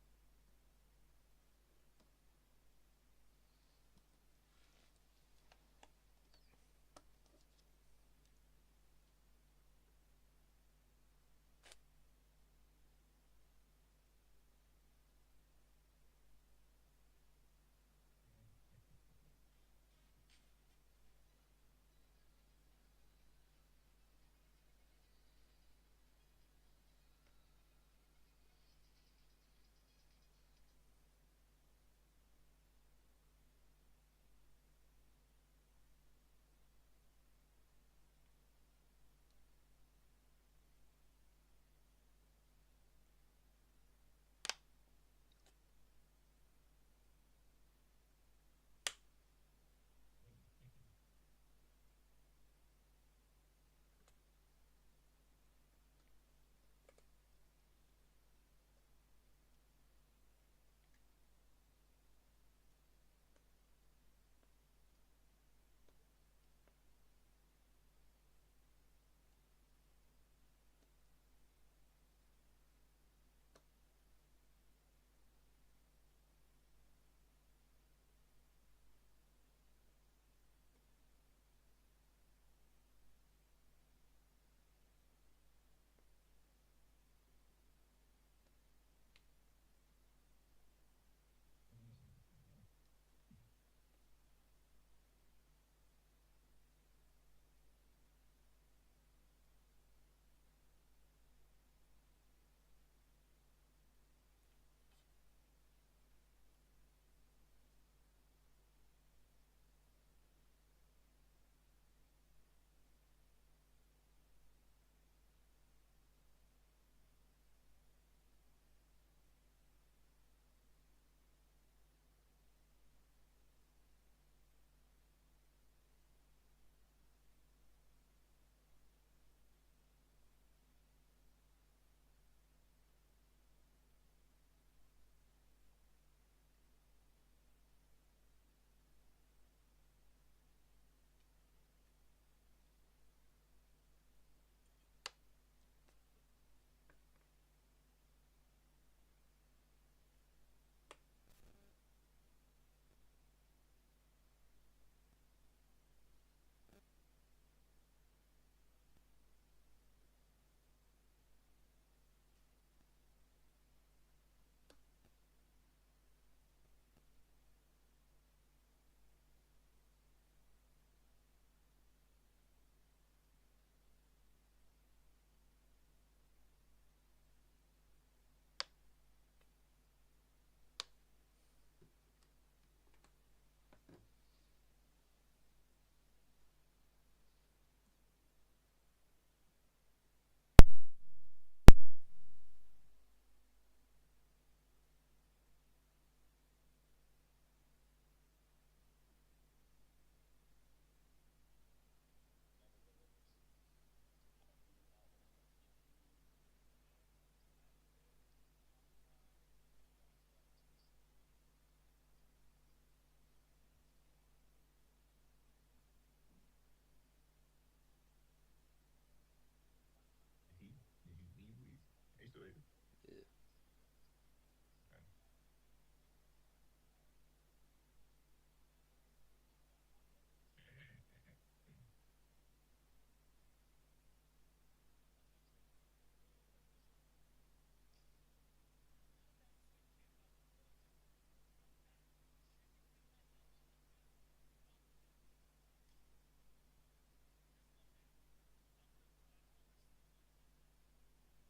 Yeah.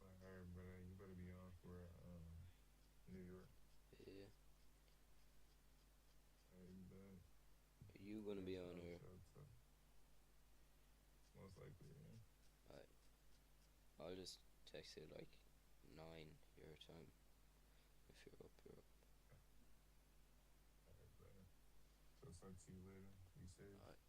Alright, brother, you better be on for New York. Yeah. Alright, you bet. Are you gonna be on Shout, or? shout, shout. Most likely, yeah. Alright. I'll just text you like 9 your time. If you're up, you're up. Alright, brother. So talk to you later. Be safe. Alright.